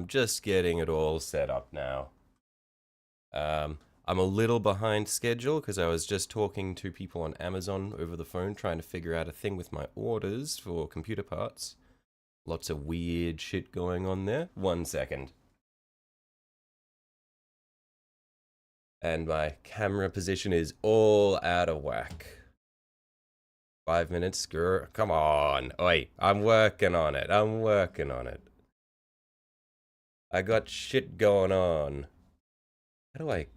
Just getting it all set up now. I'm a little behind schedule because I was just talking to people on Amazon over the phone trying to figure out a thing with my orders for computer parts. Lots of weird shit going on there. 1 second. And my camera position is all out of whack. 5 minutes, screw. Come on. Oi, I'm working on it. I'm working on it. I got shit going on. How do I...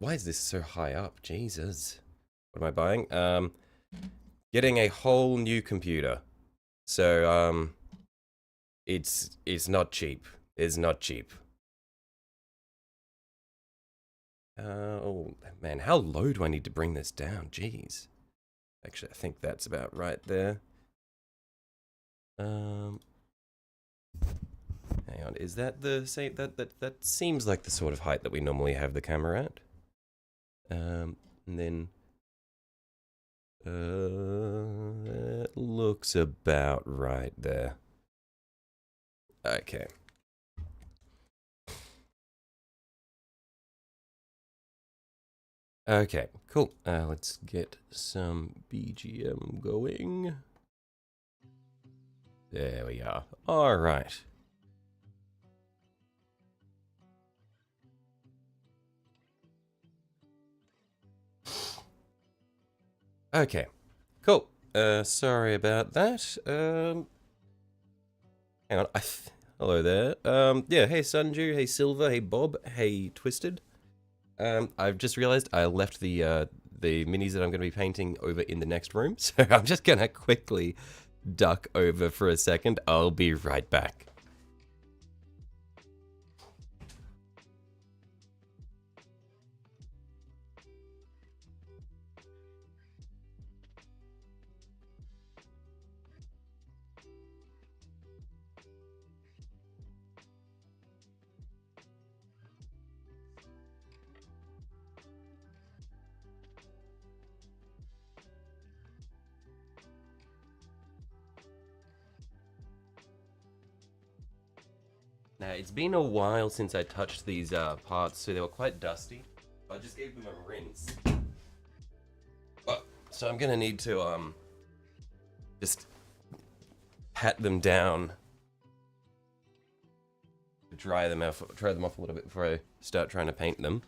Why is this so high up? Jesus. What am I buying? Getting a whole new computer. So, it's not cheap. It's not cheap. Oh, man, how low do I need to bring this down? Jeez. Actually, I think that's about right there. Hang on, is that the same? That seems like the sort of height that we normally have the camera at. And then that looks about right there. Okay. Okay, cool. Let's get some BGM going. There we are. All right. Okay, cool. Sorry about that. Hang on. Hello there. Yeah. Hey, Sunju. Hey, Silver. Hey, Bob. Hey, Twisted. I've just realized I left the minis that I'm going to be painting over in the next room, so I'm just gonna quickly duck over for a second. I'll be right back. Now, it's been a while since I touched these parts, so they were quite dusty. I just gave them a rinse. So I'm gonna need to just pat them down, dry them off a little bit before I start trying to paint them.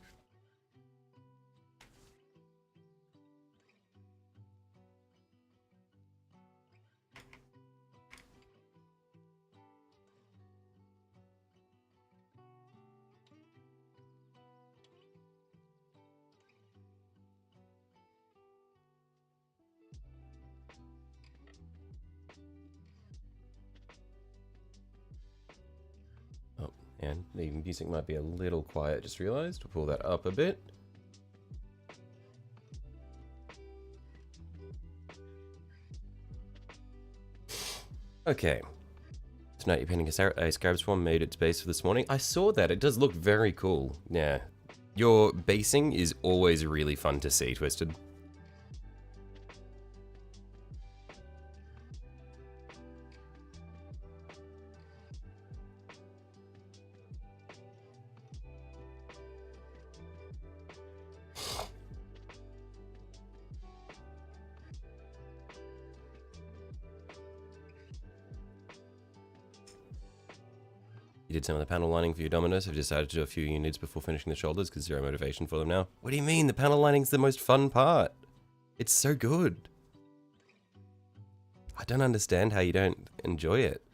Oh, and the music might be a little quiet, just realized. We'll pull that up a bit. Okay. Tonight you're painting a scarab swarm made its base for this morning. I saw that. It does look very cool. Yeah. Your basing is always really fun to see, Twisted. You did some of the panel lining for your Dominus. I've decided to do a few units before finishing the shoulders because zero motivation for them now. What do you mean? The panel lining's the most fun part. It's so good. I don't understand how you don't enjoy it.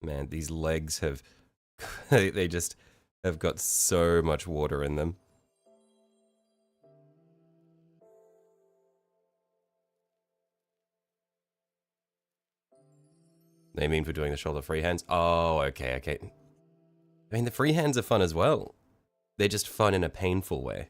Man, these legs have... they just have got so much water in them. They mean for doing the shoulder freehands? Oh, okay, okay. I mean, the freehands are fun as well. They're just fun in a painful way.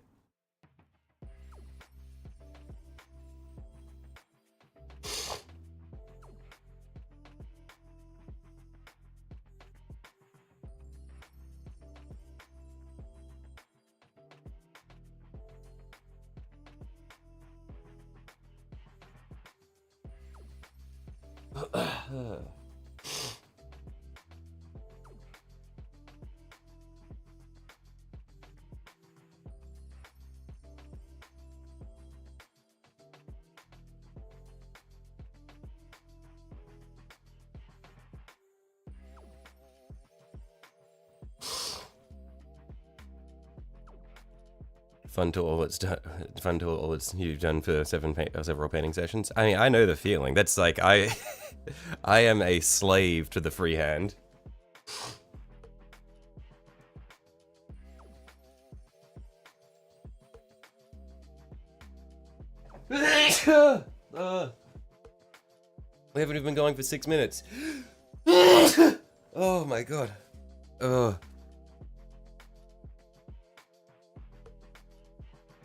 Fun to all it's done. Fun to all it's you've done for several painting sessions. I mean, I know the feeling. That's like I am a slave to the freehand. We haven't even been going for 6 minutes. Oh my god.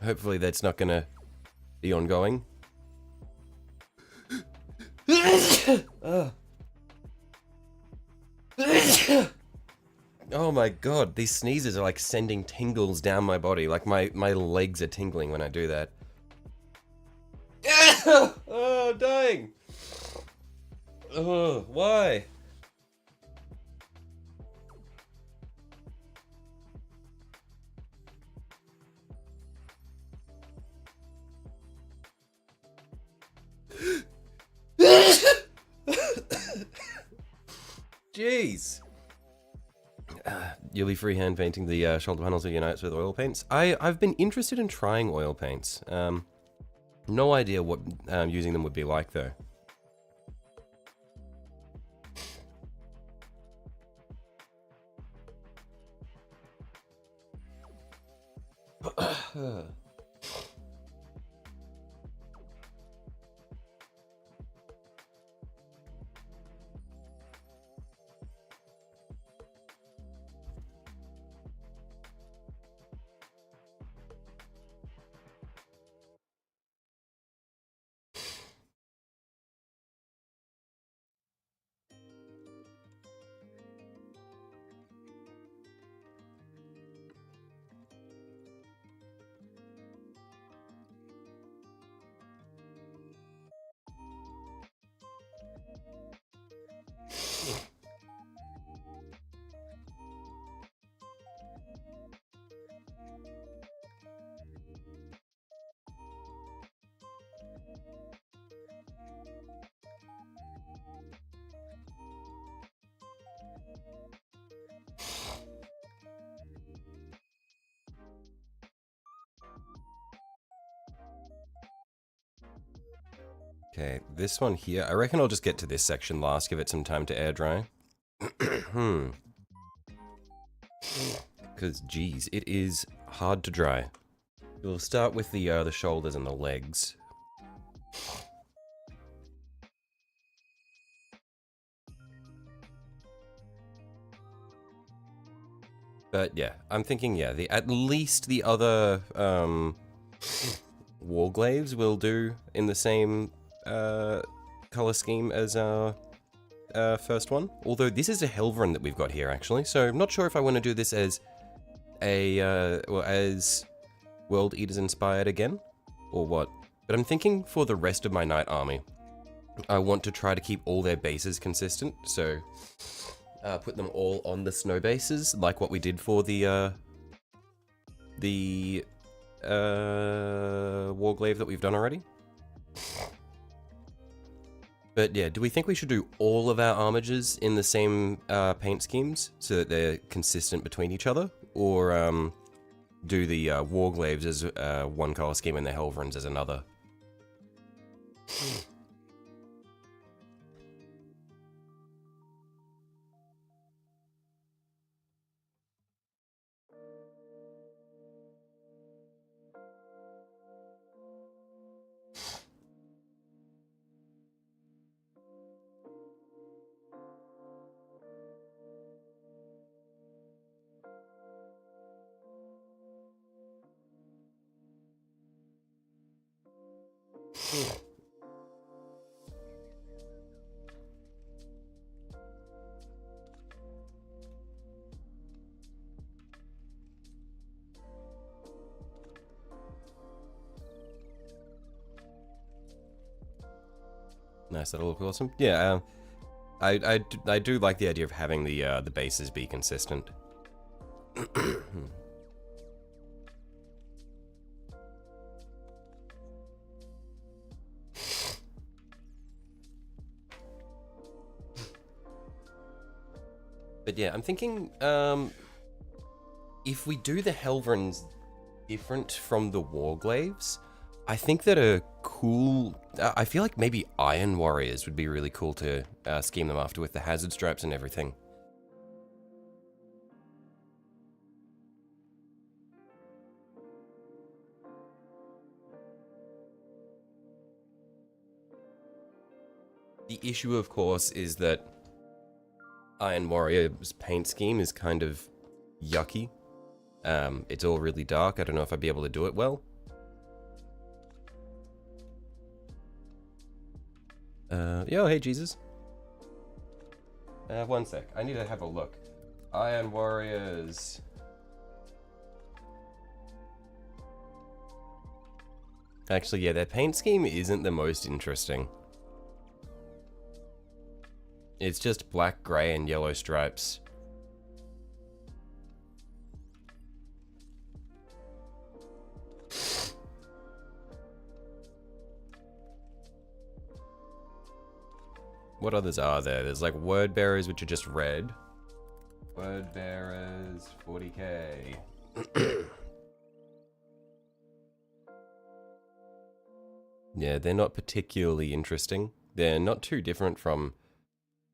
Hopefully that's not gonna be ongoing. Oh my god, these sneezes are like sending tingles down my body. Like my legs are tingling when I do that. Oh, I'm dying. Oh, why? Jeez. You'll be freehand painting the shoulder panels of your knights with oil paints. I've been interested in trying oil paints. No idea what using them would be like though. Okay, this one here, I reckon I'll just get to this section last, give it some time to air dry. Because, geez, it is hard to dry. We'll start with the shoulders and the legs. But yeah, I'm thinking, yeah, at least the other warglaives will do in the same color scheme as our first one. Although this is a Helverin that we've got here, actually, so I'm not sure if I want to do this as a as World Eaters inspired again, or what. But I'm thinking for the rest of my knight army, I want to try to keep all their bases consistent, so put them all on the snow bases, like what we did for the warglaive that we've done already. But yeah, do we think we should do all of our armigers in the same paint schemes so that they're consistent between each other? Or do the warglaives as one color scheme and the Helverins as another? Nice, that'll look awesome. Yeah, I do like the idea of having the bases be consistent. But yeah, I'm thinking, if we do the Helverins different from the Warglaves, I think that a cool... I feel like maybe Iron Warriors would be really cool to scheme them after with the hazard stripes and everything. The issue, of course, is that Iron Warrior's paint scheme is kind of yucky. It's all really dark. I don't know if I'd be able to do it well. Yo, hey, Jesus. One sec. I need to have a look. Iron Warriors. Actually, yeah, their paint scheme isn't the most interesting. It's just black, grey, and yellow stripes. What others are there? There's like word bearers, which are just red. Word bearers, 40k. Yeah, they're not particularly interesting. They're not too different from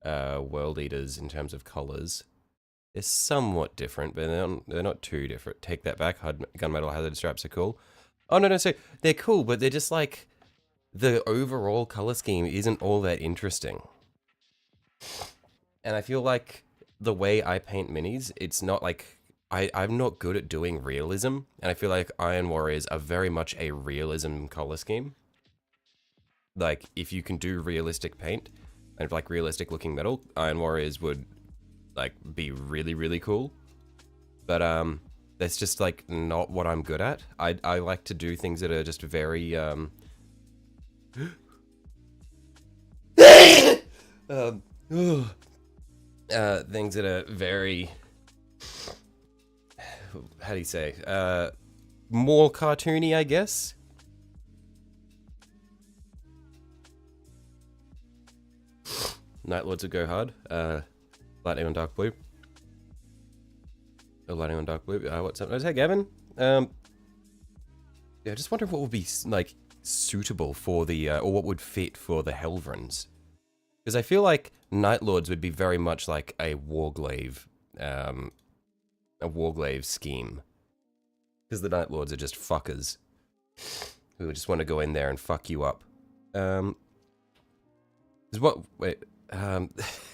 World Eaters in terms of colors. They're somewhat different, but they're not too different. Take that back. Gunmetal hazard stripes are cool. Oh, no, so they're cool, but they're just like... The overall color scheme isn't all that interesting. And I feel like the way I paint minis, it's not like... I'm not good at doing realism, and I feel like Iron Warriors are very much a realism color scheme. Like, if you can do realistic paint, and like realistic looking metal, Iron Warriors would like be really, really cool. But that's just like not what I'm good at. I like to do things that are just very things that are very, how do you say, more cartoony, I guess. Night Lords would go hard. Lightning on Dark Blue. Oh, Lightning on Dark Blue. What's up? Hey, Gavin. Yeah, I just wonder what would be like suitable for the, or what would fit for the Helverins. Because I feel like Night Lords would be very much like a Warglaive scheme. Because the Night Lords are just fuckers who just want to go in there and fuck you up. Is what? Wait.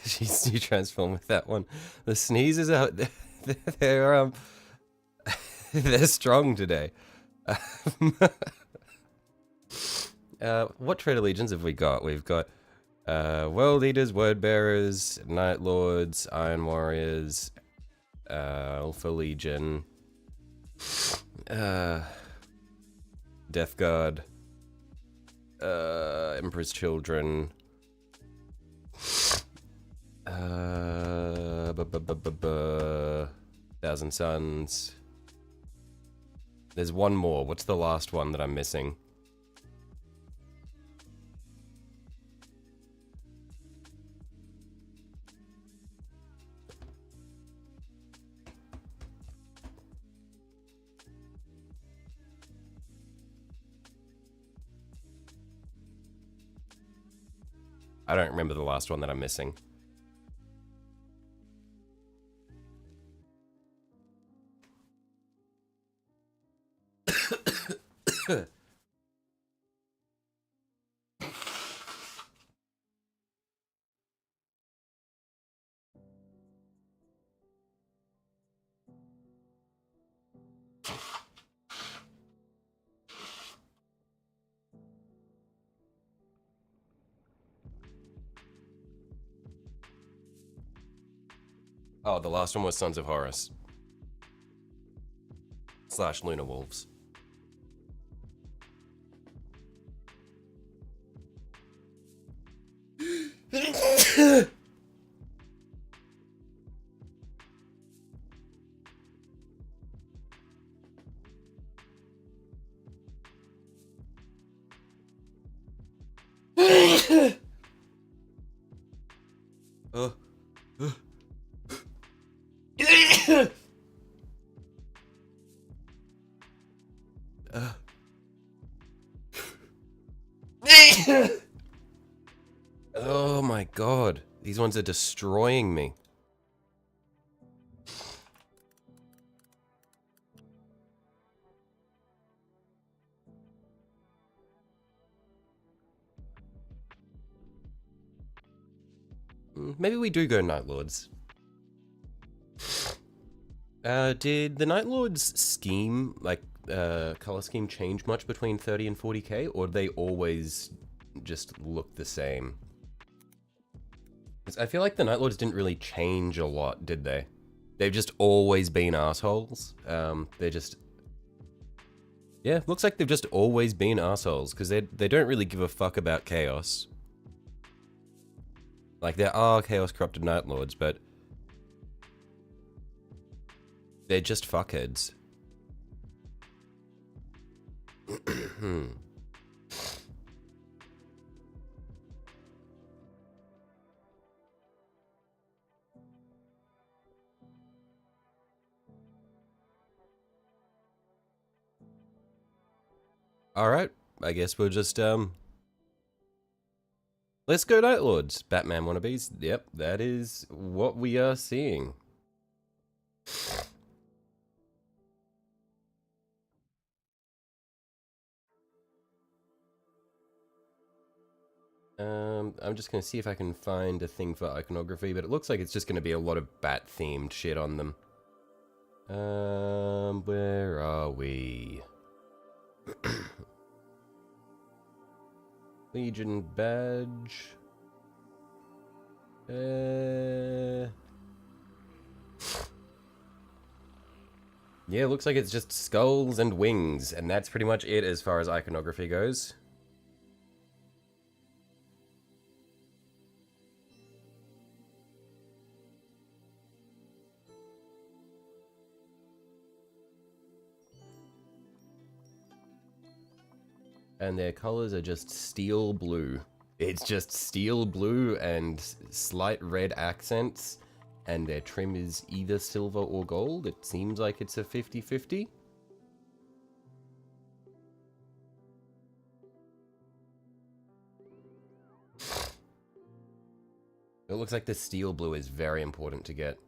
She's you transform with that one. The sneezes out. They're they're strong today. What trade allegiance have we got? We've got World Eaters, Word Bearers, Night Lords, Iron Warriors, Alpha Legion, Death Guard, Emperor's Children. Thousand Suns. There's one more. What's the last one that I'm missing? I don't remember the last one that I'm missing. Oh, the last one was Sons of Horus. / Lunar Wolves. Oh. Oh my god. These ones are destroying me. Maybe we do go Night Lords. Did the Night Lords scheme, like, color scheme change much between 30 and 40k, or they always just look the same? 'Cause I feel like the Night Lords didn't really change a lot, did they? They've just always been assholes. They're just... Yeah, looks like they've just always been assholes, because they don't really give a fuck about chaos. Like, there are Chaos Corrupted Night Lords, but... they're just fuckheads. Alright, I guess we'll just, let's go Night Lords, Batman wannabes. Yep, that is what we are seeing. I'm just gonna see if I can find a thing for iconography, but it looks like it's just gonna be a lot of bat-themed shit on them. Where are we? Legion badge. Yeah, looks like it's just skulls and wings, and that's pretty much it as far as iconography goes. And their colors are just steel blue. It's just steel blue and slight red accents. And their trim is either silver or gold. It seems like it's a 50-50. It looks like the steel blue is very important to get.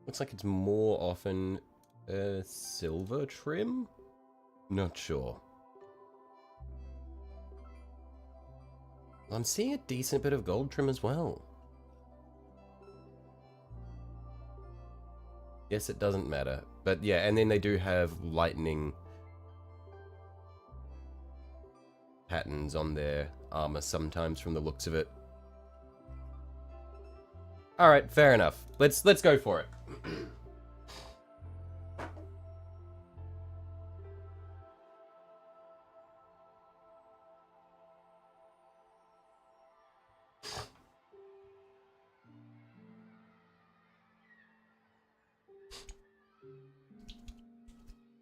Looks like it's more often a silver trim? Not sure. I'm seeing a decent bit of gold trim as well. Yes, it doesn't matter. But yeah, and then they do have lightning patterns on their armor sometimes from the looks of it. Alright, fair enough. Let's go for it.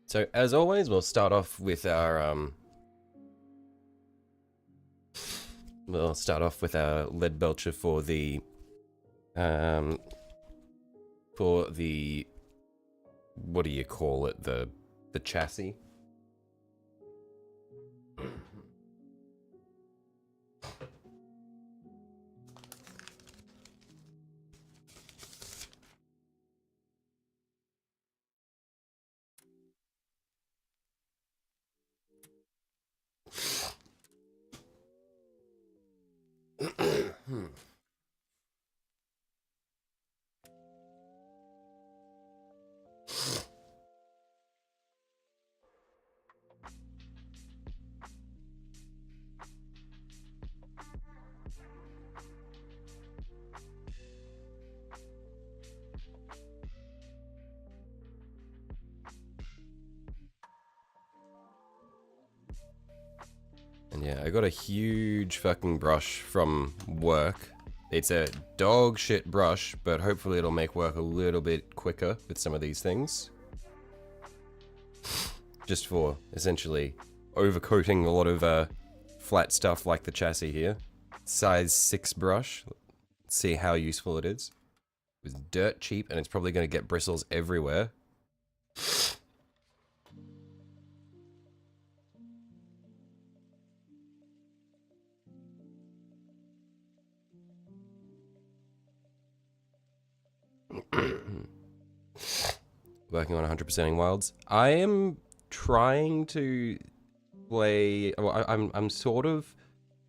So, as always, we'll start off with our, lead belcher for the, what do you call it, the chassis? And yeah, I got a huge fucking brush from work. It's a dog shit brush, but hopefully it'll make work a little bit quicker with some of these things. Just for, essentially, overcoating a lot of flat stuff like the chassis here. Size 6 brush. Let's see how useful it is. It was dirt cheap, and it's probably going to get bristles everywhere. Working on 100%ing wilds. I am trying to play. Well, I'm sort of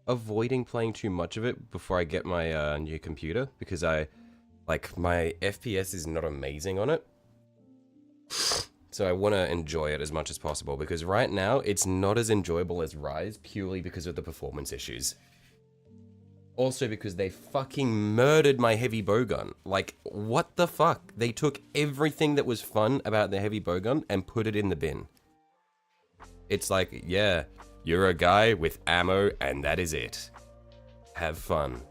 avoiding playing too much of it before I get my new computer, because my FPS is not amazing on it. So I want to enjoy it as much as possible, because right now it's not as enjoyable as Rise purely because of the performance issues. Also because they fucking murdered my heavy bowgun. Like, what the fuck? They took everything that was fun about the heavy bowgun and put it in the bin. It's like, yeah, you're a guy with ammo and that is it. Have fun.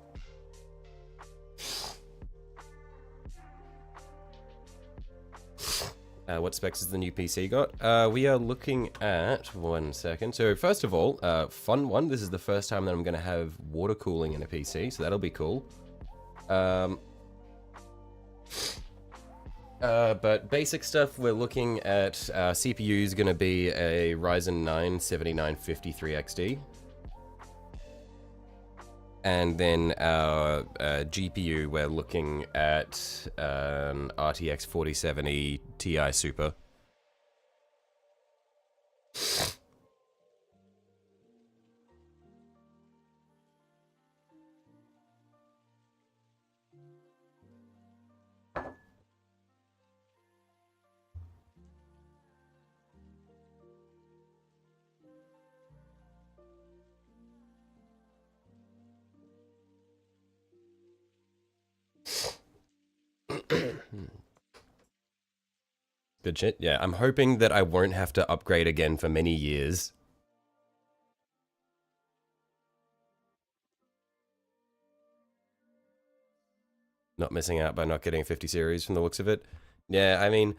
What specs has the new PC got? We are looking at, 1 second. So first of all, fun one. This is the first time that I'm going to have water cooling in a PC, so that'll be cool. But basic stuff, we're looking at CPU is going to be a Ryzen 9 7953 XD. And then our GPU, we're looking at an RTX 4070 Ti Super. Good shit. Yeah, I'm hoping that I won't have to upgrade again for many years. Not missing out by not getting a 50 series from the looks of it. Yeah, I mean,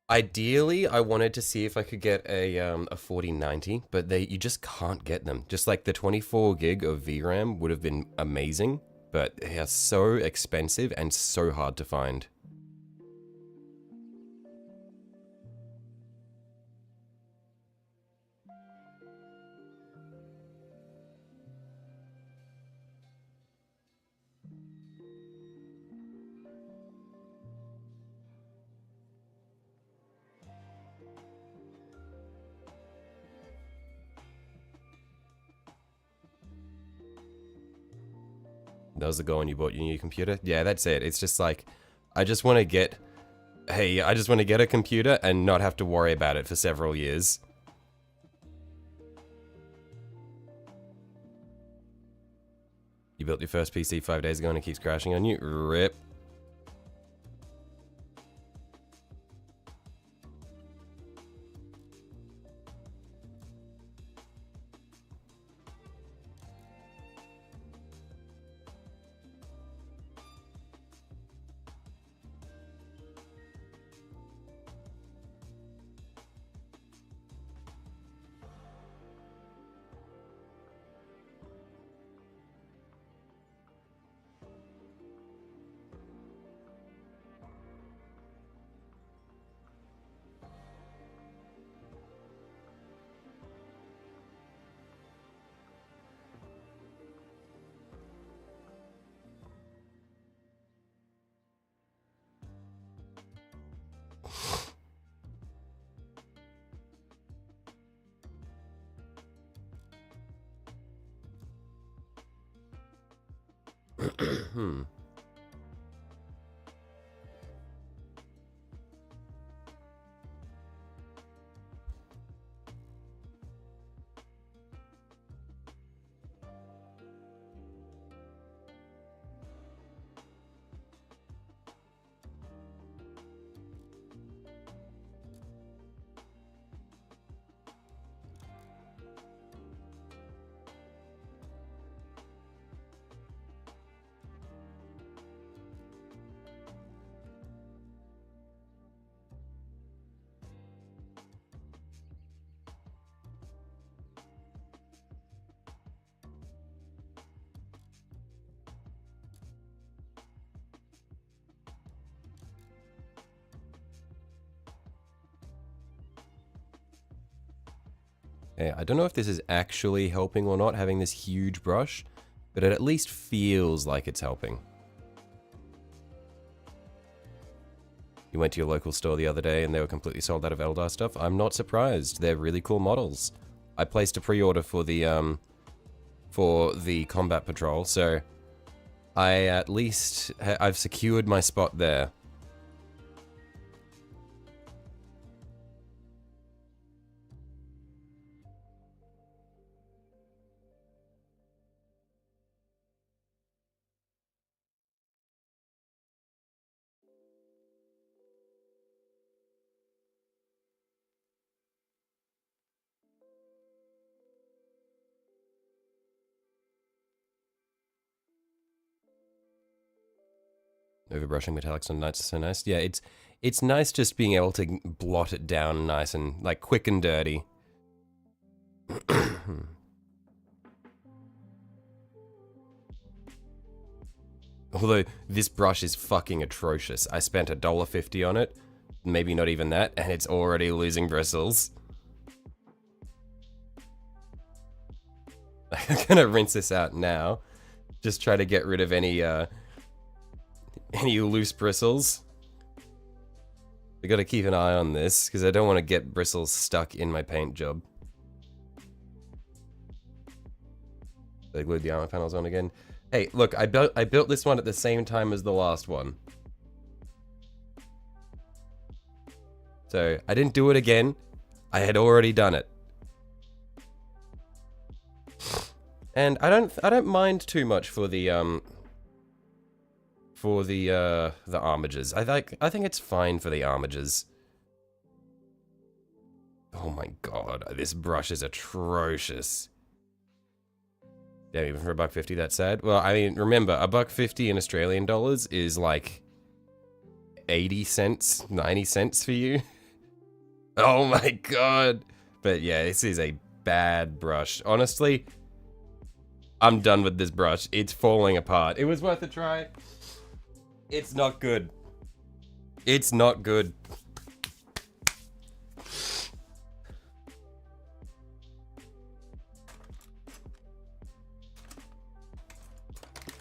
ideally, I wanted to see if I could get a 4090, but you just can't get them. Just like the 24 gig of VRAM would have been amazing, but they are so expensive and so hard to find. That was the goal when you bought your new computer? Yeah, that's it. It's just like, I just want to get, hey, I just want to get a computer and not have to worry about it for several years. You built your first PC 5 days ago and it keeps crashing on you? RIP. Yeah, I don't know if this is actually helping or not, having this huge brush, but it at least feels like it's helping. You went to your local store the other day and they were completely sold out of Eldar stuff. I'm not surprised. They're really cool models. I placed a pre-order for the combat patrol, so I've secured my spot there. Overbrushing metallics on nights is so nice. Yeah, it's nice just being able to blot it down nice and like quick and dirty. Although this brush is fucking atrocious. I spent $1.50 on it, maybe not even that, and it's already losing bristles. I'm gonna rinse this out now. Just try to get rid of any loose bristles. We gotta keep an eye on this, because I don't want to get bristles stuck in my paint job. They glued the armor panels on again. Hey, look, I built this one at the same time as the last one. So, I didn't do it again. I had already done it. And I don't mind too much for the armigers. I think it's fine for the armigers. Oh my god, this brush is atrocious. Damn, even for $1.50, that's sad. Well, I mean, remember, $1.50 in Australian dollars is like 80 cents, 90 cents for you. Oh my god. But yeah, this is a bad brush. Honestly, I'm done with this brush. It's falling apart. It was worth a try. It's not good. It's not good.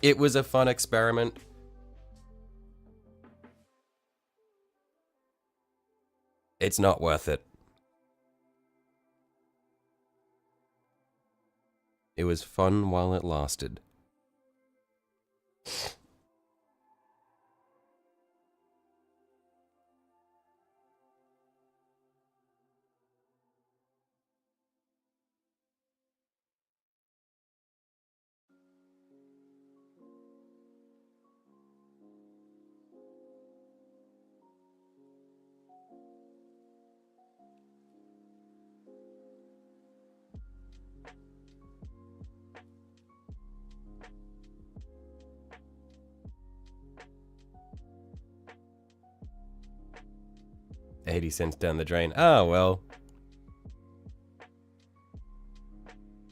It was a fun experiment. It's not worth it. It was fun while it lasted. $0.80 down the drain. Ah, well.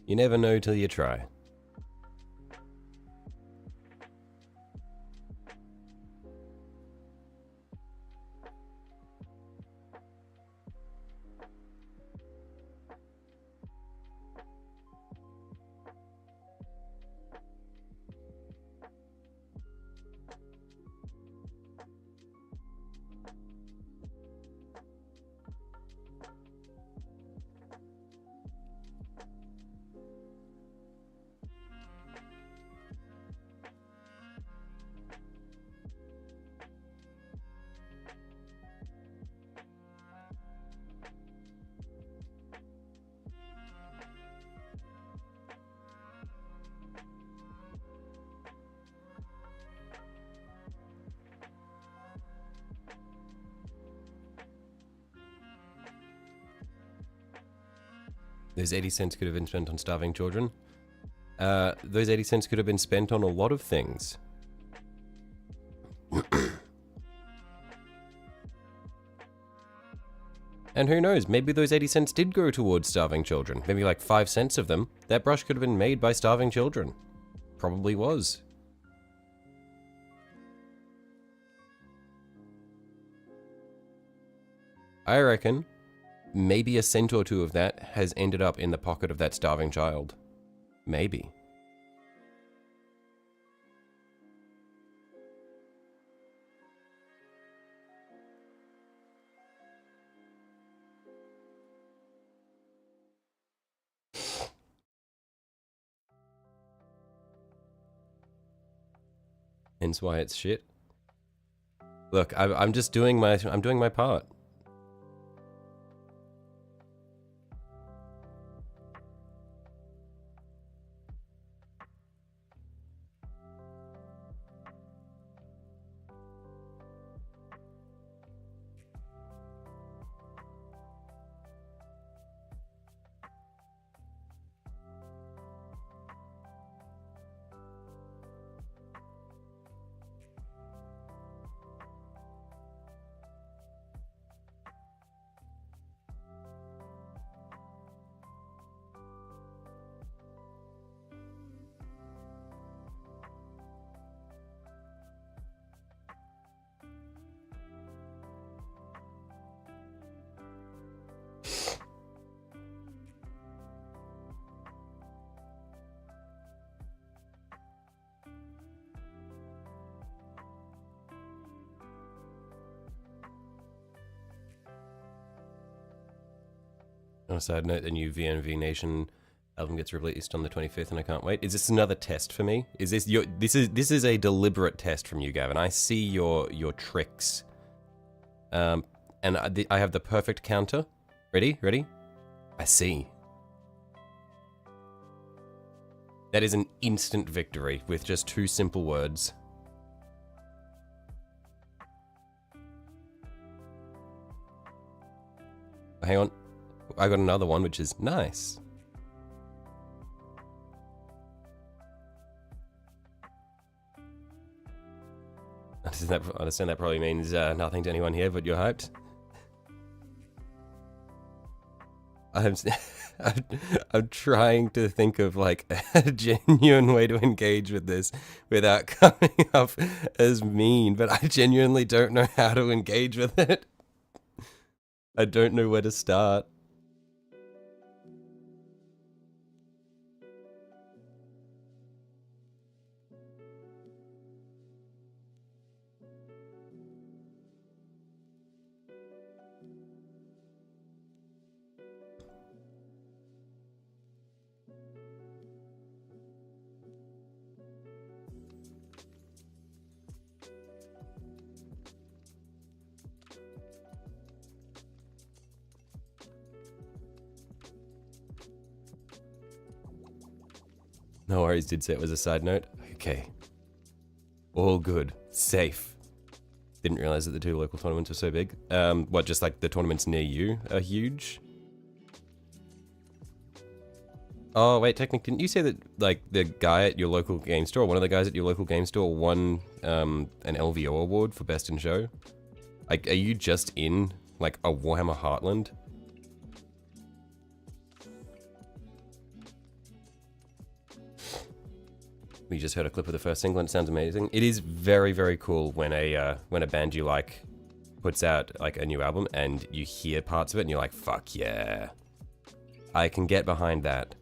You never know till you try. Those 80 cents could have been spent on starving children. Those 80 cents could have been spent on a lot of things. And who knows, maybe those 80 cents did go towards starving children. Maybe like 5 cents of them. That brush could have been made by starving children. Probably was. I reckon maybe a cent or two of that has ended up in the pocket of that starving child. Maybe. Hence why it's shit. Look, I'm just doing my part. On a side note, the new VNV Nation album gets released on the 25th, and I can't wait. Is this another test for me? Is this your? This is a deliberate test from you, Gavin. I see your tricks. And I have the perfect counter. Ready? Ready? I see. That is an instant victory with just 2 simple words. Hang on. I got another one, which is nice. I understand that probably means nothing to anyone here, but you're hyped. I'm trying to think of like a genuine way to engage with this without coming off as mean, but I genuinely don't know how to engage with it. I don't know where to start. No worries, did say it was a side note. Okay. All good. Safe. Didn't realize that the 2 local tournaments were so big. What, just like the tournaments near you are huge? Oh, wait, Technic, didn't you say that, like, the guy at your local game store, one of the guys at your local game store won an LVO award for Best in Show? Like, are you just in, like, a Warhammer Heartland? We just heard a clip of the first single and it sounds amazing. It is very, very cool when a band you like puts out like a new album and you hear parts of it and you're like, fuck yeah. I can get behind that.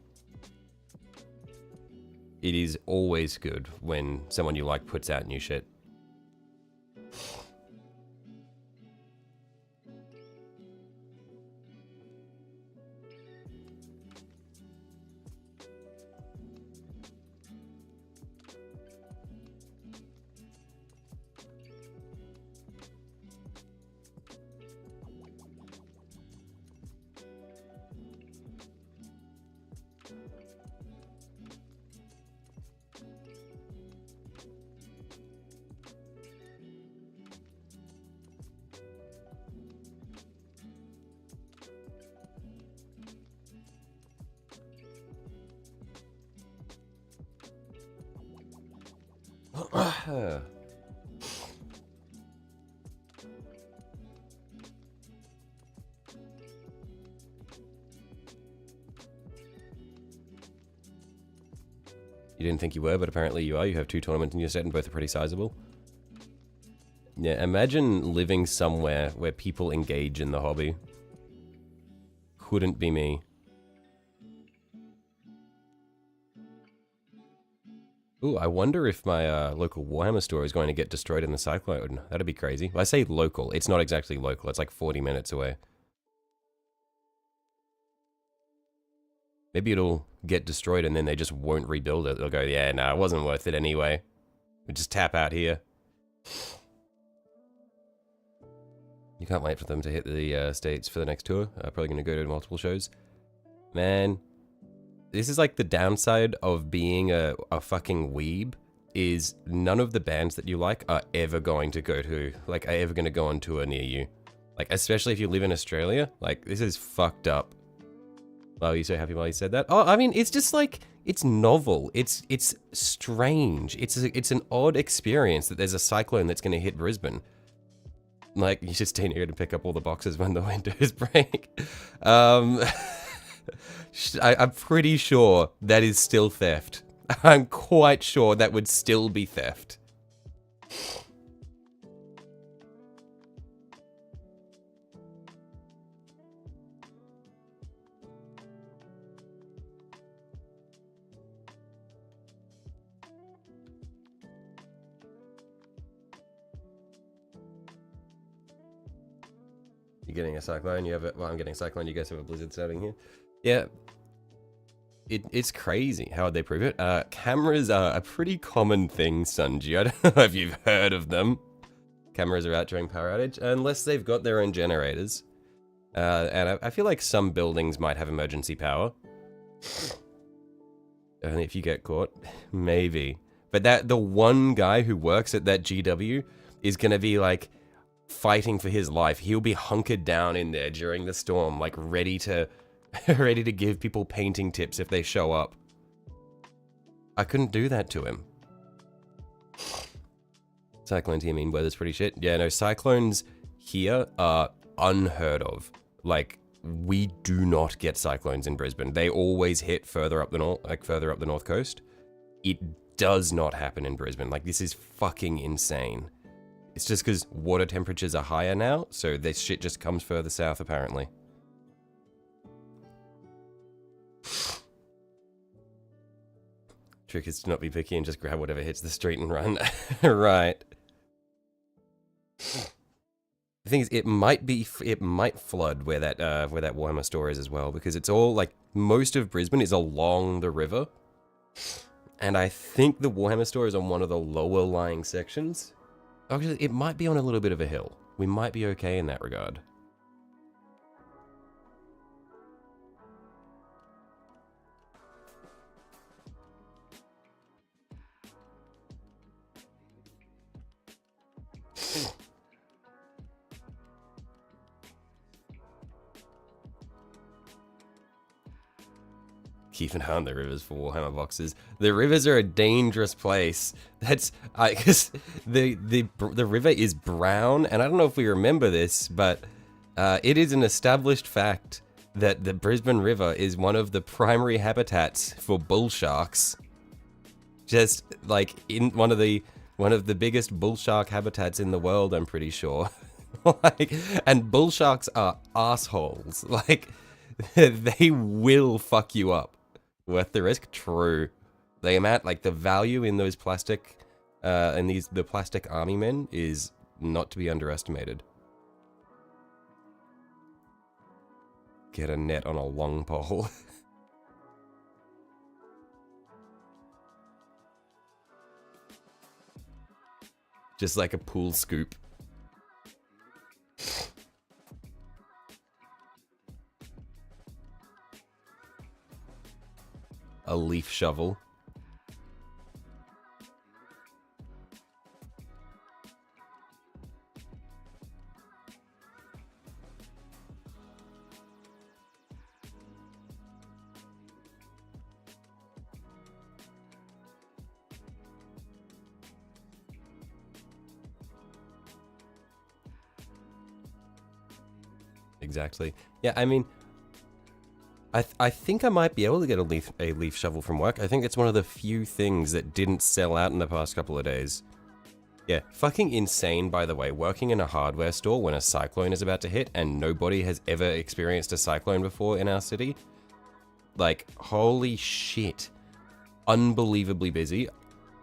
It is always good when someone you like puts out new shit. You didn't think you were, but apparently you are. You have 2 tournaments in your set and both are pretty sizable. Yeah, imagine living somewhere where people engage in the hobby. couldn't be me. Ooh, I wonder if my local Warhammer store is going to get destroyed in the cyclone. That'd be crazy. I say local. It's not exactly local. It's like 40 minutes away. Maybe it'll get destroyed and then they just won't rebuild it. They'll go, yeah, nah, it wasn't worth it anyway. We just tap out here. You can't wait for them to hit the States for the next tour. Probably going to go to multiple shows. Man, this is like the downside of being a fucking weeb, is none of the bands that you like are ever going to go to, like, are ever going to go on tour near you. Like, especially if you live in Australia. Like, this is fucked up. Oh, you're so happy while you said that? Oh, I mean, it's just like, it's novel. It's strange. It's an odd experience that there's a cyclone that's going to hit Brisbane. Like, you just need to pick up all the boxes when the windows break. I'm pretty sure that is still theft. I'm quite sure that would still be theft. You're getting a cyclone, you have it. Well, I'm getting a cyclone, you guys have a blizzard starting here. Yeah. It's crazy. How would they prove it? Cameras are a pretty common thing, Sunji. I don't know if you've heard of them. Cameras are out during power outage, unless they've got their own generators. And I feel like some buildings might have emergency power. And if you get caught, maybe. But the one guy who works at that GW is gonna be like fighting for his life. He'll be hunkered down in there during the storm, like ready to give people painting tips if they show up. I couldn't do that to him. Cyclones here mean weather's pretty shit. Yeah, no, cyclones here are unheard of. Like, we do not get cyclones in Brisbane. They always hit further up the north coast. It does not happen in Brisbane. Like, this is fucking insane. It's just because water temperatures are higher now, so this shit just comes further south, apparently. Trick is to not be picky and just grab whatever hits the street and run. Right. The thing is, it might flood where that Warhammer store is as well, because it's all, like, most of Brisbane is along the river. And I think the Warhammer store is on one of the lower lying sections. Actually, it might be on a little bit of a hill. We might be okay in that regard. Keep an eye on the rivers for Warhammer boxes. The rivers are a dangerous place. That's because the river is brown, and I don't know if we remember this, but it is an established fact that the Brisbane River is one of the primary habitats for bull sharks. Just like in one of the biggest bull shark habitats in the world, I'm pretty sure. Like, and bull sharks are assholes. Like, they will fuck you up. Worth the risk? True. The amount, like, the value in those plastic, the plastic army men is not to be underestimated. Get a net on a long pole. Just like a pool scoop. A leaf shovel. Exactly. Yeah, I mean, I think I might be able to get a leaf shovel from work. I think it's one of the few things that didn't sell out in the past couple of days. Yeah, fucking insane, by the way, working in a hardware store when a cyclone is about to hit and nobody has ever experienced a cyclone before in our city. Like, holy shit. Unbelievably busy.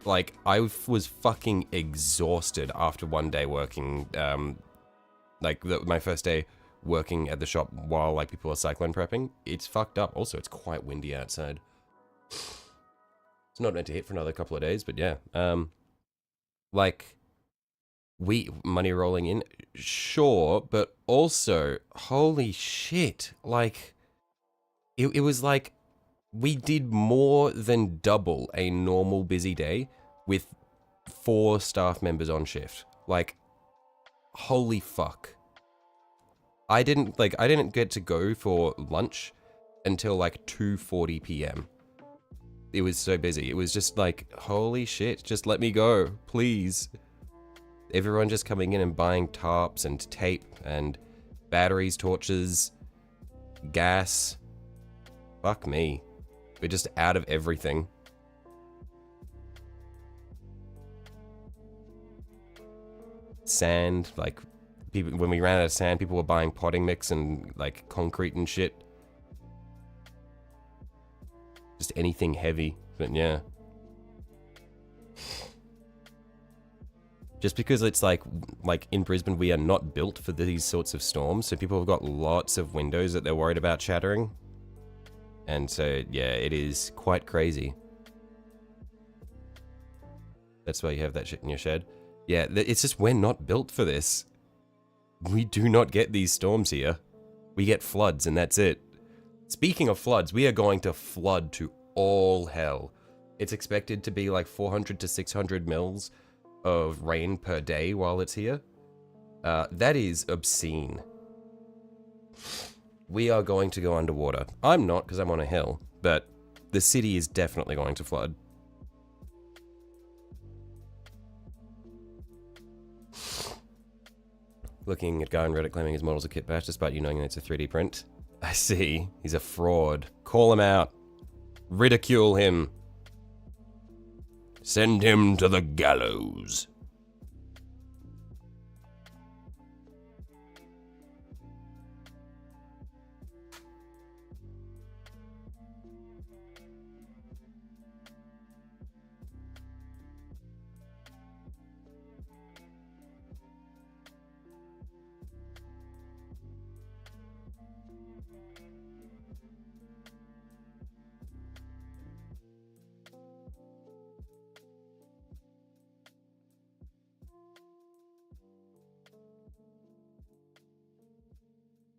Like, I was fucking exhausted after one day working, my first day working at the shop while, like, people are cyclone prepping. It's fucked up. Also, it's quite windy outside. It's not meant to hit for another couple of days, but yeah. Like, money rolling in, sure, but also, holy shit, like, it was like, we did more than double a normal busy day with 4 staff members on shift. Like, holy fuck. I didn't get to go for lunch until like 2:40 p.m. It was so busy. It was just like, holy shit, just let me go, please. Everyone just coming in and buying tarps and tape and batteries, torches, gas. Fuck me. We're just out of everything. Sand, like, people, when we ran out of sand, people were buying potting mix and, like, concrete and shit. Just anything heavy, but yeah. Just because it's like in Brisbane, we are not built for these sorts of storms, so people have got lots of windows that they're worried about shattering. And so, yeah, it is quite crazy. That's why you have that shit in your shed. Yeah, it's just we're not built for this. We do not get these storms here. We get floods, and that's it. Speaking of floods, we are going to flood to all hell. It's expected to be like 400 to 600 mils of rain per day while it's here. That is obscene. We are going to go underwater. I'm not, because I'm on a hill, but the city is definitely going to flood. Looking at guy on Reddit claiming his model's a kit bash despite you knowing it's a 3D print. I see. He's a fraud. Call him out. Ridicule him. Send him to the gallows.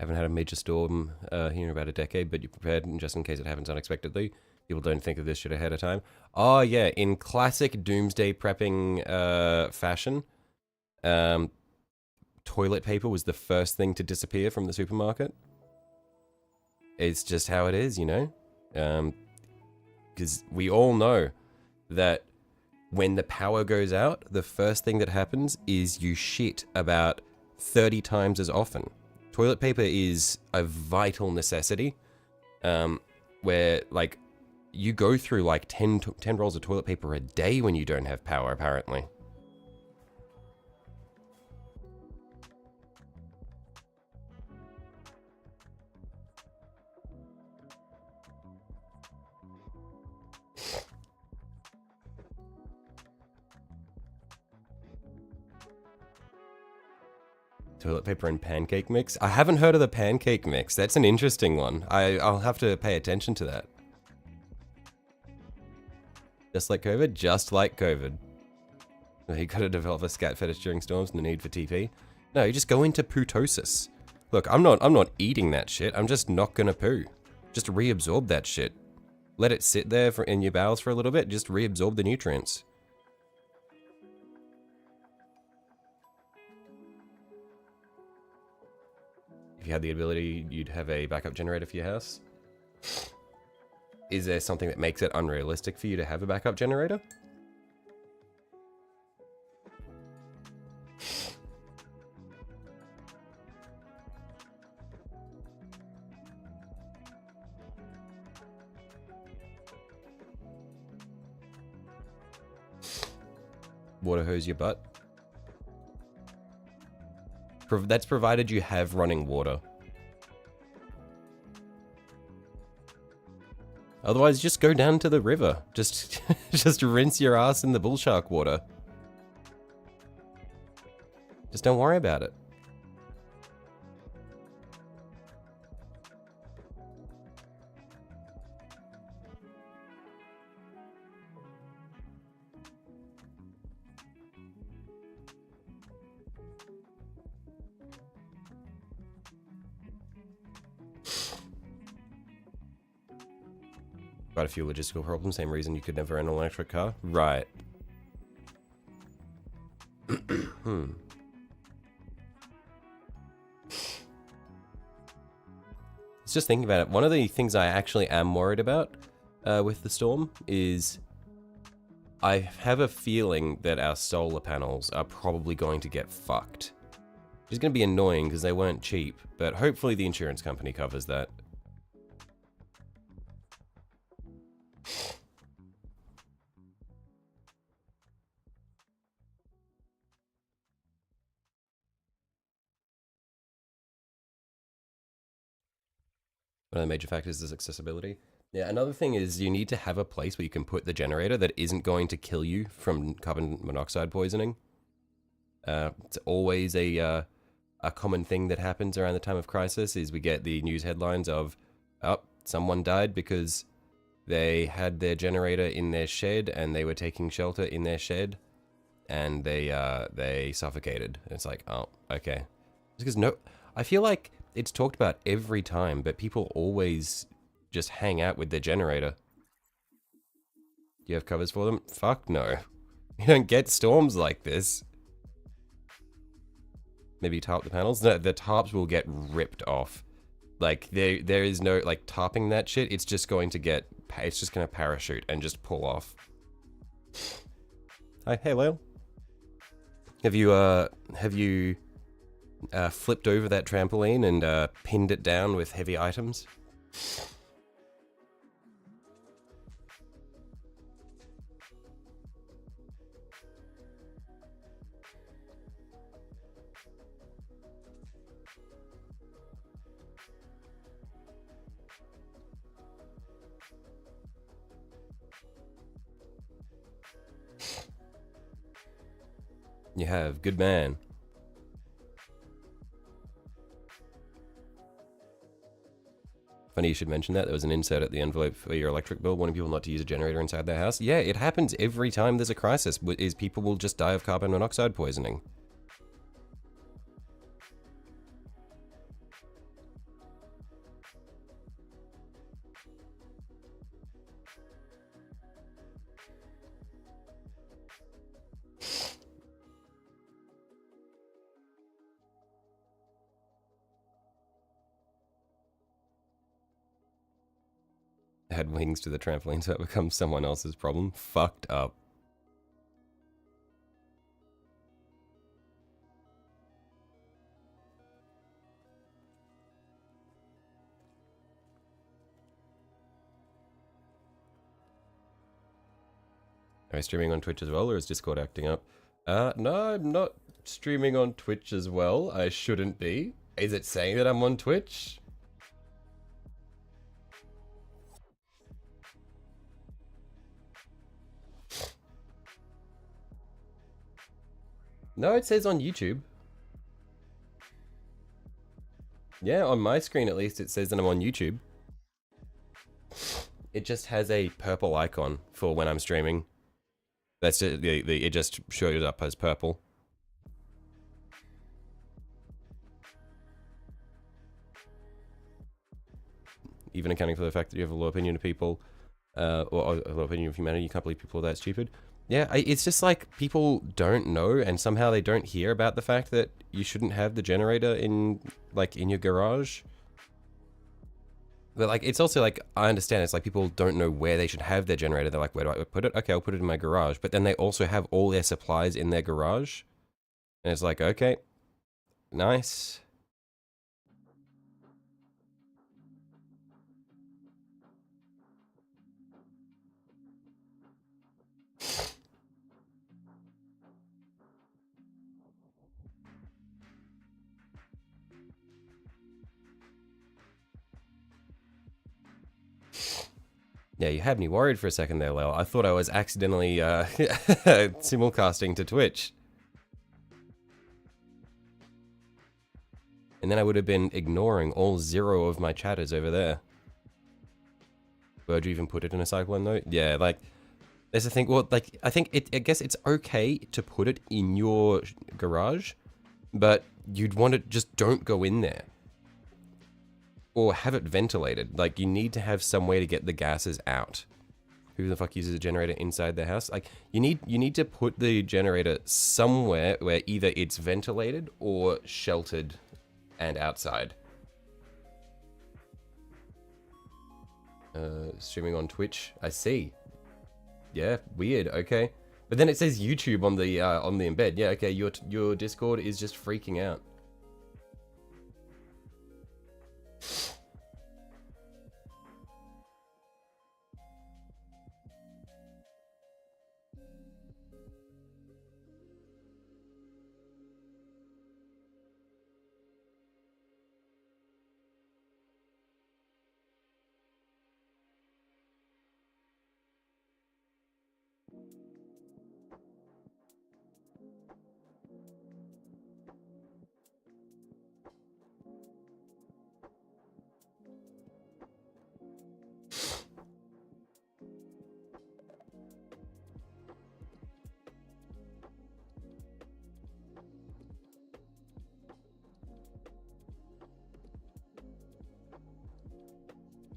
Haven't had a major storm here in about a decade, but you're prepared just in case it happens unexpectedly. People don't think of this shit ahead of time. Oh yeah, in classic doomsday prepping fashion, toilet paper was the first thing to disappear from the supermarket. It's just how it is, you know? Because we all know that when the power goes out, the first thing that happens is you shit about 30 times as often. Toilet paper is a vital necessity, where, like, you go through, like, 10 rolls of toilet paper a day when you don't have power, apparently. Toilet paper and pancake mix? I haven't heard of the pancake mix. That's an interesting one. I'll have to pay attention to that. Just like COVID? Just like COVID. You gotta develop a scat fetish during storms and the need for TP. No, you just go into pootosis. Look, I'm not eating that shit. I'm just not gonna poo. Just reabsorb that shit. Let it sit there in your bowels for a little bit. Just reabsorb the nutrients. If you had the ability, you'd have a backup generator for your house. Is there something that makes it unrealistic for you to have a backup generator? Water hose your butt. That's provided you have running water. Otherwise, just go down to the river. Just, just rinse your ass in the bull shark water. Just don't worry about it. Quite a few logistical problems, same reason you could never own an electric car. Right. It's just thinking about it. One of the things I actually am worried about with the storm is I have a feeling that our solar panels are probably going to get fucked. It's going to be annoying because they weren't cheap, but hopefully the insurance company covers that. One of the major factors is accessibility. Yeah, another thing is you need to have a place where you can put the generator that isn't going to kill you from carbon monoxide poisoning. It's always a common thing that happens around the time of crisis is we get the news headlines of, oh, someone died because they had their generator in their shed and they were taking shelter in their shed and they suffocated. It's like, oh, okay. Because I feel like it's talked about every time, but people always just hang out with their generator. Do you have covers for them? Fuck no. You don't get storms like this. Maybe tarp the panels? No, the tarps will get ripped off. Like, there is no, like, tarping that shit. It's just going to get, it's just going to parachute and just pull off. Hi, hey, Lyle. Have you flipped over that trampoline and pinned it down with heavy items? You have. Good man. Funny you should mention that. There was an insert at the envelope for your electric bill wanting people not to use a generator inside their house. Yeah, it happens every time there's a crisis, is people will just die of carbon monoxide poisoning. Add wings to the trampoline so it becomes someone else's problem. Fucked up. Are you streaming on Twitch as well, or is Discord acting up? No, I'm not streaming on Twitch as well. I shouldn't be. Is it saying that I'm on Twitch? No, it says on YouTube. Yeah, on my screen at least it says that I'm on YouTube. It just has a purple icon for when I'm streaming. That's just, it just shows up as purple. Even accounting for the fact that you have a low opinion of people, or a low opinion of humanity, you can't believe people are that stupid. Yeah, it's just like people don't know, and somehow they don't hear about the fact that you shouldn't have the generator in, like, in your garage. But, like, it's also, like, I understand, it's like people don't know where they should have their generator. They're like, where do I put it? Okay, I'll put it in my garage. But then they also have all their supplies in their garage. And it's like, okay, nice. Yeah, you had me worried for a second there, Lel. I thought I was accidentally simulcasting to Twitch. And then I would have been ignoring all 0 of my chatters over there. Would you even put it in a cyclone though? Yeah, like, there's a thing, well, like, I guess it's okay to put it in your garage, but you'd want to just don't go in there. Or have it ventilated. Like, you need to have some way to get the gases out. Who the fuck uses a generator inside their house? Like, you need to put the generator somewhere where either it's ventilated or sheltered and outside. Streaming on Twitch. I see. Yeah, weird. Okay, but then it says YouTube on the embed. Yeah, okay. Your Discord is just freaking out.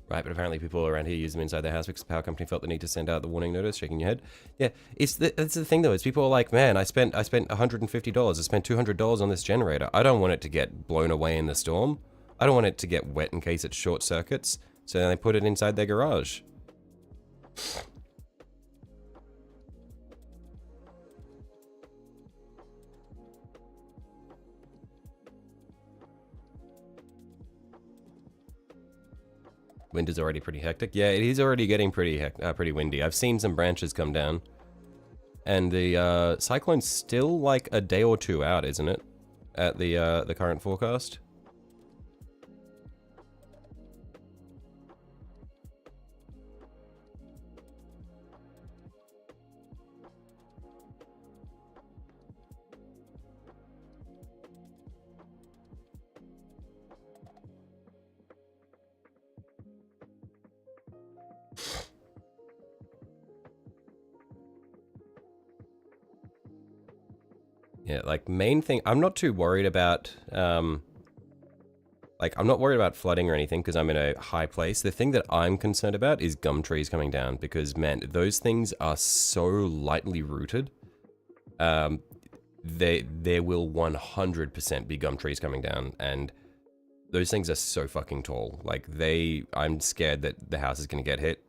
Right, but apparently people around here use them inside their house because the power company felt the need to send out the warning notice, shaking your head. Yeah, it's the thing though, is people are like, man, I spent $150, I spent $200 on this generator. I don't want it to get blown away in the storm. I don't want it to get wet in case it short circuits. So then they put it inside their garage. Wind is already pretty hectic. Yeah, it is already getting pretty windy. I've seen some branches come down. And the cyclone's still like a day or 2 out, isn't it? At the current forecast. Yeah, like main thing, I'm not too worried about, like I'm not worried about flooding or anything because I'm in a high place. The thing that I'm concerned about is gum trees coming down because, man, those things are so lightly rooted. There will 100% be gum trees coming down, and those things are so fucking tall. Like I'm scared that the house is gonna get hit.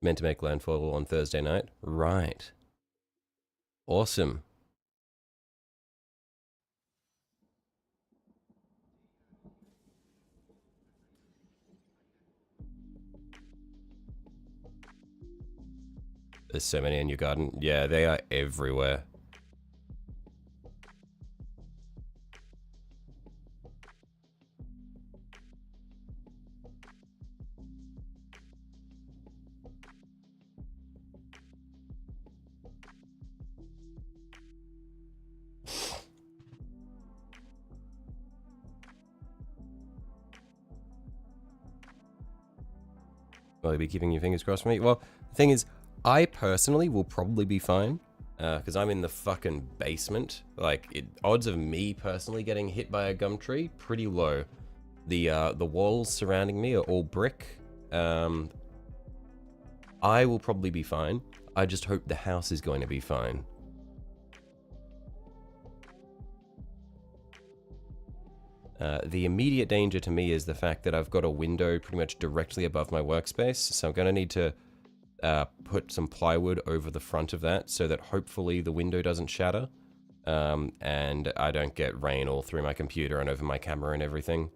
Meant to make landfall on Thursday night. Right. Awesome. There's so many in your garden. Yeah, they are everywhere. Will you be keeping your fingers crossed for me? Well, the thing is, I personally will probably be fine. Because I'm in the fucking basement. Like, odds of me personally getting hit by a gum tree, pretty low. The walls surrounding me are all brick. I will probably be fine. I just hope the house is going to be fine. The immediate danger to me is the fact that I've got a window pretty much directly above my workspace, so I'm going to need to put some plywood over the front of that so that hopefully the window doesn't shatter, and I don't get rain all through my computer and over my camera and everything.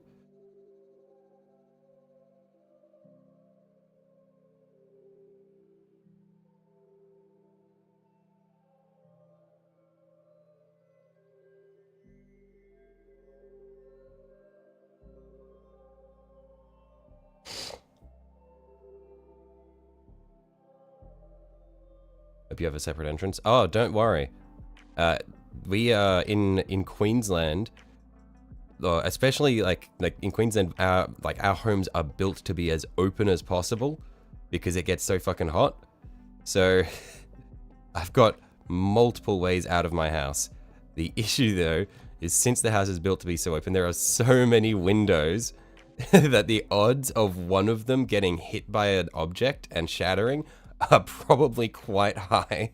Hope you have a separate entrance. Oh, don't worry. We are in Queensland, especially like in Queensland, our homes are built to be as open as possible because it gets so fucking hot. So I've got multiple ways out of my house. The issue though is since the house is built to be so open, there are so many windows that the odds of one of them getting hit by an object and shattering are probably quite high.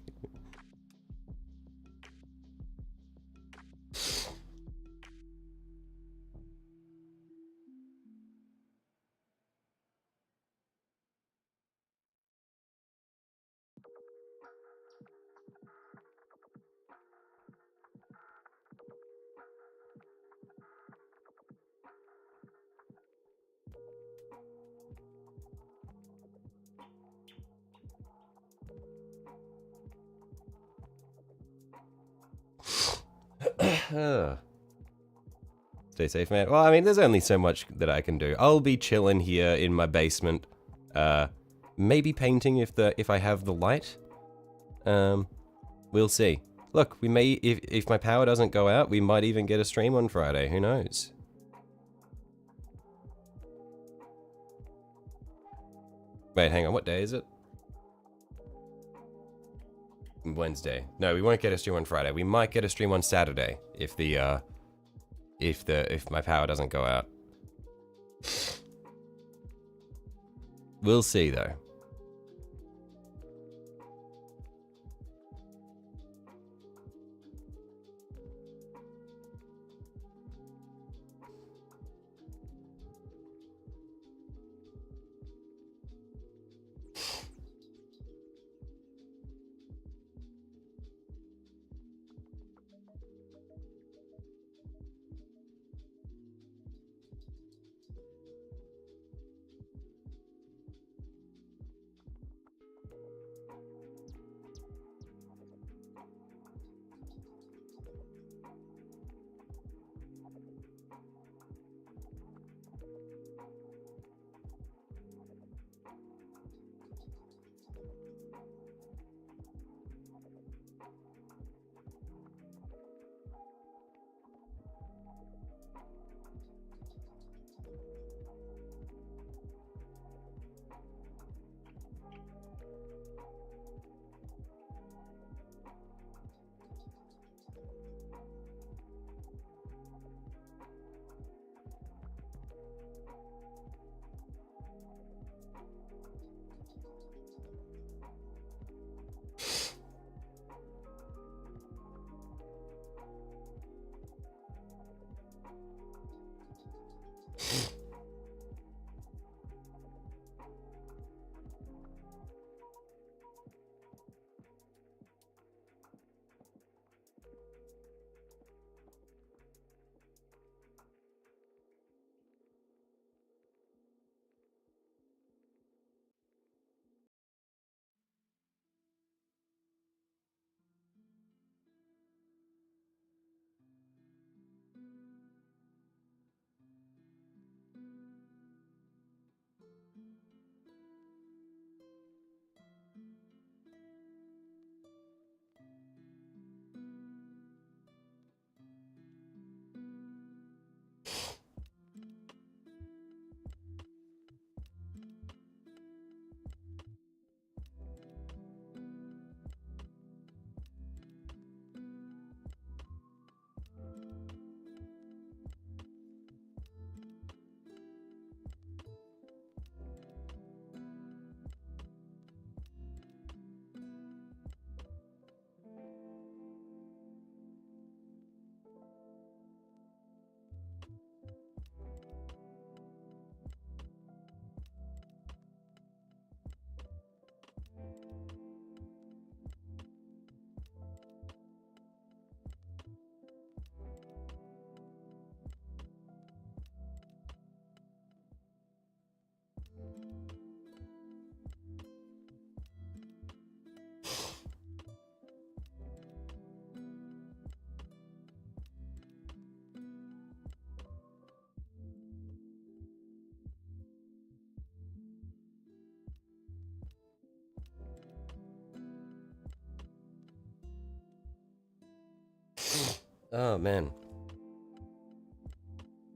Stay safe, man. Well, I mean, there's only so much that I can do. I'll be chilling here in my basement. Maybe painting if I have the light. We'll see. Look, we may, if my power doesn't go out, we might even get a stream on Friday. Who knows? Wait, hang on. What day is it? Wednesday. No, we won't get a stream on Friday. We might get a stream on Saturday if my power doesn't go out. We'll see though. Oh, man.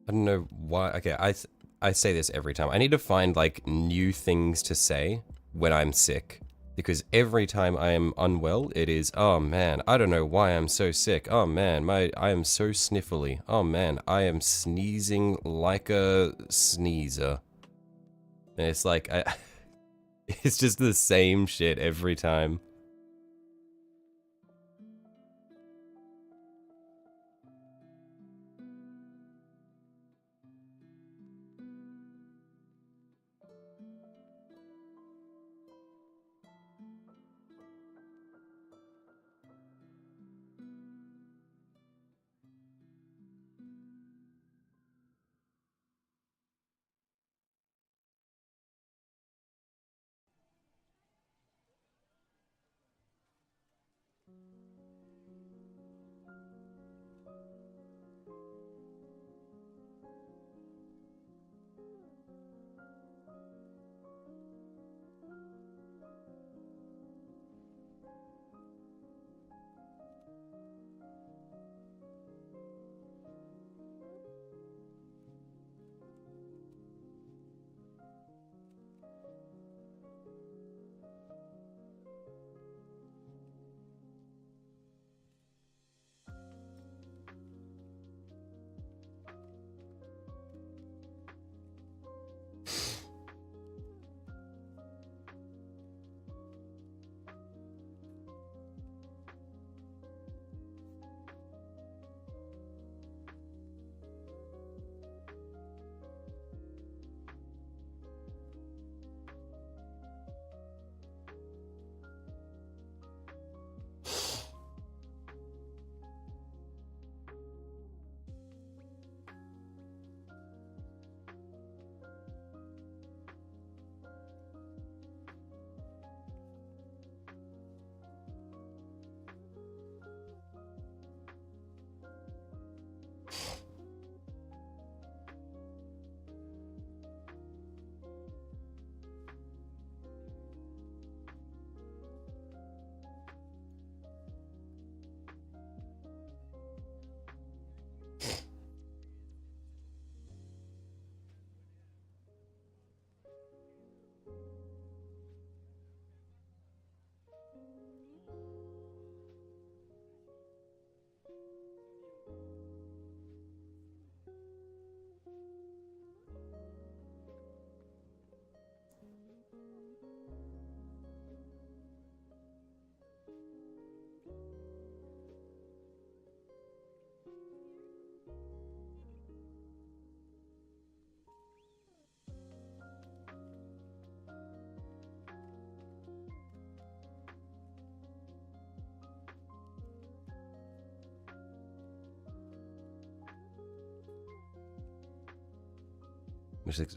I don't know why. Okay, I say this every time. I need to find, like, new things to say when I'm sick. Because every time I am unwell, it is, oh man, I don't know why I'm so sick. Oh man, I am so sniffly. Oh man, I am sneezing like a sneezer. And it's like, it's just the same shit every time.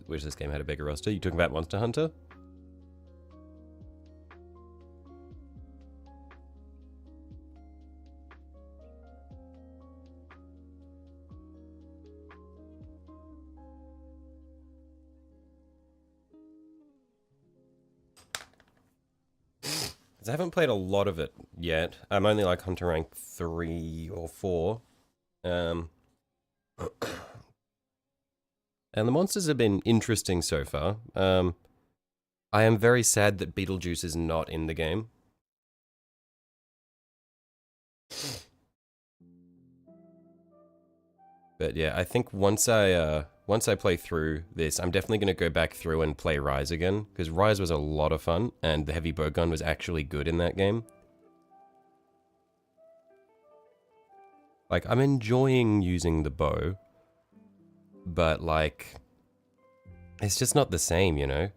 Wish this game had a bigger roster. You talking about Monster Hunter? I haven't played a lot of it yet. I'm only like Hunter rank 3 or 4. And the monsters have been interesting so far. I am very sad that Beetlejuice is not in the game. But yeah, I think once I play through this, I'm definitely going to go back through and play Rise again, because Rise was a lot of fun, and the heavy bow gun was actually good in that game. Like, I'm enjoying using the bow, but like, it's just not the same, you know?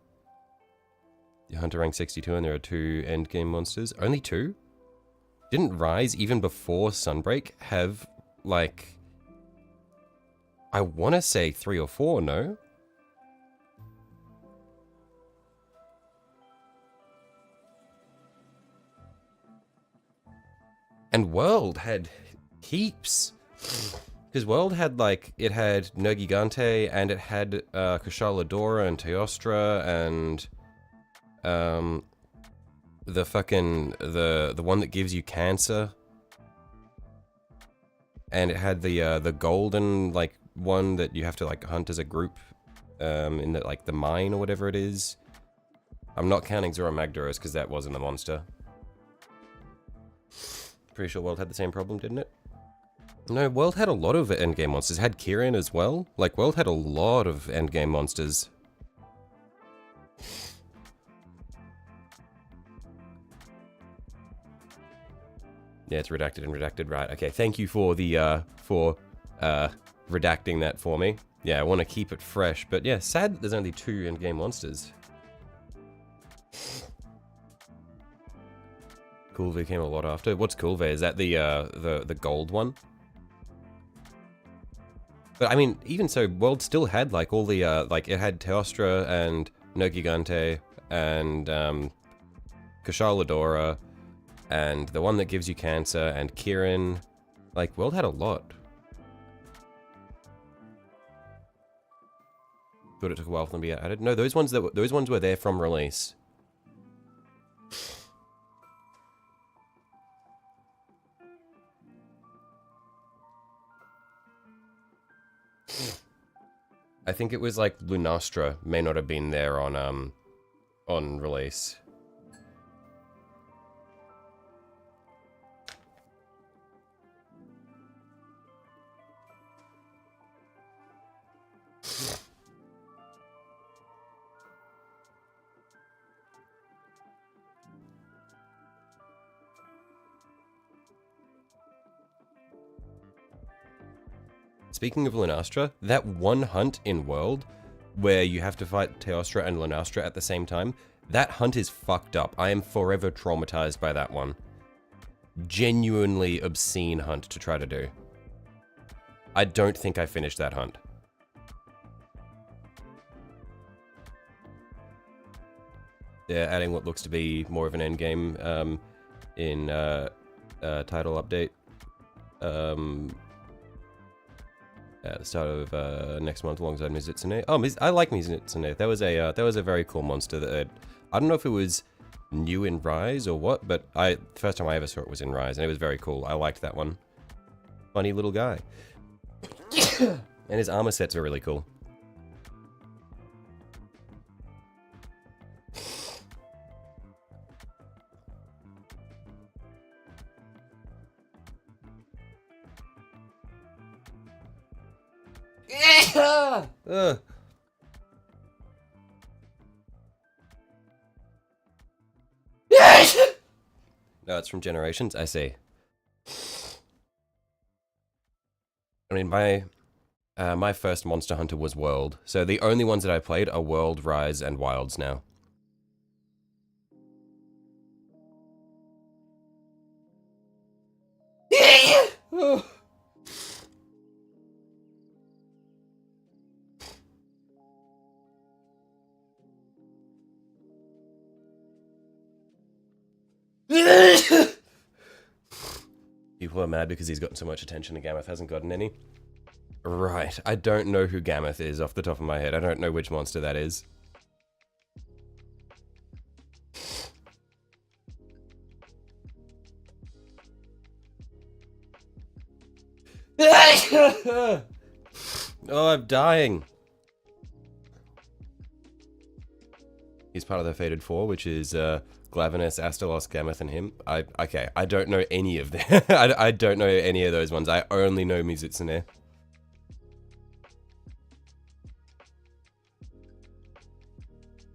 Hunter rank 62 and there are 2 endgame monsters. Only 2? Didn't Rise, even before Sunbreak, have, like, I want to say 3 or 4, no? And World had heaps. Because World had, like, it had Nergigante, and it had Kushala and Teostra, and the fucking, the one that gives you cancer. and it had the golden like one that you have to like hunt as a group, in the like the mine or whatever it is. I'm not counting Zora Magdaros because that wasn't a monster. Pretty sure World had the same problem, didn't it? No, World had a lot of endgame monsters. It had Kirin as well. Like, World had a lot of endgame monsters. Yeah, it's redacted and redacted. Right, okay. Thank you for the, redacting that for me. Yeah, I want to keep it fresh. But yeah, sad that there's only 2 endgame monsters. Kulve came a lot after. What's Kulve? Is that the gold one? But I mean, even so, World still had like all the like it had Teostra and Nergigante and Kashaladora and the one that gives you cancer and Kirin. Like, World had a lot. Thought it took a while for them to be added. No, those ones were there from release. I think it was like Lunastra may not have been there on release. Speaking of Lunastra, that one hunt in World where you have to fight Teostra and Lunastra at the same time, that hunt is fucked up. I am forever traumatized by that one. Genuinely obscene hunt to try to do. I don't think I finished that hunt. They're adding what looks to be more of an endgame in title update. At the start of next month alongside Mizutsune. Oh, I like Mizutsune. That was a very cool monster that I don't know if it was new in Rise or what, but the first time I ever saw it was in Rise, and it was very cool. I liked that one. Funny little guy. And his armor sets are really cool. No, it's from Generations. I see. I mean, my first Monster Hunter was World, so the only ones that I played are World, Rise, and Wilds now. People are mad because he's gotten so much attention and Gammoth hasn't gotten any. Right, I don't know who Gammoth is off the top of my head. I don't know which monster that is. Oh, I'm dying. He's part of the Fated Four, which is Glavenus, Astalos, Gammoth, and him. Okay, I don't know any of them. I don't know any of those ones. I only know Mizutsune.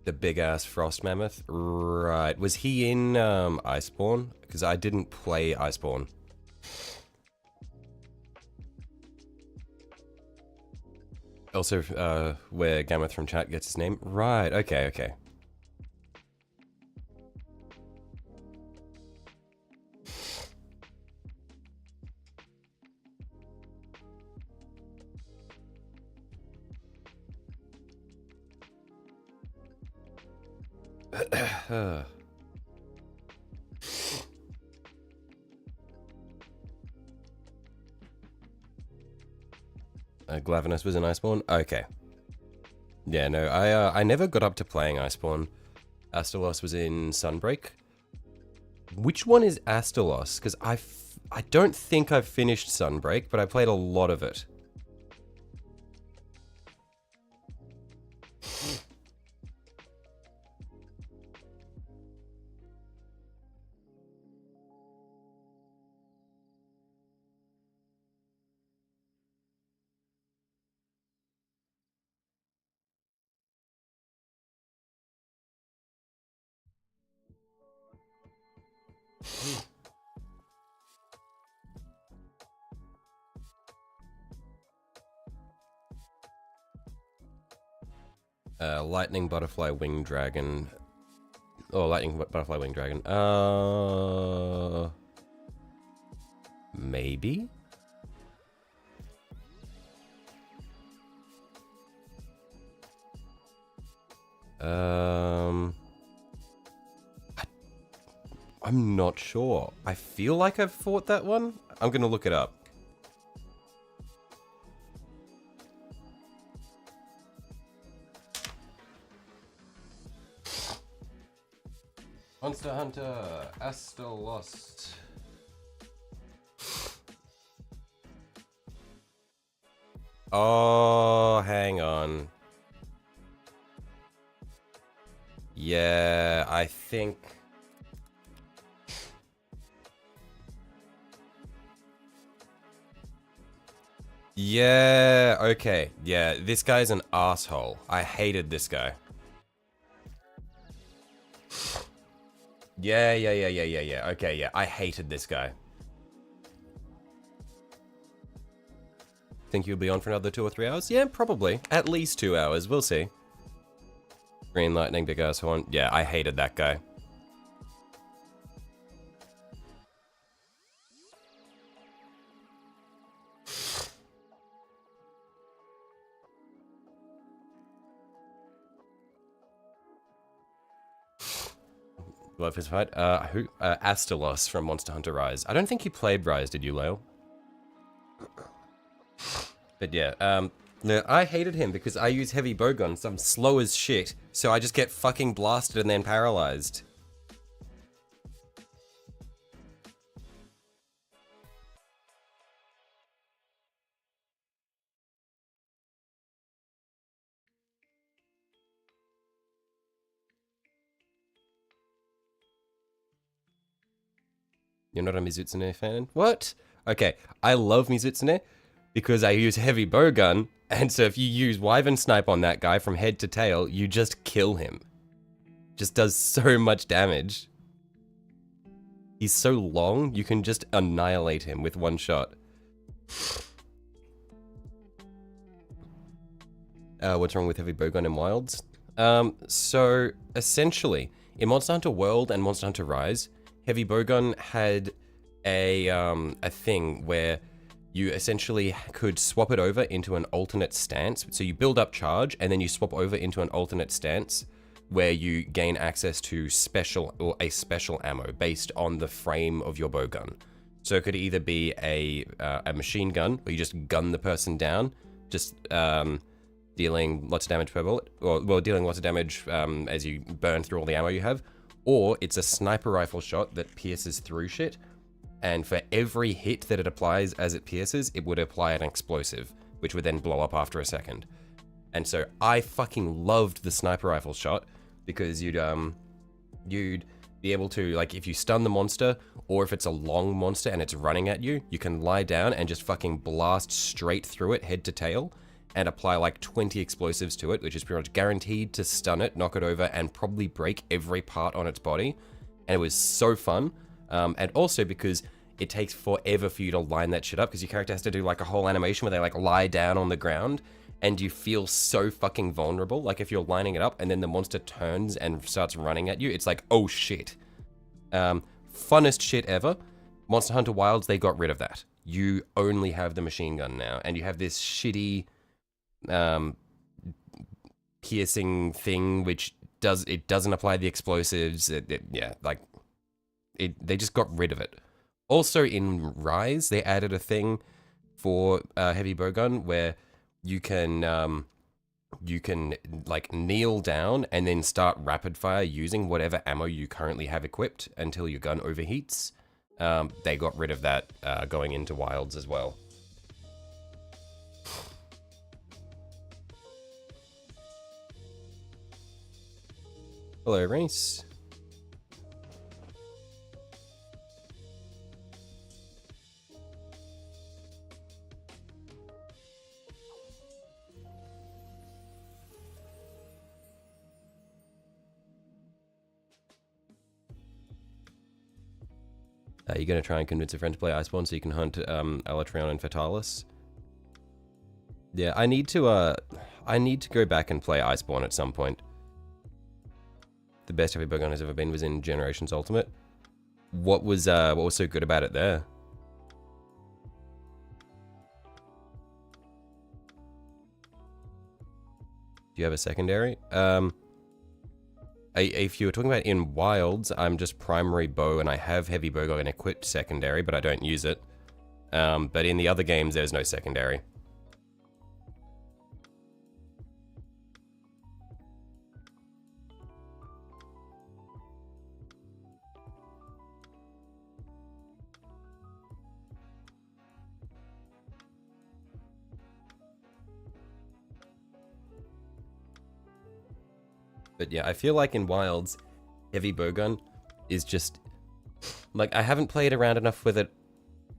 The big-ass frost mammoth? Right. Was he in Iceborne? Because I didn't play Iceborne. Also, where Gammoth from chat gets his name? Right, okay, okay. Glavenus was in Iceborne? Okay. Yeah, no, I never got up to playing Iceborne. Astalos was in Sunbreak. Which one is Astalos? Because I don't think I've finished Sunbreak, but I played a lot of it. Lightning Butterfly Wing Dragon. Oh, Lightning Butterfly Wing Dragon. Maybe? I'm not sure. I feel like I've fought that one. I'm gonna look it up. Monster Hunter, Asta Lost. Oh, hang on. Yeah, I think... Yeah, okay. Yeah, this guy's an asshole. I hated this guy. Yeah. Okay, yeah, I hated this guy. Think you'll be on for another 2 or 3 hours? Yeah, probably. At least 2 hours, we'll see. Green Lightning, Big Ass Horn. Yeah, I hated that guy. Love his fight. Astalos from Monster Hunter Rise. I don't think you played Rise, did you, Leo? But yeah, no, I hated him because I use heavy bowguns, so I'm slow as shit, so I just get fucking blasted and then paralyzed. You're not a Mizutsune fan? What? Okay, I love Mizutsune because I use heavy bowgun, and so if you use Wyvern Snipe on that guy from head to tail, you just kill him. Just does so much damage. He's so long, you can just annihilate him with one shot. What's wrong with heavy bowgun in Wilds? So essentially, in Monster Hunter World and Monster Hunter Rise, heavy bowgun had a thing where you essentially could swap it over into an alternate stance. So you build up charge and then you swap over into an alternate stance where you gain access to special or a special ammo based on the frame of your bowgun. So it could either be a machine gun where you just gun the person down, just dealing lots of damage per bullet, or well, dealing lots of damage as you burn through all the ammo you have. Or it's a sniper rifle shot that pierces through shit, and for every hit that it applies as it pierces, it would apply an explosive, which would then blow up after a second. And so I fucking loved the sniper rifle shot because you'd be able to, like, if you stun the monster, or if it's a long monster and it's running at you, you can lie down and just fucking blast straight through it head to tail and apply like 20 explosives to it, which is pretty much guaranteed to stun it, knock it over, and probably break every part on its body. And it was so fun. And also because it takes forever for you to line that shit up, because your character has to do like a whole animation where they like lie down on the ground, and you feel so fucking vulnerable. Like if you're lining it up and then the monster turns and starts running at you, it's like, oh shit. Funnest shit ever. Monster Hunter Wilds, they got rid of that. You only have the machine gun now, and you have this shitty piercing thing which doesn't apply the explosives. They just got rid of it. Also in Rise, they added a thing for heavy bowgun where you can like kneel down and then start rapid fire using whatever ammo you currently have equipped until your gun overheats. They got rid of that going into Wilds as well. Hello, Reese. You're going to try and convince a friend to play Iceborne so you can hunt Alatreon and Fatalis? Yeah, I need to go back and play Iceborne at some point. The best heavy bowgun has ever been was in Generations Ultimate. What was so good about it there? Do you have a secondary? If you were talking about in Wilds, I'm just primary bow and I have heavy bowgun equipped secondary, but I don't use it. But in the other games, there's no secondary. But yeah, I feel like in Wilds, heavy bowgun is just like I haven't played around enough with it,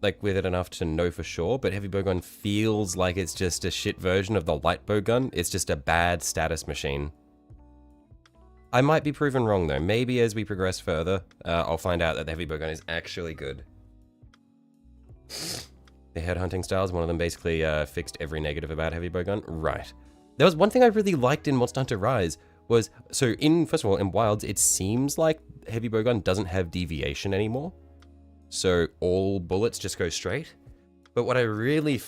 enough to know for sure. But heavy bowgun feels like it's just a shit version of the light bowgun. It's just a bad status machine. I might be proven wrong though. Maybe as we progress further, I'll find out that the heavy bowgun is actually good. The headhunting styles, one of them basically fixed every negative about heavy bowgun. Right. There was one thing I really liked in Monster Hunter Rise. Was, so first of all, in Wilds, it seems like heavy bowgun doesn't have deviation anymore. So all bullets just go straight. But what I really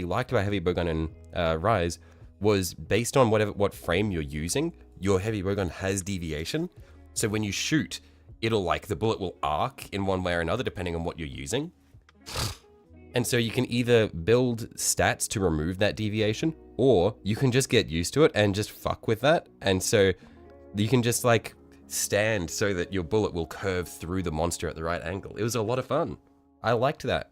liked about heavy bowgun in Rise was based on what frame you're using, your heavy bowgun has deviation. So when you shoot, the bullet will arc in one way or another depending on what you're using. And so you can either build stats to remove that deviation, or you can just get used to it and just fuck with that. And so you can just like stand so that your bullet will curve through the monster at the right angle. It was a lot of fun. I liked that.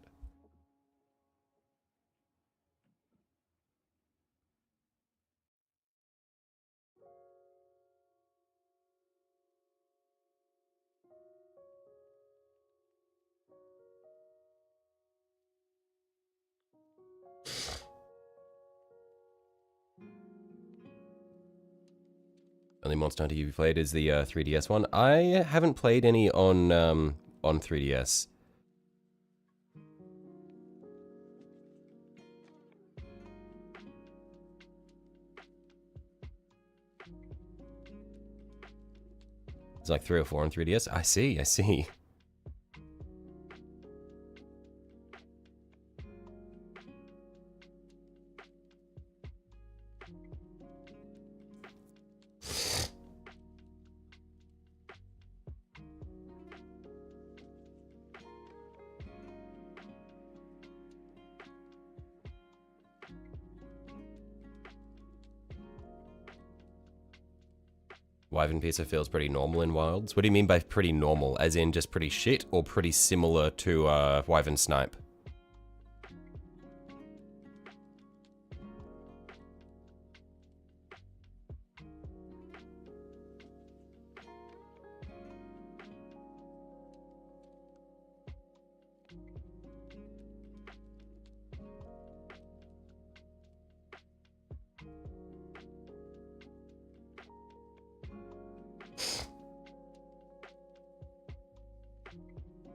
Only Monster Hunter you've played is the 3DS one. I haven't played any on 3DS. It's like 3 or 4 on 3DS. I see. Wyvern Pizza feels pretty normal in Wilds. What do you mean by pretty normal? As in just pretty shit, or pretty similar to Wyvern Snipe?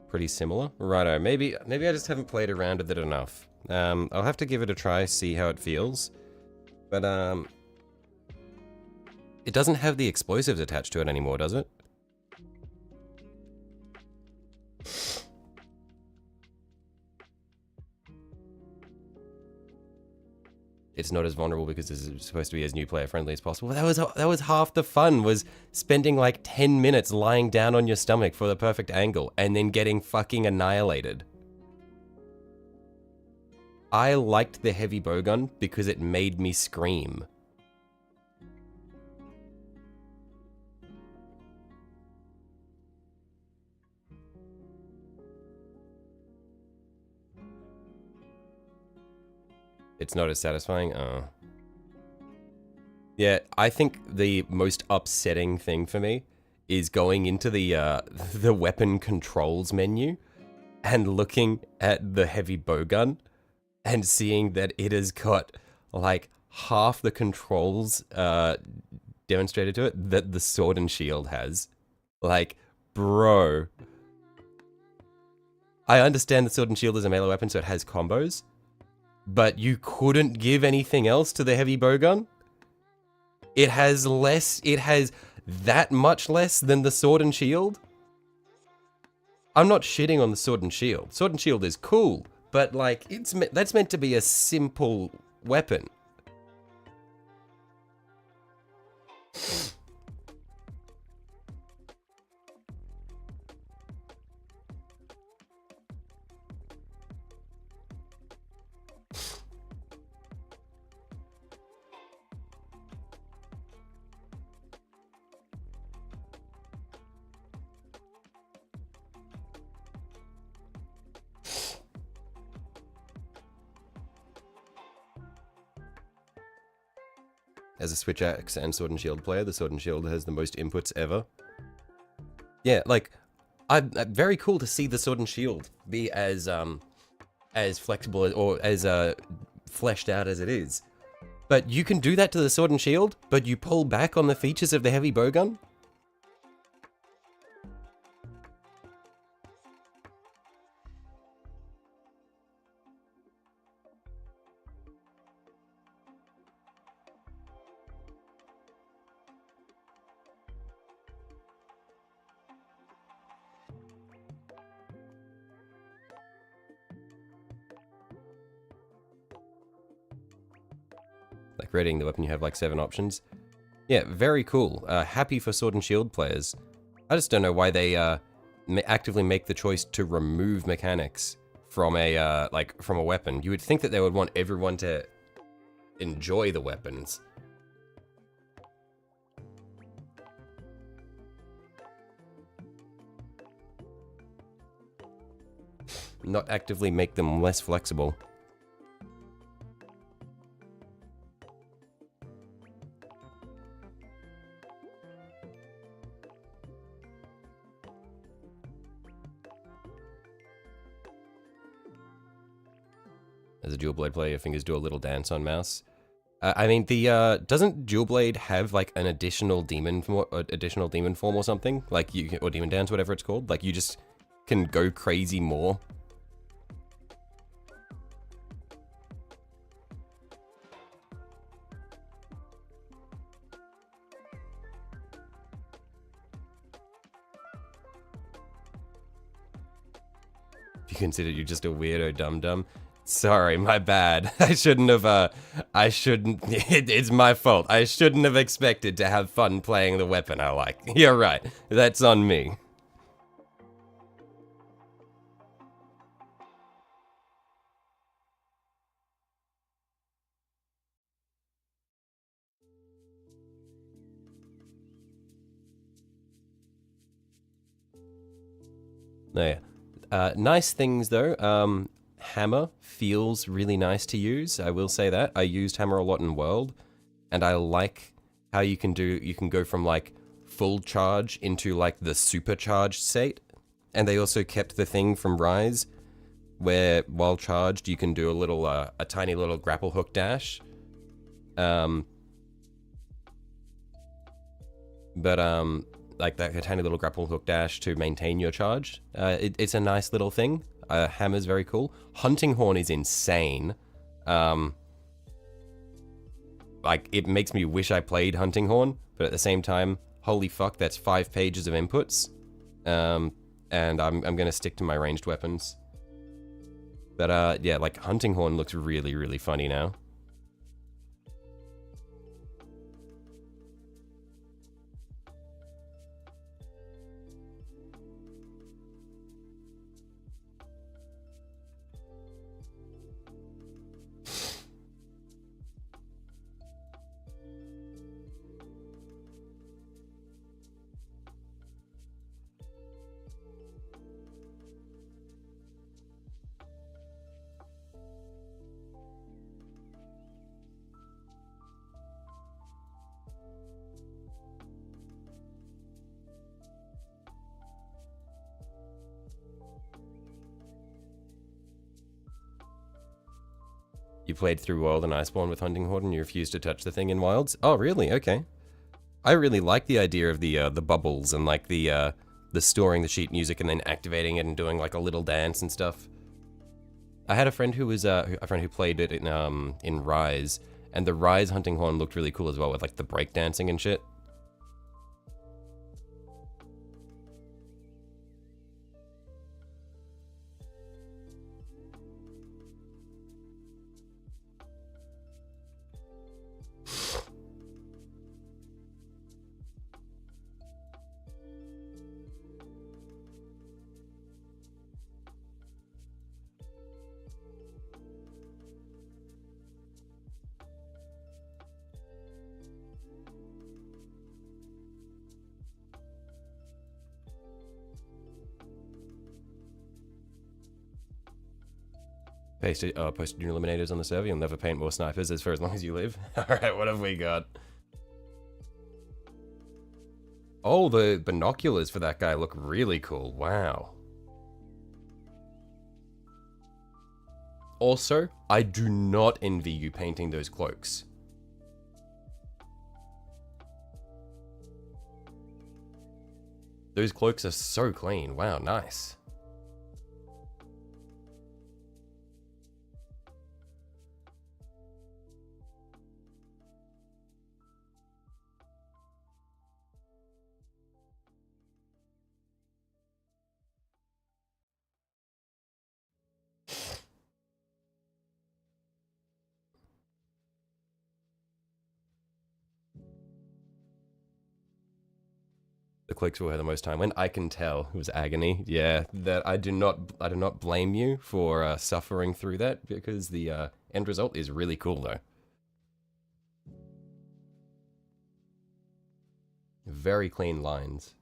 Pretty similar. Righto, maybe I just haven't played around with it enough. I'll have to give it a try, see how it feels. But it doesn't have the explosives attached to it anymore, does it? It's not as vulnerable because it's supposed to be as new player friendly as possible. That was half the fun, was spending like 10 minutes lying down on your stomach for the perfect angle and then getting fucking annihilated. I liked the heavy bowgun because it made me scream. It's not as satisfying? Oh. Yeah, I think the most upsetting thing for me is going into the the weapon controls menu and looking at the heavy bowgun and seeing that it has got like half the controls demonstrated to it that the sword and shield has. Like, bro. I understand the sword and shield is a melee weapon, so it has combos, but you couldn't give anything else to the heavy bowgun? It has less, it has that much less than the sword and shield? I'm not shitting on the sword and shield. Sword and shield is cool, but like, that's meant to be a simple weapon. As a Switch Axe and Sword and Shield player, the Sword and Shield has the most inputs ever. Yeah, like, I'm very cool to see the Sword and Shield be as flexible or as fleshed out as it is. But you can do that to the Sword and Shield, but you pull back on the features of the heavy bowgun? Like rating the weapon, you have like 7 options. Yeah, very cool. Happy for Sword and Shield players. I just don't know why they actively make the choice to remove mechanics from a from a weapon. You would think that they would want everyone to enjoy the weapons. Not actively make them less flexible. As a dual blade player, your fingers do a little dance on mouse. I mean, the doesn't dual blade have like an additional demon form or something? Like or demon dance, whatever it's called. Like you just can go crazy more. If you consider you're just a weirdo dum-dum. Sorry, my bad. I shouldn't have, it's my fault. I shouldn't have expected to have fun playing the weapon I like. You're right. That's on me. Yeah. Nice things though. Hammer feels really nice to use. I will say that. I used hammer a lot in World, and I like how you can go from like full charge into like the supercharged state. And they also kept the thing from Rise, where while charged you can do a tiny little grapple hook dash. Like that tiny little grapple hook dash to maintain your charge. It's a nice little thing. Hammer's very cool. Hunting Horn is insane. Like, it makes me wish I played Hunting Horn, but at the same time, holy fuck, that's 5 pages of inputs. And I'm gonna stick to my ranged weapons. But yeah, like, Hunting Horn looks really, really funny now. You played through World and Iceborne with Hunting Horde and you refused to touch the thing in Wilds? Oh, really? Okay. I really like the idea of the bubbles and like the storing the sheet music and then activating it and doing like a little dance and stuff. I had a friend who was a friend who played it in Rise, and the Rise Hunting Horn looked really cool as well with like the breakdancing and shit. Posted new eliminators on the server. You'll never paint more snipers for as long as you live. Alright, what have we got? Oh, the binoculars for that guy look really cool. Wow. Also, I do not envy you painting those cloaks. Those cloaks are so clean. Wow, nice. The cloaks will have the most time when I can tell it was agony. Yeah, that I do not blame you for suffering through that because the end result is really cool though. Very clean lines.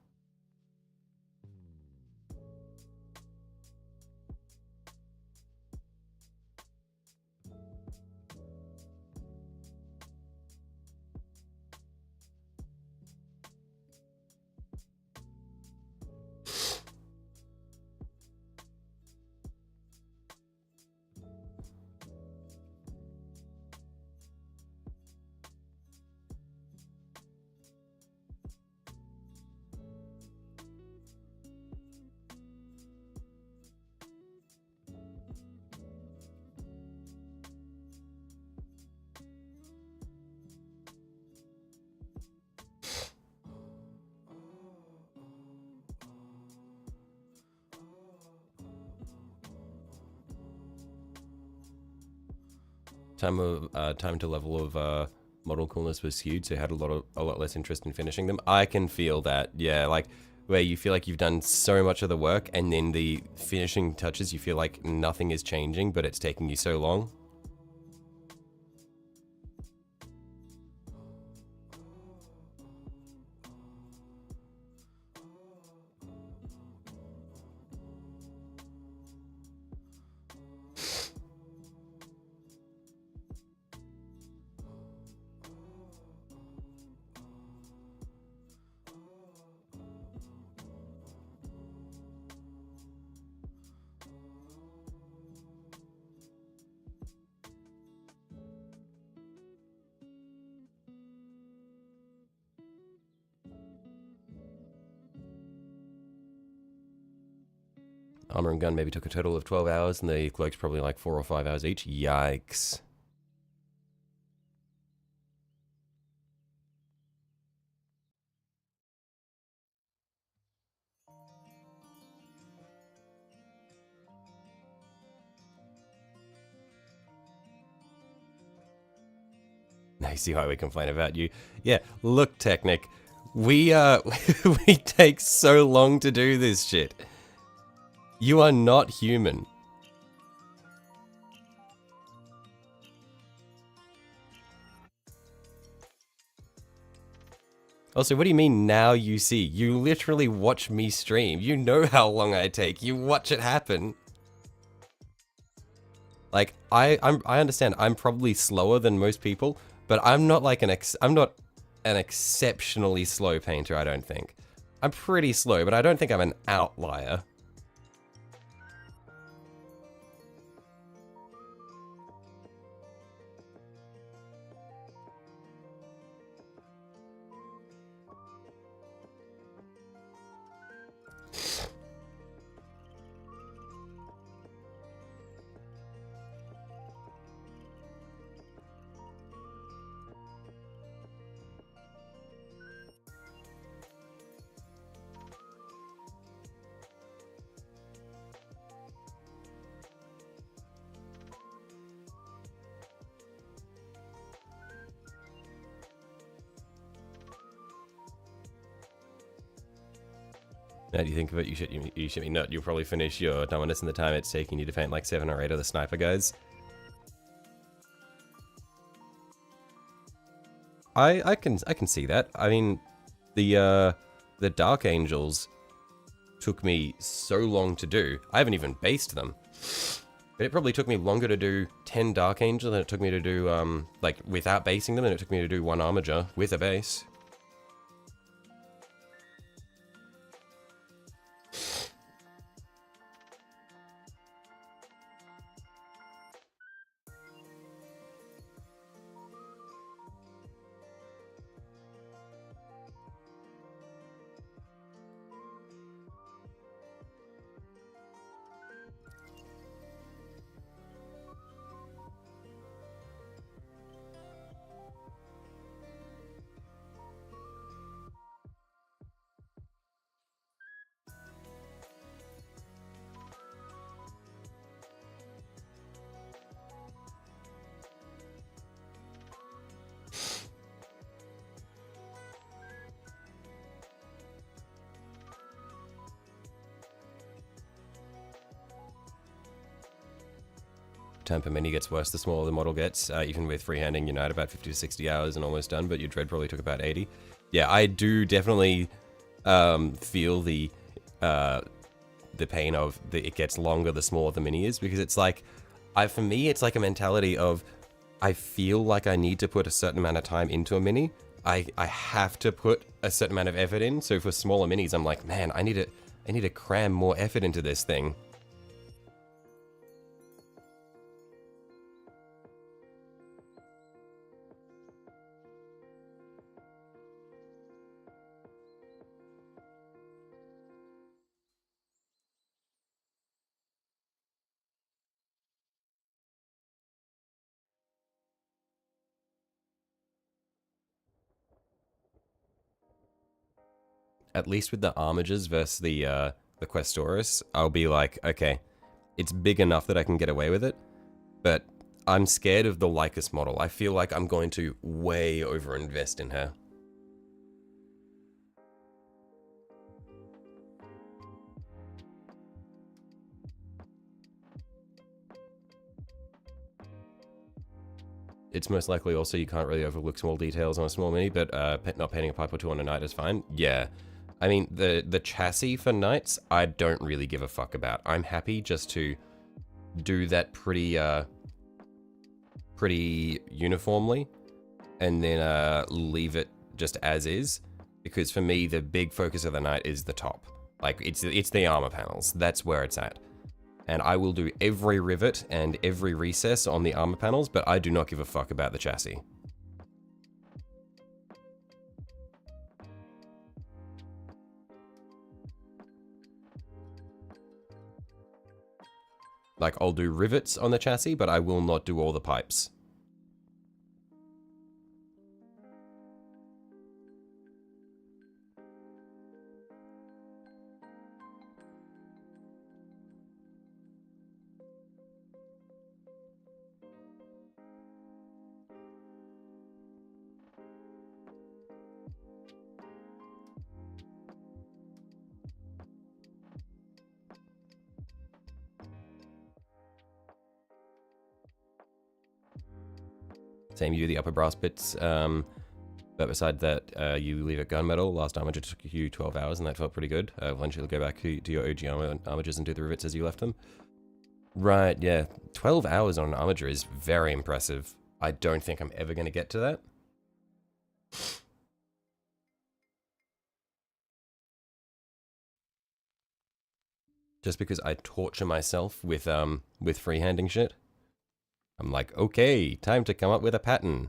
Time to level of model coolness was skewed, so you had a lot less interest in finishing them. I can feel that, yeah, like where you feel like you've done so much of the work and then the finishing touches, you feel like nothing is changing, but it's taking you so long. Armor and gun maybe took a total of 12 hours, and the cloaks probably like 4 or 5 hours each. Yikes. Now you see why we complain about you. Yeah, look, Technic, we we take so long to do this shit. You are not human. Also, what do you mean now you see? You literally watch me stream. You know how long I take. You watch it happen. Like, I understand I'm probably slower than most people, but I'm not like I'm not an exceptionally slow painter, I don't think. I'm pretty slow, but I don't think I'm an outlier. Now do you think of it, you shit me not, you'll probably finish your Dominus in the time it's taking you to paint like 7 or 8 of the sniper guys. I can see that. I mean, the Dark Angels took me so long to do. I haven't even based them. But it probably took me longer to do 10 Dark Angel than it took me to do, like, without basing them, than it took me to do 1 Armiger with a base. Time per mini gets worse the smaller the model gets. Even with freehanding, you're now at about 50 to 60 hours and almost done, but your dread probably took about 80. Yeah, I do definitely feel the pain of it gets longer the smaller the mini is, because it's like, for me, it's like a mentality of, I feel like I need to put a certain amount of time into a mini. I have to put a certain amount of effort in. So for smaller minis, I'm like, man, I need to cram more effort into this thing. At least with the Armigers versus the Questoris, I'll be like, okay, it's big enough that I can get away with it, but I'm scared of the Lycus model. I feel like I'm going to way overinvest in her. It's most likely also you can't really overlook small details on a small mini, but not painting a pipe or two on a knight is fine. Yeah. I mean, the chassis for knights, I don't really give a fuck about. I'm happy just to do that pretty uniformly, and then leave it just as is, because for me, the big focus of the knight is the top. Like, it's the armor panels. That's where it's at. And I will do every rivet and every recess on the armor panels, but I do not give a fuck about the chassis. Like, I'll do rivets on the chassis, but I will not do all the pipes. Same, you do the upper brass bits, but beside that, you leave it gunmetal. Last Armiger took you 12 hours, and that felt pretty good. Once you'll go back to your OG Armigers and do the rivets as you left them. Right, yeah. 12 hours on an Armiger is very impressive. I don't think I'm ever going to get to that. Just because I torture myself with freehanding shit. I'm like, okay, time to come up with a pattern.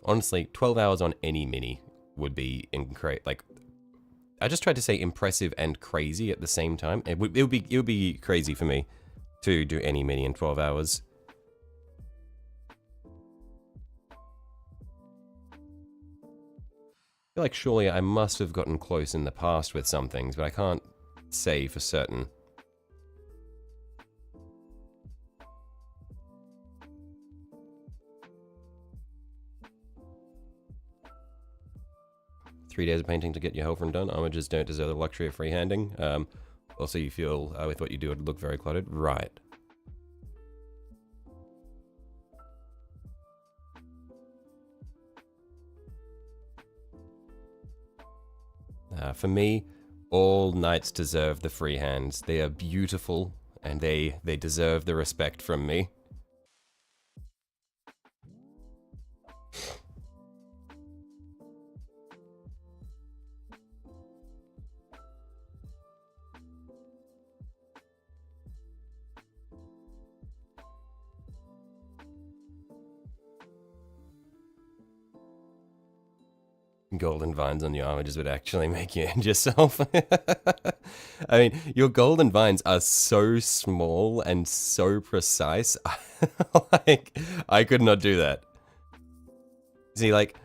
Honestly, 12 hours on any mini would be like, I just tried to say impressive and crazy at the same time. It would be crazy for me to do any mini in 12 hours. I feel like surely I must have gotten close in the past with some things, but I can't say for certain. 3 days of painting to get your Hellfront done. Armigers don't deserve the luxury of freehanding. Also, you feel with what you do, it would look very cluttered. Right. For me, all knights deserve the free hands. They are beautiful, and they deserve the respect from me. Golden vines on your armigers would actually make you end yourself. I mean, your golden vines are so small and so precise. Like, I could not do that. See, like,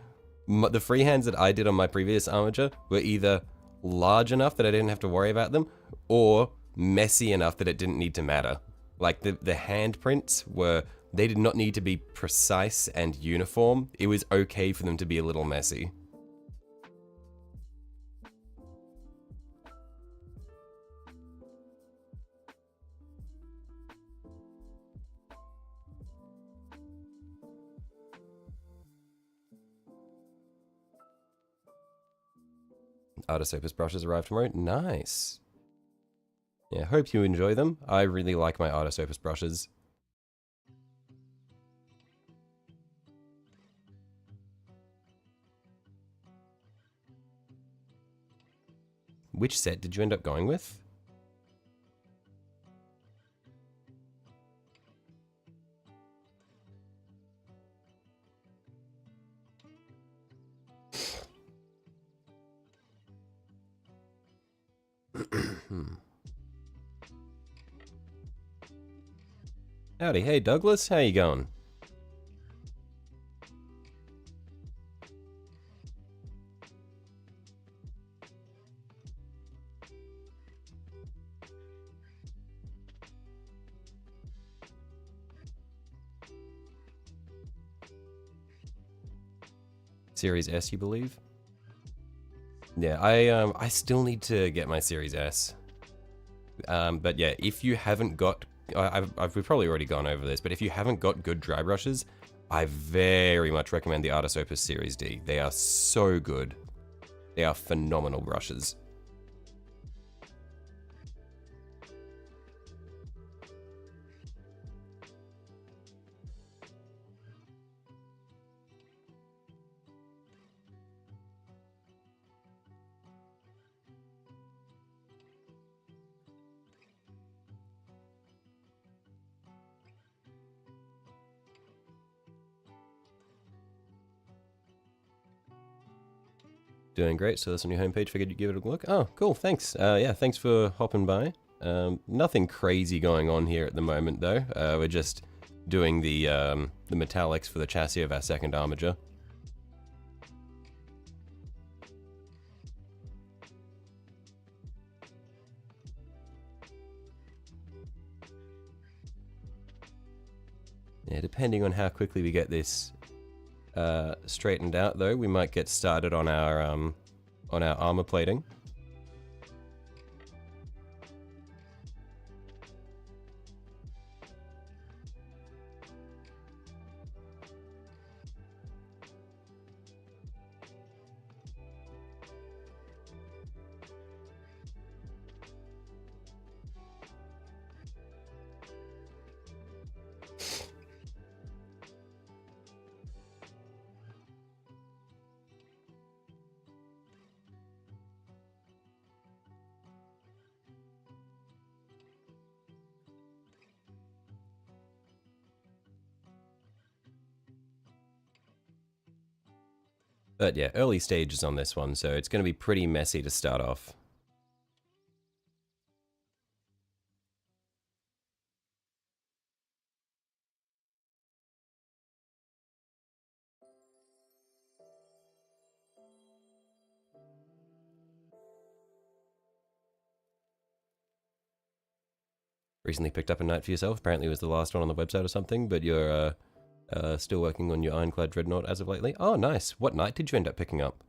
the freehands that I did on my previous armiger were either large enough that I didn't have to worry about them, or messy enough that it didn't need to matter. Like, the handprints were, they did not need to be precise and uniform. It was okay for them to be a little messy. Artist Opus brushes arrive tomorrow. Nice. Yeah, hope you enjoy them. I really like my Artist Opus brushes. Which set did you end up going with? Howdy, hey Douglas, how you going? Series S, you believe? Yeah, I still need to get my Series S. But yeah, if you haven't got, we've probably already gone over this, but if you haven't got good dry brushes, I very much recommend the Artist Opus Series D. They are so good. They are phenomenal brushes. Doing great, so that's on your homepage, figured you'd give it a look. Oh, cool, thanks. Yeah, thanks for hopping by. Nothing crazy going on here at the moment, though. We're just doing the metallics for the chassis of our second Armiger. Yeah, depending on how quickly we get this straightened out, though, we might get started on our armor plating. But yeah, early stages on this one, so it's going to be pretty messy to start off. Recently picked up a knight for yourself. Apparently it was the last one on the website or something, but you're still working on your Ironclad Dreadnought as of lately. Oh, nice. What knight did you end up picking up?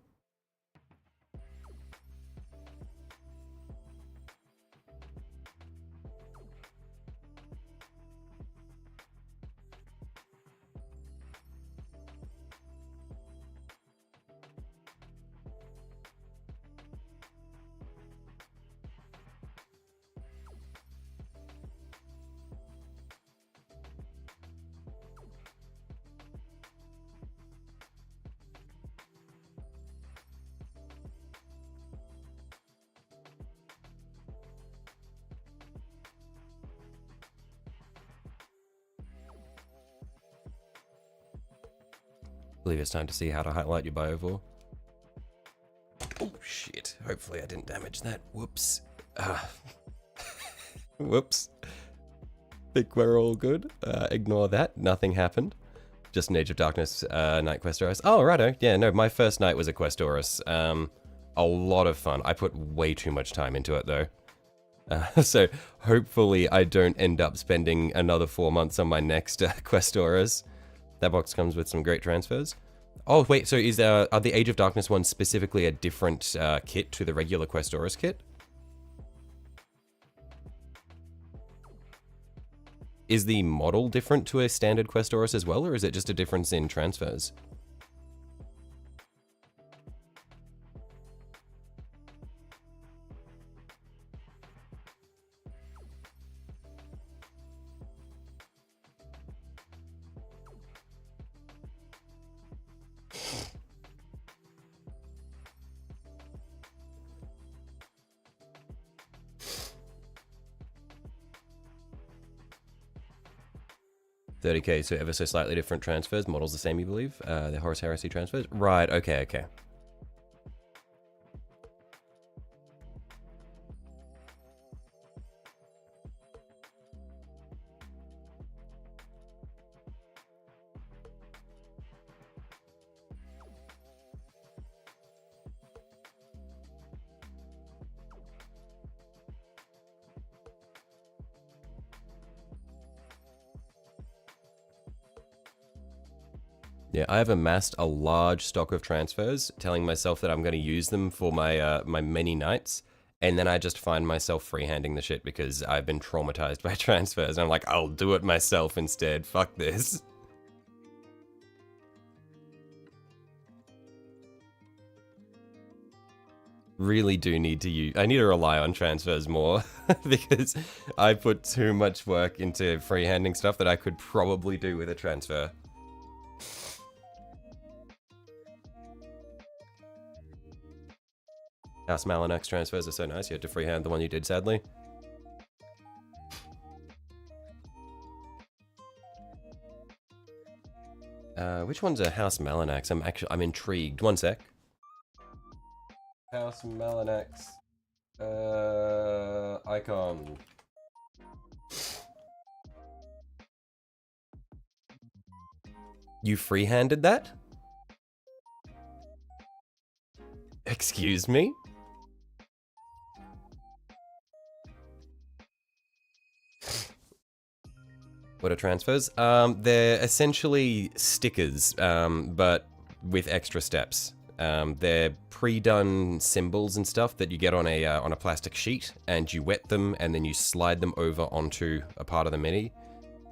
believe it's time to see how to highlight your biovore. Oh shit, hopefully I didn't damage that. Whoops. Whoops. Think we're all good. Ignore that, nothing happened. Just an Age of Darkness night Questoris. Oh, righto. Yeah, no, my first night was a Questoris. A lot of fun. I put way too much time into it though. So hopefully I don't end up spending another 4 months on my next Questoris. That box comes with some great transfers. Oh wait, so are the Age of Darkness ones specifically a different kit to the regular Questoris kit? Is the model different to a standard Questoris as well, or is it just a difference in transfers? $30K, so ever so slightly different transfers. Models the same, you believe? The Horus Heresy transfers? Right, okay, okay. Yeah, I have amassed a large stock of transfers, telling myself that I'm going to use them for my my many nights, and then I just find myself freehanding the shit because I've been traumatized by transfers. And I'm like, I'll do it myself instead. Fuck this. Really do need to use. I need to rely on transfers more because I put too much work into freehanding stuff that I could probably do with a transfer. House Malinax transfers are so nice. You had to freehand the one you did, sadly. Which one's a House Malinax? I'm intrigued. One sec. House Malinax. Icon. You freehanded that? Excuse me? What are transfers? They're essentially stickers, but with extra steps. They're pre-done symbols and stuff that you get on a plastic sheet, and you wet them, and then you slide them over onto a part of the mini,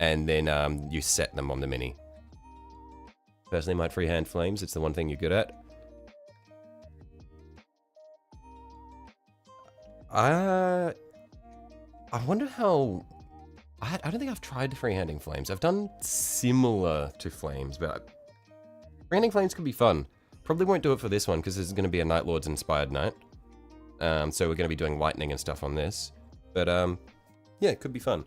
and then you set them on the mini. Personally, might freehand flames. It's the one thing you're good at. I wonder how. I don't think I've tried freehanding flames. I've done similar to flames, but freehanding flames could be fun. Probably won't do it for this one because this is going to be a Night Lords inspired night. So we're going to be doing lightning and stuff on this. But yeah, it could be fun.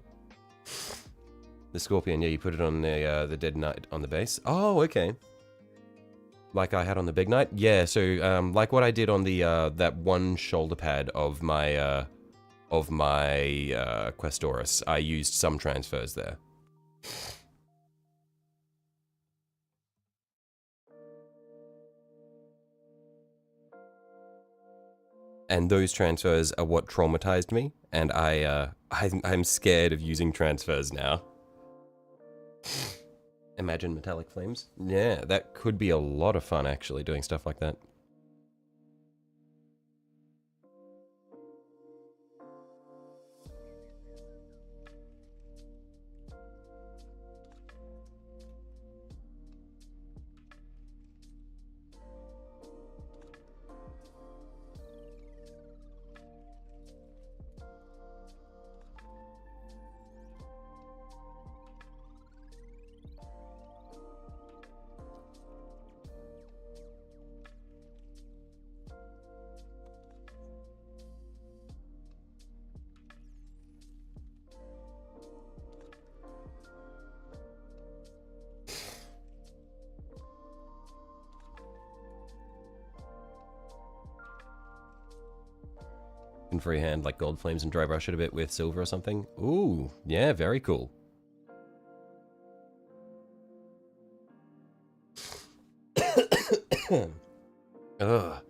The Scorpion, yeah, you put it on the Dead Knight on the base. Oh, okay. Like I had on the Big Knight? Yeah, so like what I did on the that one shoulder pad of my Questoris, I used some transfers there. And those transfers are what traumatized me, and I'm scared of using transfers now. Imagine metallic flames. Yeah, that could be a lot of fun actually, doing stuff like that. can freehand like gold flames and dry brush it a bit with silver or something. Ooh, yeah, very cool. Ugh.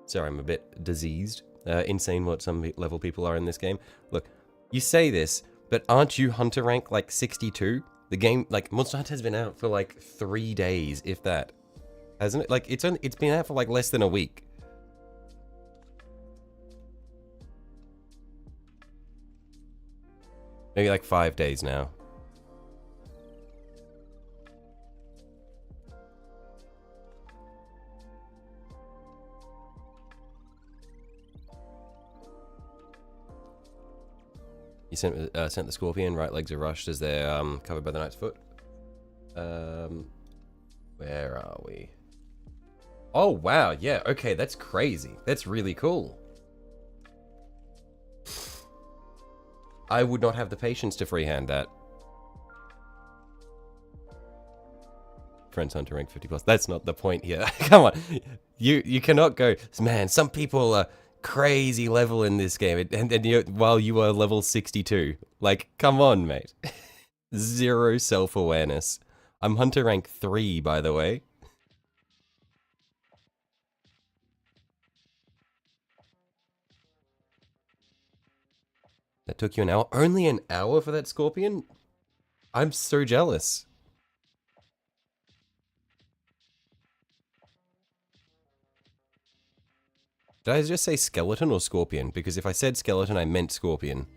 Sorry, I'm a bit diseased. Insane what some level people are in this game. Look, you say this, but aren't you Hunter rank like 62? The game, like, Monster Hunter has been out for like 3 days, if that. Hasn't it? Like, it's been out for like less than a week. Maybe like 5 days now. You sent the Scorpion, right legs are rushed as they're covered by the Knight's Foot. Where are we? Oh, wow, yeah, okay, that's crazy. That's really cool. I would not have the patience to freehand that. Friends Hunter rank 50 plus. That's not the point here. Come on. You cannot go, man, some people are crazy level in this game, and while you are level 62. Like, come on, mate. Zero self-awareness. I'm Hunter rank 3, by the way. That took you an hour? Only an hour for that Scorpion? I'm so jealous. Did I just say skeleton or scorpion? Because if I said skeleton, I meant scorpion.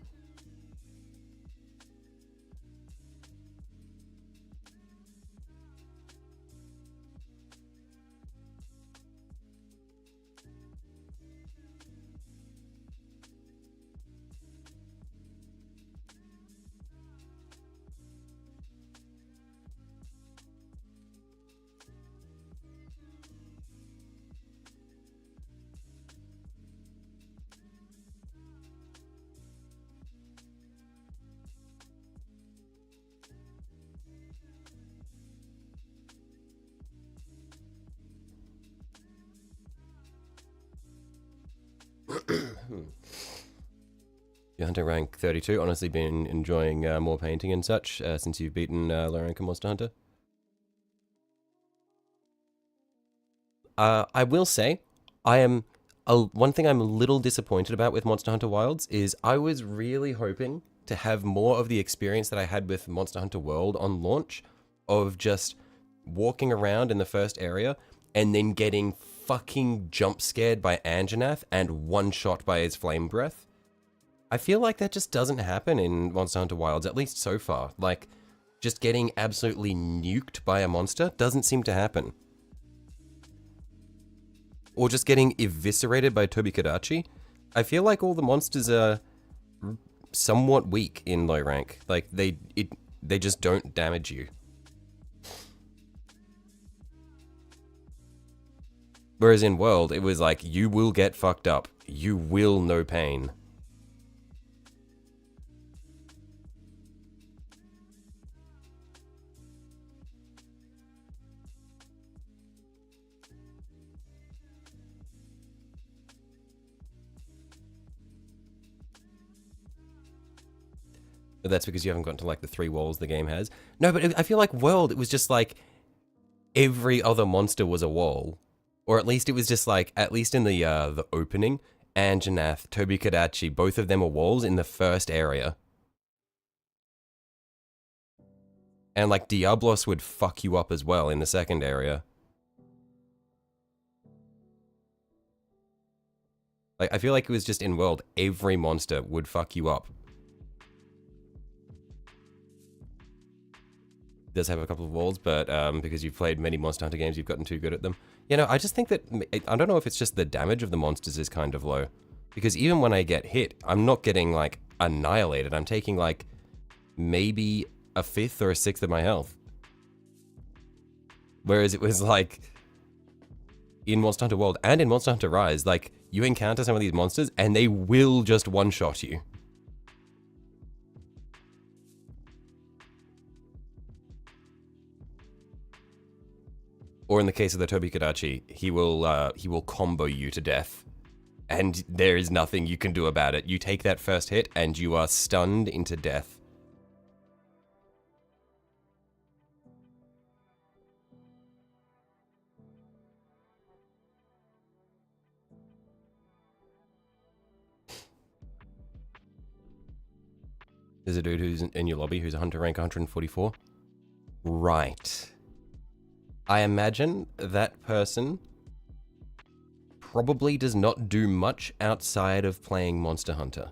You're Hunter rank 32. Honestly, been enjoying more painting and such since you've beaten low rank Monster Hunter. I will say, one thing I'm a little disappointed about with Monster Hunter Wilds is I was really hoping to have more of the experience that I had with Monster Hunter World on launch, of just walking around in the first area and then getting fucking jump scared by Anjanath and one shot by his flame breath. I feel like that just doesn't happen in Monster Hunter Wilds, at least so far. Like, just getting absolutely nuked by a monster doesn't seem to happen. Or just getting eviscerated by Tobikadachi. I feel like all the monsters are somewhat weak in low rank. Like, they just don't damage you. Whereas in World, it was like, you will get fucked up. You will know pain. But that's because you haven't gotten to like the 3 walls the game has. No, but I feel like World, it was just like every other monster was a wall. Or at least it was just like, at least in the opening, Anjanath, Tobikadachi, both of them are walls in the first area. And like Diablos would fuck you up as well in the second area. Like, I feel like it was just in World, every monster would fuck you up. Does have a couple of walls, but because you've played many Monster Hunter games, you've gotten too good at them. You know, I just think that, I don't know if it's just the damage of the monsters is kind of low. Because even when I get hit, I'm not getting, like, annihilated. I'm taking, like, maybe a 5th or a 6th of my health. Whereas it was, like, in Monster Hunter World and in Monster Hunter Rise, like, you encounter some of these monsters, and they will just one-shot you. Or in the case of the Tobikadachi, he will combo you to death. And there is nothing you can do about it. You take that first hit and you are stunned into death. There's a dude who's in your lobby who's a hunter rank 144. Right. I imagine that person probably does not do much outside of playing Monster Hunter.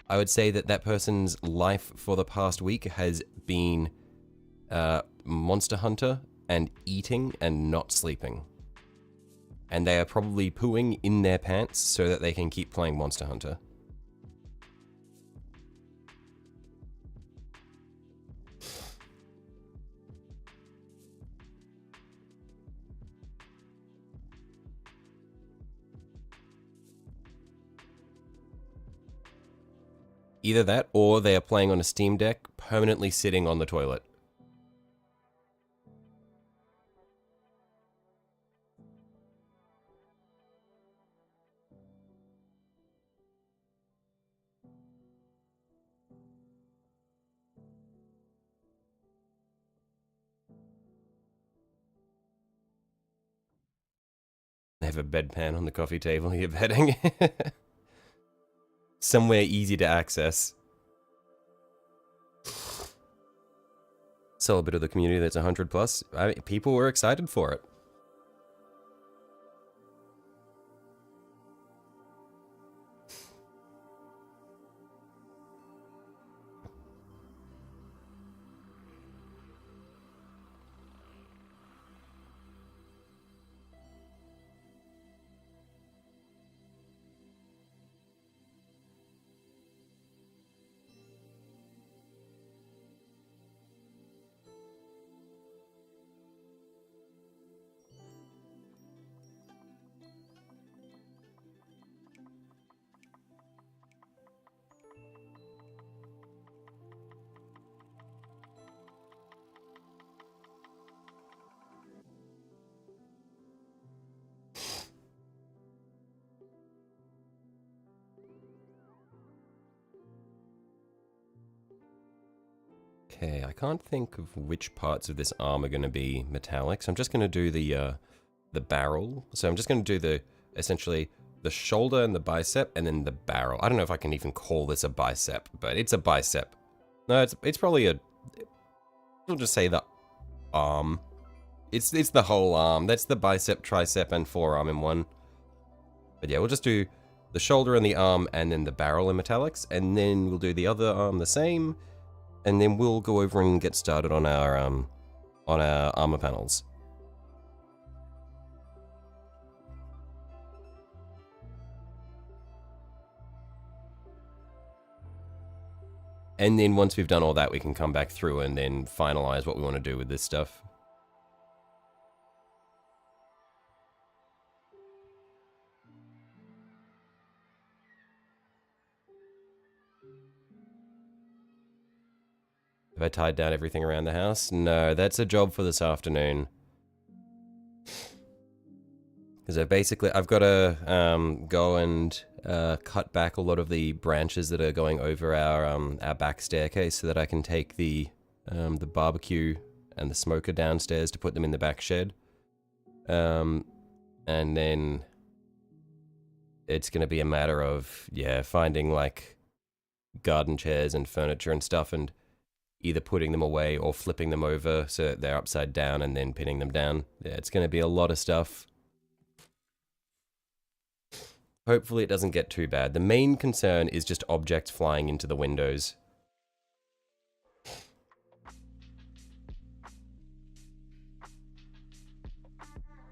I would say that that person's life for the past week has been Monster Hunter and eating and not sleeping. And they are probably pooing in their pants so that they can keep playing Monster Hunter. Either that, or they are playing on a Steam Deck, permanently sitting on the toilet. They have a bedpan on the coffee table, you're betting? Somewhere easy to access. Sell a bit of the community that's 100 plus. People were excited for it. Okay, I can't think of which parts of this arm are going to be metallic, so I'm just going to do the barrel. So I'm just going to do essentially the shoulder and the bicep, and then the barrel. I don't know if I can even call this a bicep, but it's a bicep. No, it's probably a. We'll just say the arm. It's the whole arm. That's the bicep, tricep, and forearm in one. But yeah, we'll just do the shoulder and the arm, and then the barrel in metallics, and then we'll do the other arm the same. And then we'll go over and get started on our armor panels. And then once we've done all that, we can come back through and then finalize what we want to do with this stuff. Have I tied down everything around the house? No, that's a job for this afternoon. Because I've got to go and cut back a lot of the branches that are going over our back staircase so that I can take the barbecue and the smoker downstairs to put them in the back shed. And then it's going to be a matter of, yeah, finding like garden chairs and furniture and stuff and either putting them away or flipping them over so that they're upside down and then pinning them down. Yeah, it's going to be a lot of stuff. Hopefully it doesn't get too bad. The main concern is just objects flying into the windows.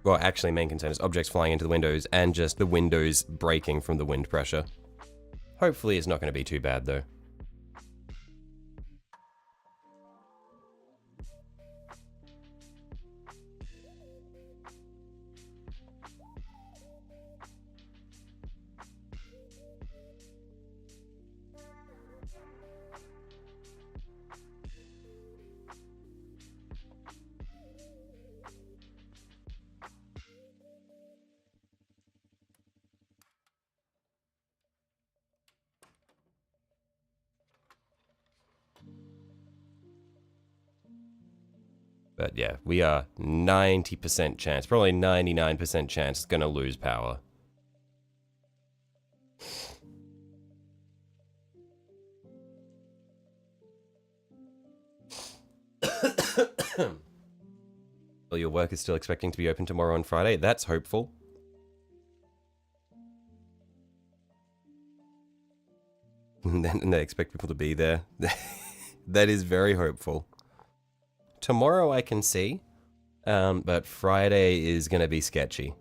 Well, actually, main concern is objects flying into the windows and just the windows breaking from the wind pressure. Hopefully it's not going to be too bad, though. But yeah, we are 90% chance, probably 99% chance, going to lose power. Well, your work is still expecting to be open tomorrow on Friday. That's hopeful. And they expect people to be there. That is very hopeful. Tomorrow I can see, but Friday is going to be sketchy.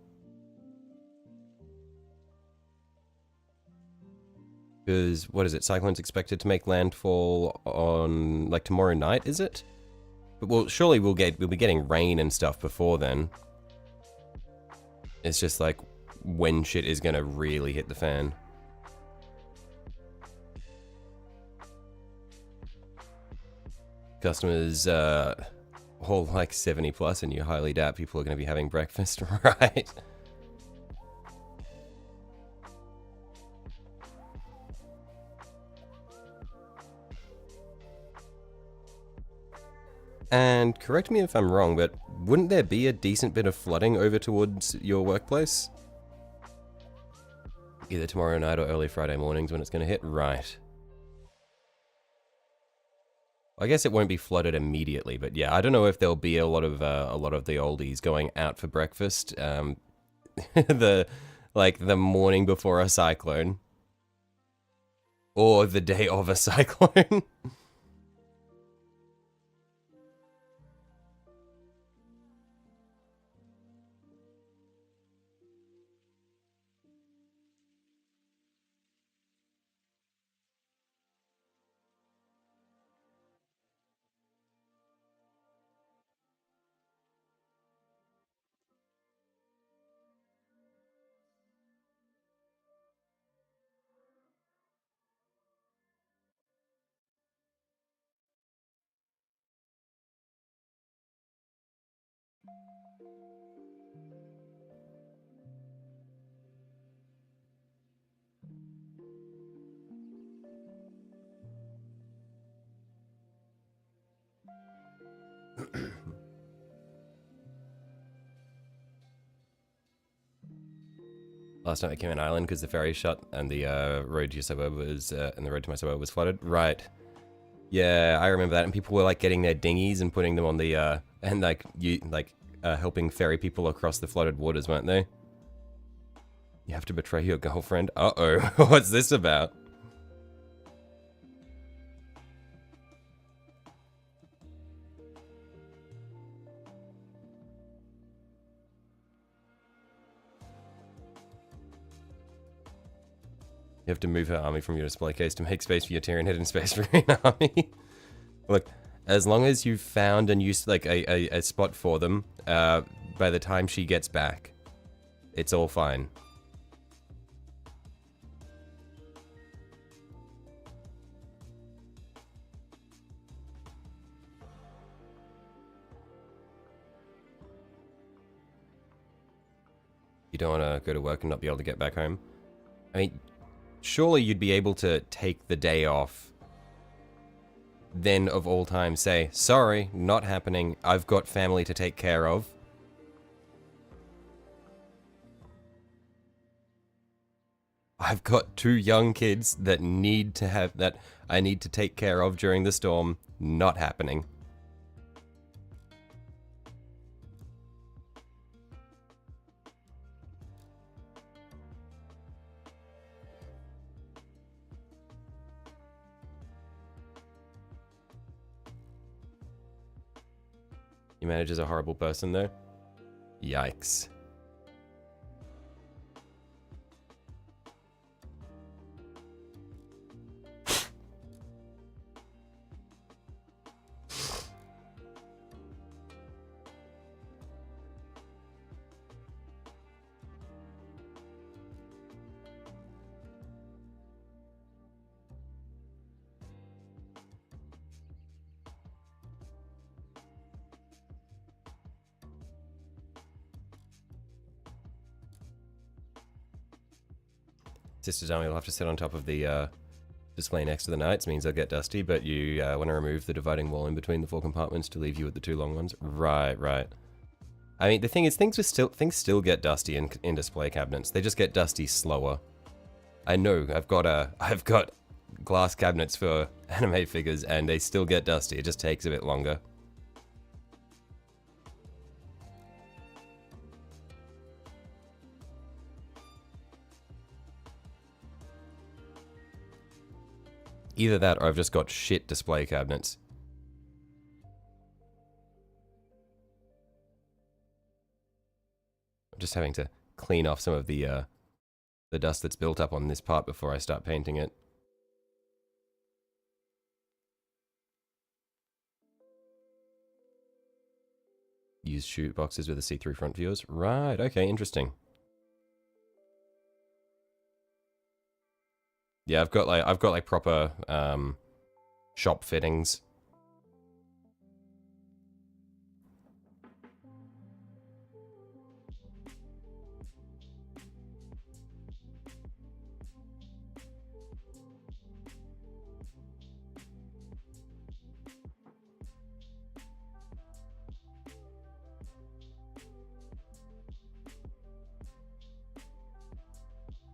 Because, what is it? Cyclone's expected to make landfall on, like, tomorrow night, is it? But, well, surely we'll be getting rain and stuff before then. It's just, like, when shit is gonna really hit the fan. Customers, all, like, 70 plus, and you highly doubt people are gonna be having breakfast, right? And correct me if I'm wrong, but wouldn't there be a decent bit of flooding over towards your workplace? Either tomorrow night or early Friday mornings when it's going to hit? Right. I guess it won't be flooded immediately, but yeah, I don't know if there'll be a lot of the oldies going out for breakfast, the morning before a cyclone. Or the day of a cyclone. Last night I came in Ireland because the ferry shut and the road to your suburb was and the road to my suburb was flooded. Right. Yeah, I remember that. And people were like getting their dinghies and putting them on the and like helping ferry people across the flooded waters, weren't they? You have to betray your girlfriend. Uh-oh. What's this about? You have to move her army from your display case to make space for your Tyrion hidden space marine army. Look, as long as you've found and used like a spot for them, by the time she gets back, it's all fine. You don't want to go to work and not be able to get back home. I mean, surely you'd be able to take the day off. Then, of all time, say, sorry, not happening. I've got family to take care of. I've got 2 young kids that I need to take care of during the storm. Not happening. Your manager's a horrible person, though. Yikes. Sister's army will have to sit on top of the display next to the knights means they'll get dusty, but you want to remove the dividing wall in between the 4 compartments to leave you with the 2 long ones. Right, right. I mean, the thing is, things still get dusty in display cabinets. They just get dusty slower. I know. I've got glass cabinets for anime figures, and they still get dusty. It just takes a bit longer. Either that, or I've just got shit display cabinets. I'm just having to clean off some of the dust that's built up on this part before I start painting it. Use shoot boxes with the see-through front viewers. Right, okay, interesting. Yeah, I've got like proper shop fittings.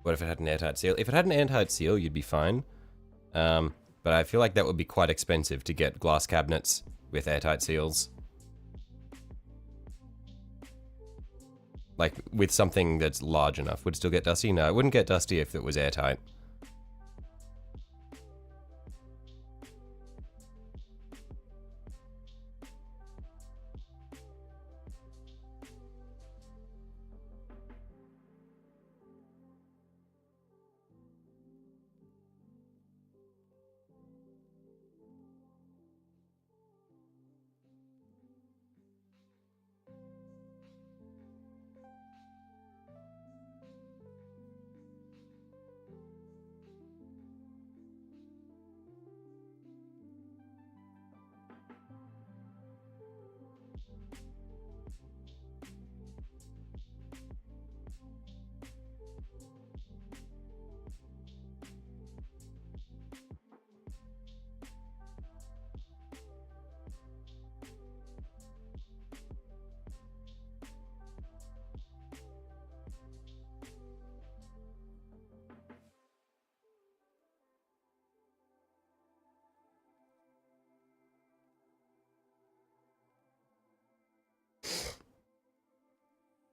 What if it had an airtight seal? If it had an airtight seal, you'd be fine. But I feel like that would be quite expensive to get glass cabinets with airtight seals. Like, with something that's large enough. Would it still get dusty? No, it wouldn't get dusty if it was airtight.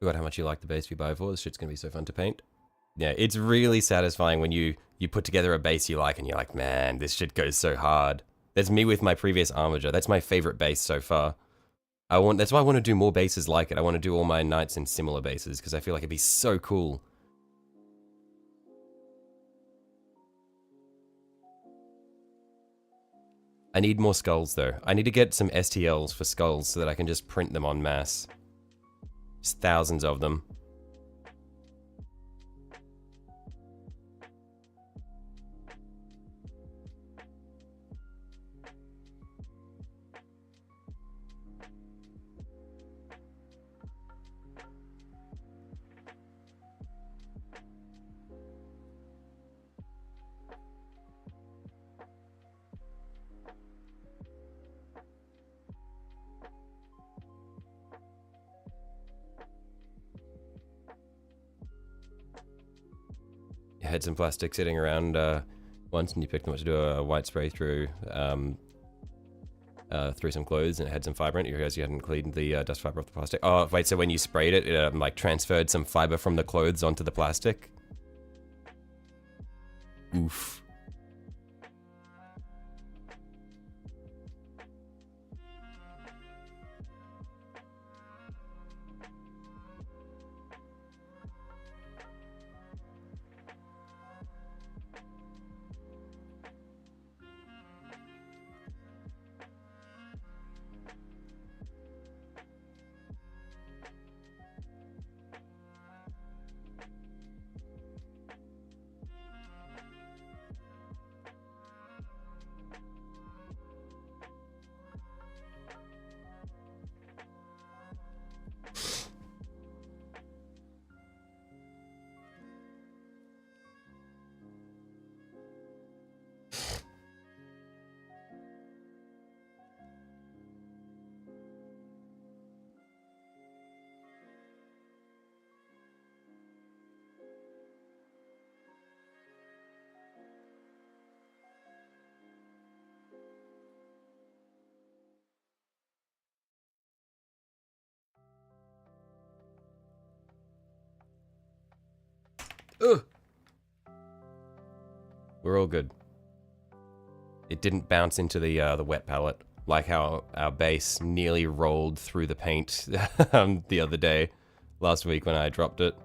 About how much you like the base you buy for. This shit's gonna be so fun to paint. Yeah, it's really satisfying when you put together a base you like and you're like, man, this shit goes so hard. That's me with my previous Armiger. That's my favorite base so far. That's why I want to do more bases like it. I want to do all my knights in similar bases because I feel like it'd be so cool. I need more skulls though. I need to get some STLs for skulls so that I can just print them en masse. Just thousands of them. You had some plastic sitting around once and you picked them up to do a white spray through some clothes and it had some fiber in it. You realized you hadn't cleaned the dust fiber off the plastic. Oh, wait, so when you sprayed it, it like transferred some fiber from the clothes onto the plastic? Oof. Ugh. We're all good. It didn't bounce into the wet palette, like how our base nearly rolled through the paint the other day, last week when I dropped it.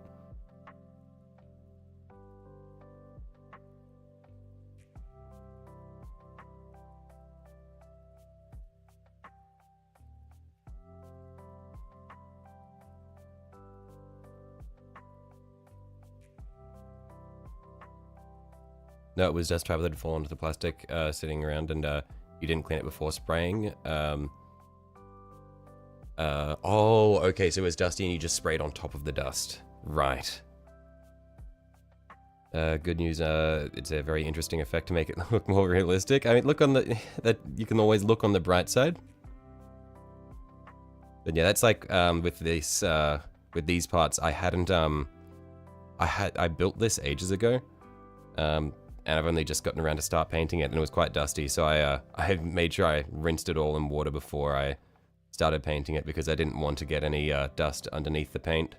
No, it was dust trap that had fallen onto the plastic sitting around, and you didn't clean it before spraying. Oh, okay, so it was dusty and you just sprayed on top of the dust. Right. Good news, it's a very interesting effect to make it look more realistic. I mean, look on the... that you can always look on the bright side. But yeah, that's like, with this, with these parts, I hadn't, I built this ages ago. And I've only just gotten around to start painting it, and it was quite dusty, so I made sure I rinsed it all in water before I started painting it, because I didn't want to get any dust underneath the paint.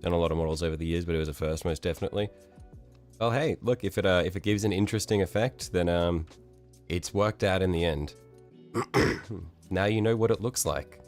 Done a lot of models over the years, but it was a first, most definitely. Well, hey, look, if it gives an interesting effect, then it's worked out in the end. Now you know what it looks like.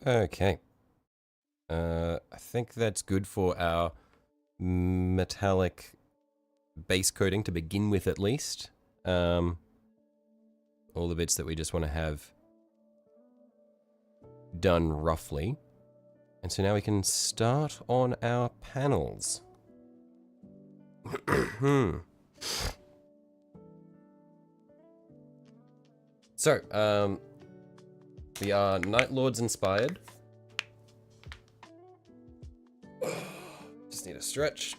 Okay. I think that's good for our metallic base coating to begin with, at least. all the bits that we just want to have done roughly. And so now we can start on our panels. So, we are Night Lords inspired. Just need a stretch.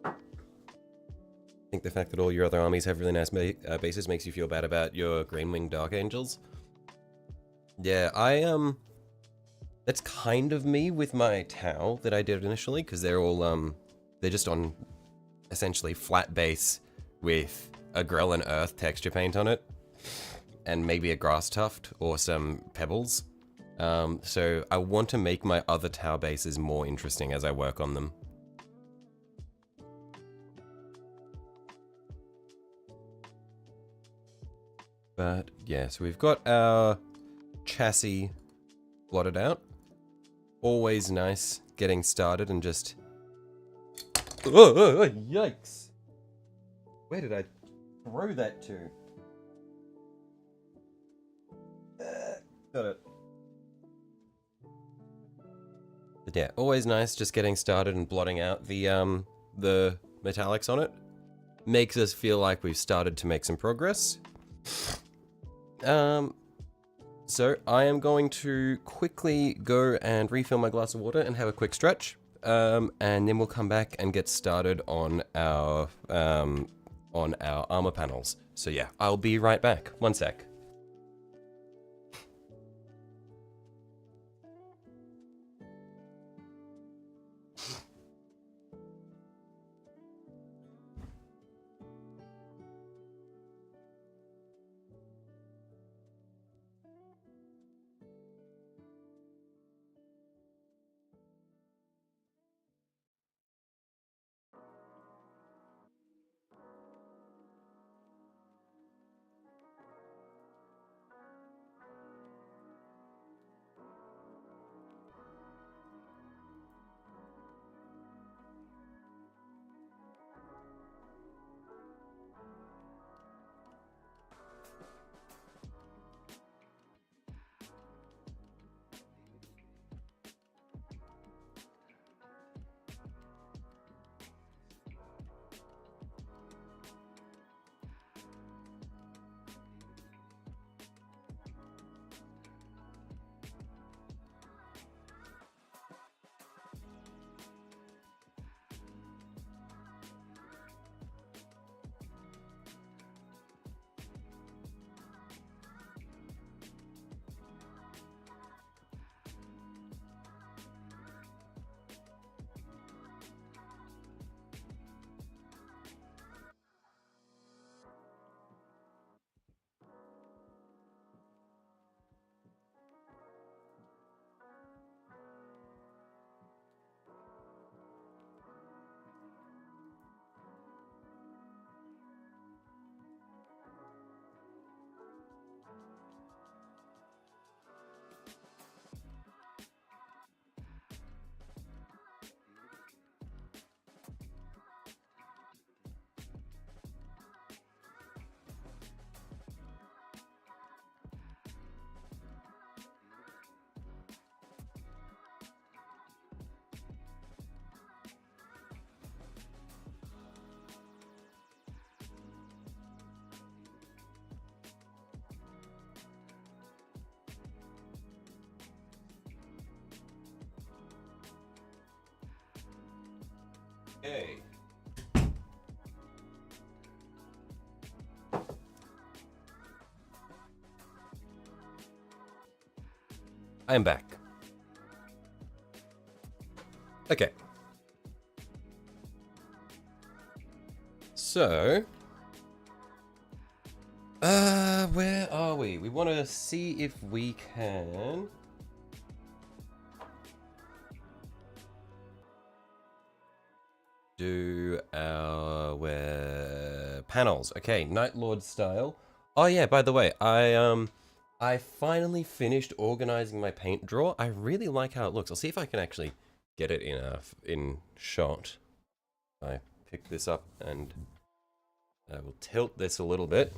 I think the fact that all your other armies have really nice bases makes you feel bad about your Greenwing Dark Angels. Yeah, that's kind of me with my Tau that I did initially, because they're all, they're just on essentially flat base with a Grell Earth texture paint on it, and maybe a grass tuft or some pebbles. So I want to make my other Tau bases more interesting as I work on them. But yeah, so we've got our chassis blotted out. Always nice getting started and just... Oh, yikes! Where did I throw that to? Got it. But yeah, always nice just getting started and blotting out the metallics on it. Makes us feel like we've started to make some progress. So I am going to quickly go and refill my glass of water and have a quick stretch, and then we'll come back and get started on our armor panels. So yeah, I'll be right back. One sec. Okay. I am back. Okay. So, where are we? We want to see if we can do our panels. Okay, Night Lord style. Oh yeah, by the way, I I finally finished organizing my paint drawer. I really like how it looks. I'll see if I can actually get it in shot. I pick this up and I will tilt this a little bit.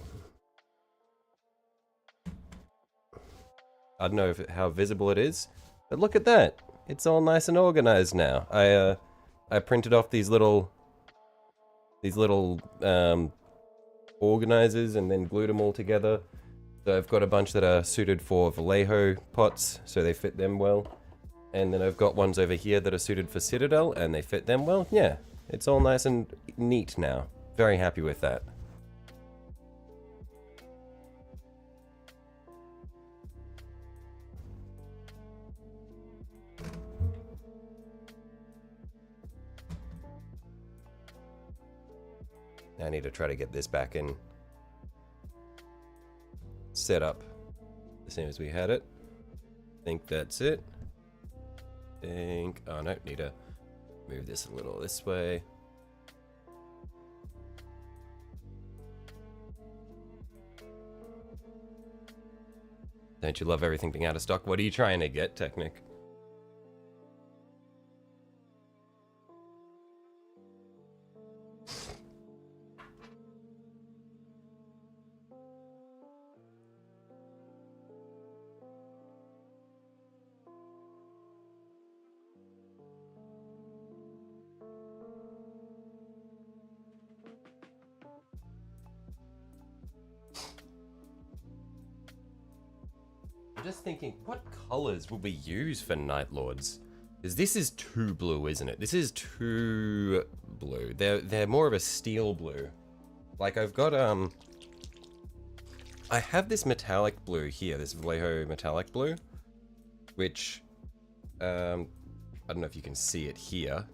I don't know how visible it is, but look at that. It's all nice and organized now. I printed off these little organizers and then glued them all together. So I've got a bunch that are suited for Vallejo pots, so they fit them well. And then I've got ones over here that are suited for Citadel, and they fit them well. Yeah, it's all nice and neat now. Very happy with that. I need to try to get this back in set up the same as we had it. Think that's it. Oh no, need to move this a little this way. Don't you love everything being out of stock? What are you trying to get, Technic? I'm just thinking, what colors would we use for Night Lords? Because this is too blue, isn't it? This is too blue. They're more of a steel blue. Like I've got I have this metallic blue here, this Vallejo metallic blue, which I don't know if you can see it here.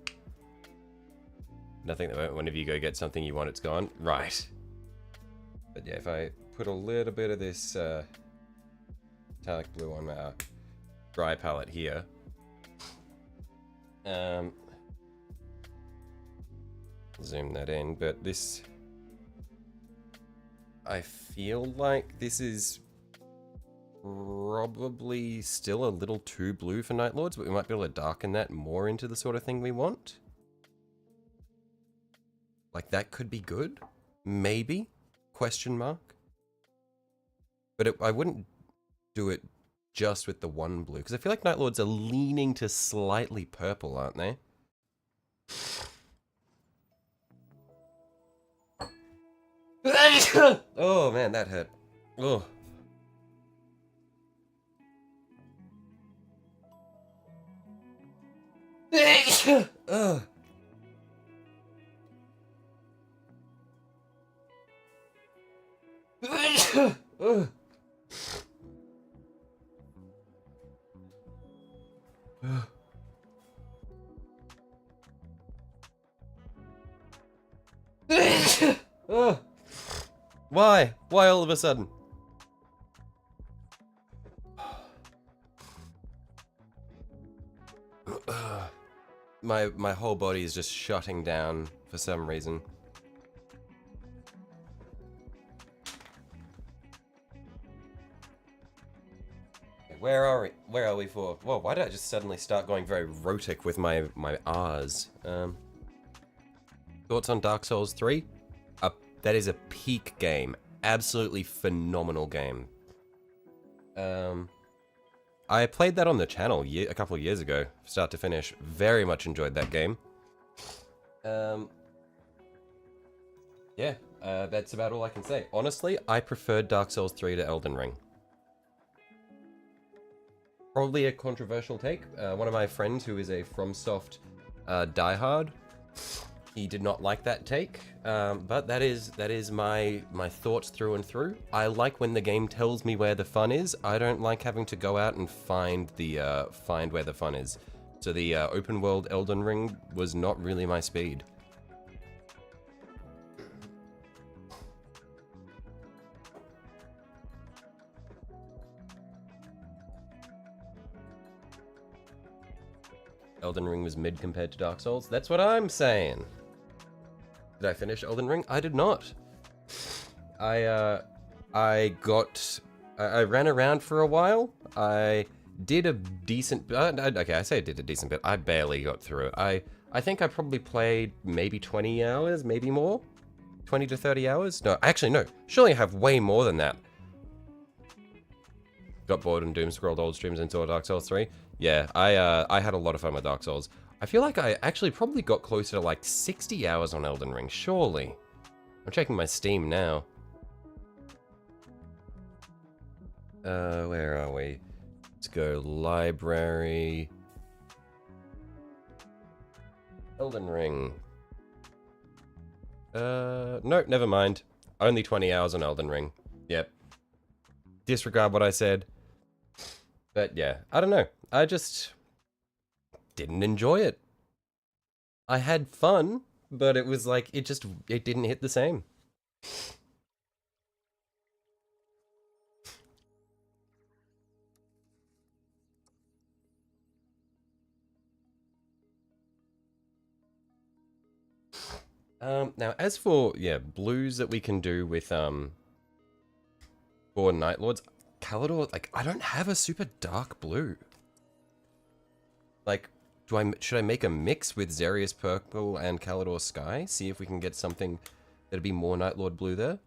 Nothing that whenever you go get something you want, it's gone. Right. But yeah, if I put a little bit of this metallic blue on our dry palette here. Zoom that in, but this, I feel like this is probably still a little too blue for Night Lords, but we might be able to darken that more into the sort of thing we want. Like that could be good, maybe, question mark. But I wouldn't do it just with the one blue, because I feel like Night Lords are leaning to slightly purple, aren't they? Oh man, that hurt. Oh. Ugh. Ugh. Oh. Why? Why all of a sudden? My whole body is just shutting down for some reason. Where are we? Where are we for? Whoa, why did I just suddenly start going very rotic with my R's? Thoughts on Dark Souls 3? That is a peak game. Absolutely phenomenal game. I played that on the channel a couple of years ago, start to finish. Very much enjoyed that game. Yeah, that's about all I can say. Honestly, I preferred Dark Souls 3 to Elden Ring. Probably a controversial take. One of my friends who is a FromSoft diehard, he did not like that take, but that is my thoughts through and through. I like when the game tells me where the fun is. I don't like having to go out and find where the fun is. So the open world Elden Ring was not really my speed. Elden Ring was mid compared to Dark Souls. That's what I'm saying. Did I finish Elden Ring? I did not. I got I ran around for a while. I did a decent... okay, I say I did a decent bit. I barely got through it. I think I probably played maybe 20 hours, maybe more? 20 to 30 hours? No, actually, no. Surely I have way more than that. Got bored and doom scrolled old streams into Dark Souls 3. Yeah, I had a lot of fun with Dark Souls. I feel like I actually probably got closer to like 60 hours on Elden Ring, surely. I'm checking my Steam now. Where are we? Let's go library. Elden Ring. Nope, never mind. Only 20 hours on Elden Ring. Yep. Disregard what I said. But yeah, I don't know. I just didn't enjoy it. I had fun, but it was like, it didn't hit the same. Now as for, yeah, blues that we can do with, for Night Lords, Calidor, like, I don't have a super dark blue. Like, should I make a mix with Xerius Purple and Calidor Sky? See if we can get something that'd be more Night Lord blue there?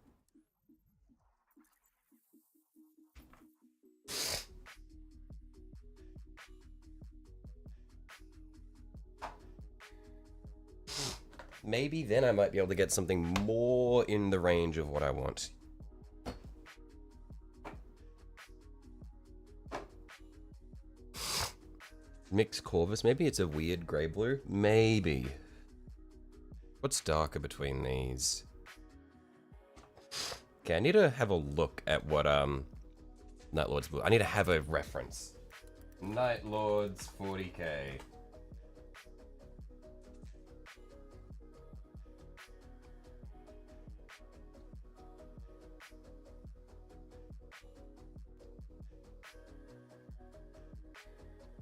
Maybe then I might be able to get something more in the range of what I want. Mixed Corvus, maybe it's a weird grey blue? Maybe. What's darker between these? Okay, I need to have a look at what, Night Lords blue. I need to have a reference. Night Lords 40k.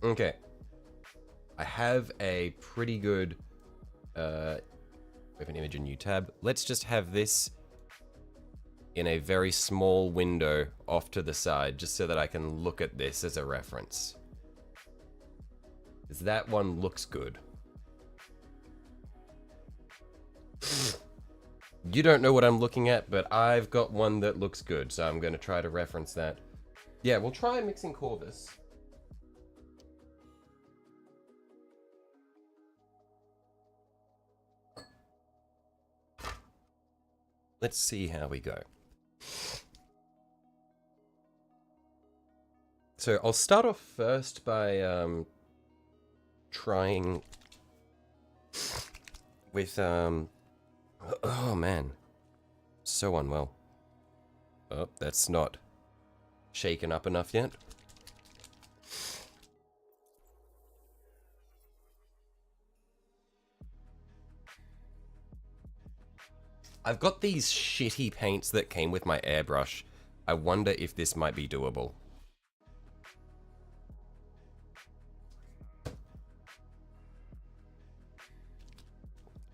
Okay. I have a pretty good, we have an image in new tab. Let's just have this in a very small window off to the side, just so that I can look at this as a reference. Because that one looks good. You don't know what I'm looking at, but I've got one that looks good, so I'm going to try to reference that. Yeah, we'll try mixing Corvus. Let's see how we go. So I'll start off first by trying with oh man, so unwell. Oh, that's not shaken up enough yet. I've got these shitty paints that came with my airbrush. I wonder if this might be doable.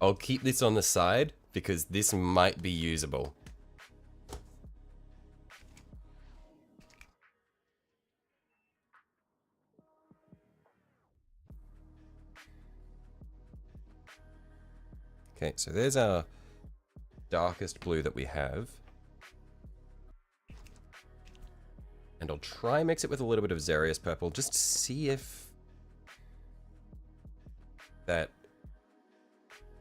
I'll keep this on the side because this might be usable. Okay, so there's our darkest blue that we have. And I'll try and mix it with a little bit of Xerius Purple, just to see if that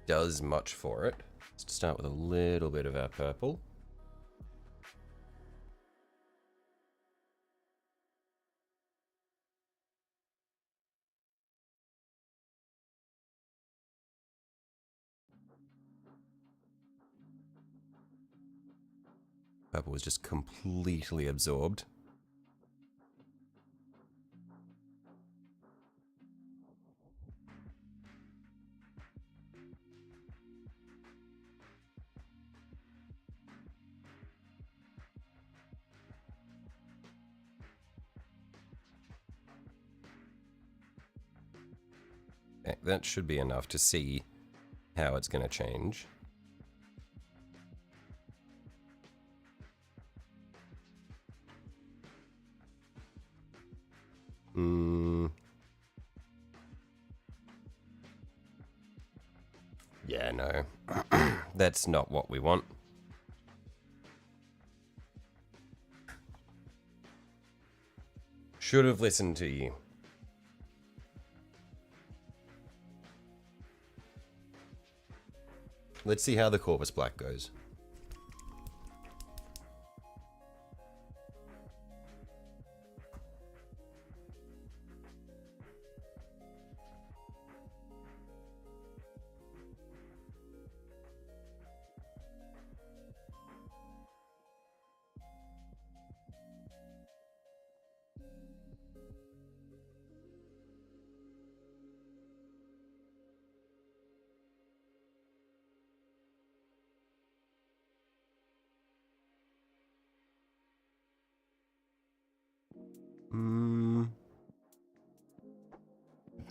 does much for it. Let's start with a little bit of our purple. Purple was just completely absorbed. Okay, that should be enough to see how it's going to change. Yeah, no. That's not what we want. Should have listened to you. Let's see how the Corvus Black goes.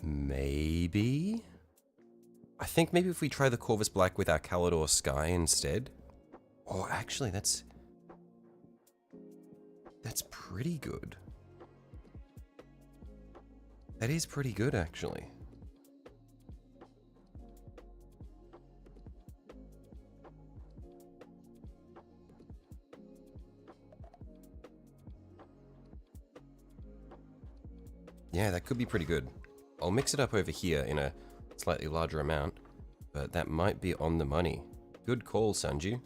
Maybe? I think maybe if we try the Corvus Black with our Calidor Sky instead. Oh, actually, that's pretty good. That is pretty good, actually. Yeah, that could be pretty good. I'll mix it up over here in a slightly larger amount, but that might be on the money. Good call, Sanju.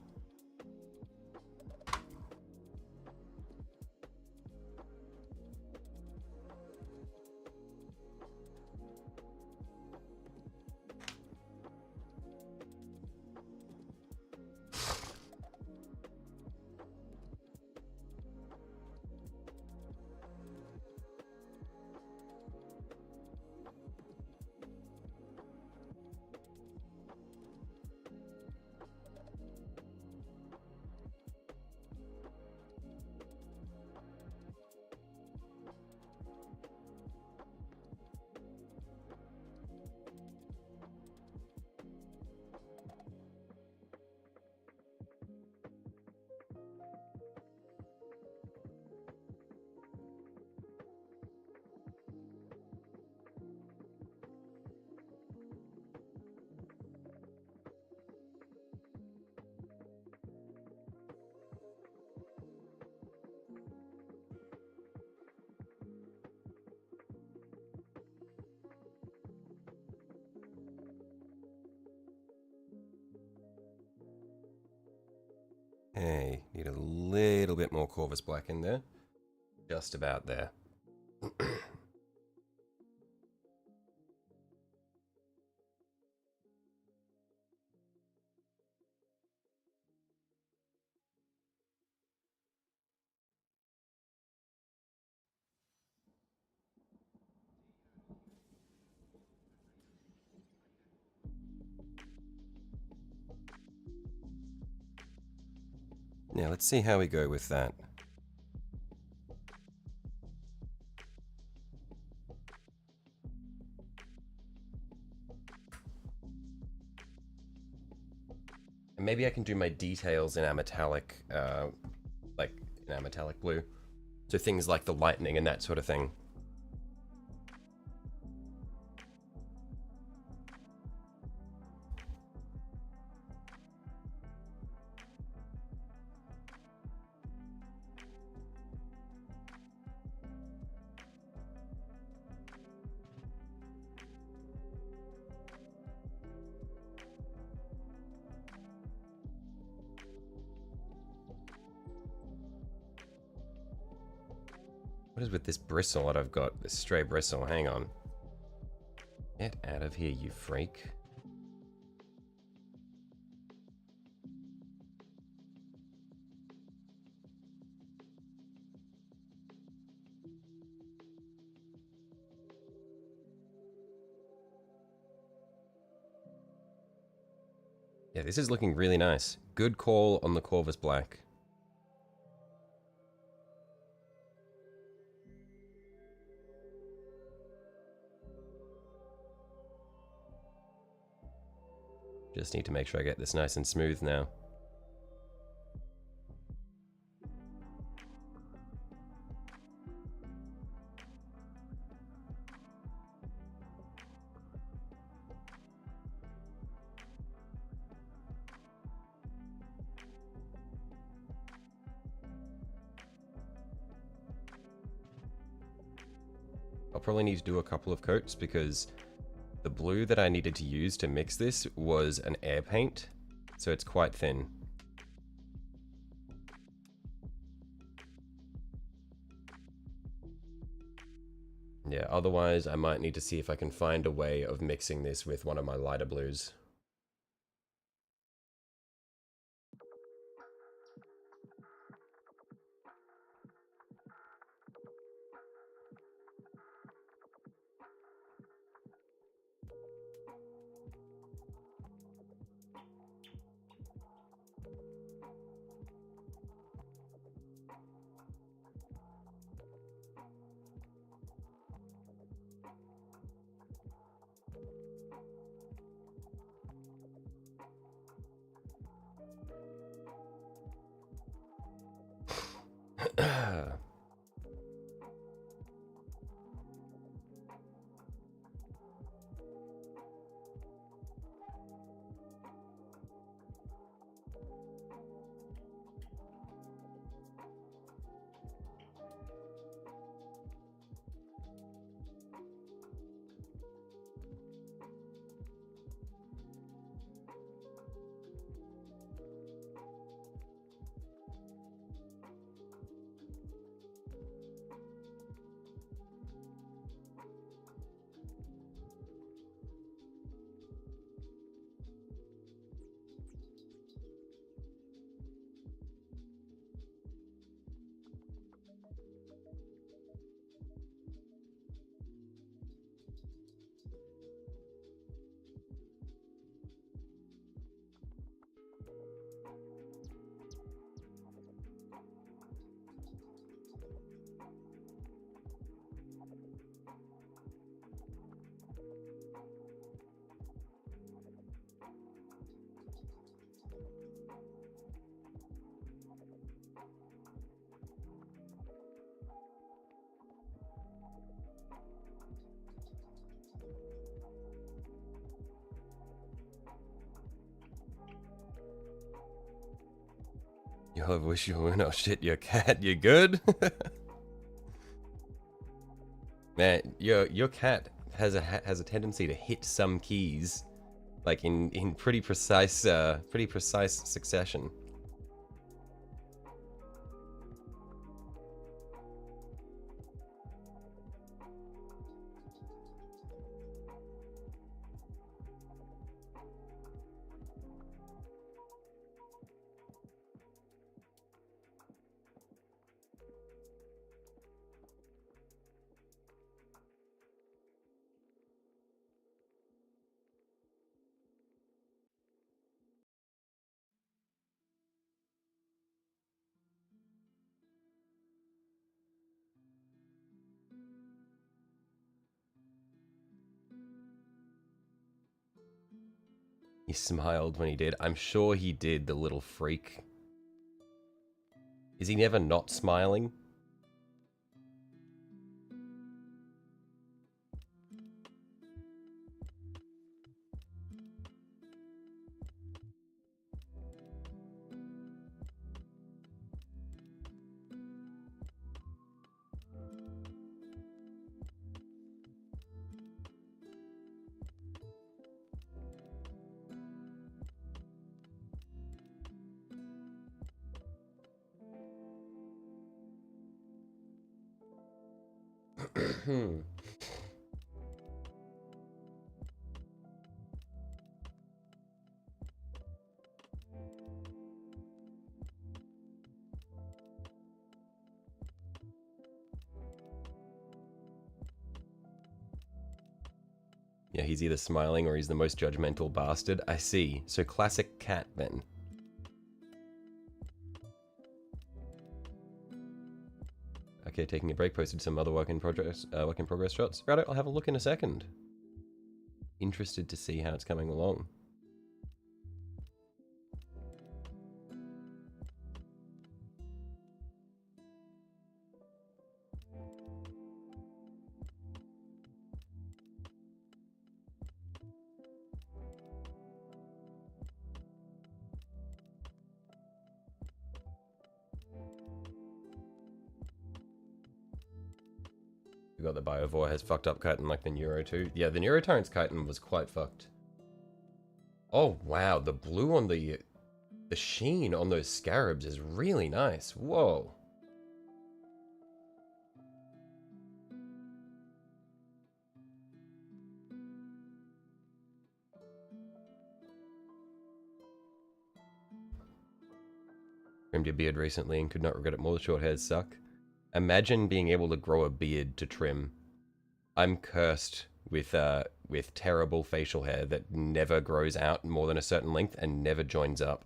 Hey, need a little bit more Corvus Black in there. Just about there. Now, let's see how we go with that. And maybe I can do my details in our metallic, like in our metallic blue. So things like the lightning and that sort of thing. What is with this bristle that I've got? This stray bristle, hang on. Get out of here, you freak. Yeah, this is looking really nice. Good call on the Corvus Black. Just need to make sure I get this nice and smooth now. I'll probably need to do a couple of coats because the blue that I needed to use to mix this was an air paint, so it's quite thin. Yeah, otherwise I might need to see if I can find a way of mixing this with one of my lighter blues. Yo, I wish you were. Oh shit, your cat, you good? Man, your cat has a tendency to hit some keys, like in pretty precise succession. He smiled when he did. I'm sure he did, the little freak. Is he never not smiling? Yeah, he's either smiling or he's the most judgmental bastard. I see. So classic cat then. Okay, taking a break, posted some other work in progress shots. Right, I'll have a look in a second. Interested to see how it's coming along. We got the Biovore has fucked up chitin like the Neuro too. Yeah, the Neurotyrant's chitin was quite fucked. Oh wow, the blue on the sheen on those scarabs is really nice. Whoa. Trimmed your beard recently and could not regret it more. The short hairs suck. Imagine being able to grow a beard to trim. I'm cursed with terrible facial hair that never grows out more than a certain length and never joins up.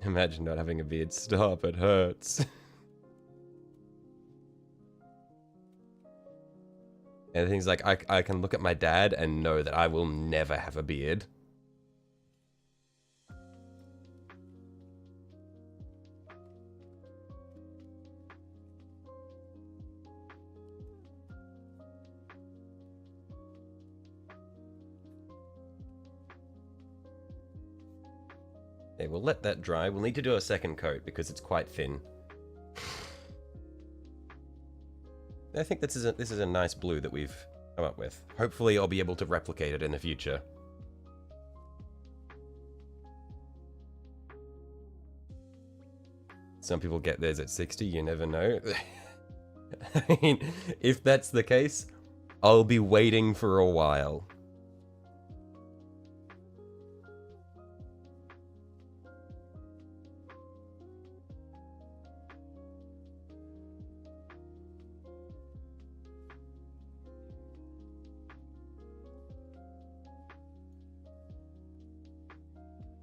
Imagine not having a beard. Stop, it hurts. And things like, I can look at my dad and know that I will never have a beard. Okay, we'll let that dry. We'll need to do a second coat because it's quite thin. I think this is a nice blue that we've come up with. Hopefully I'll be able to replicate it in the future. Some people get theirs at 60, you never know. I mean, if that's the case, I'll be waiting for a while.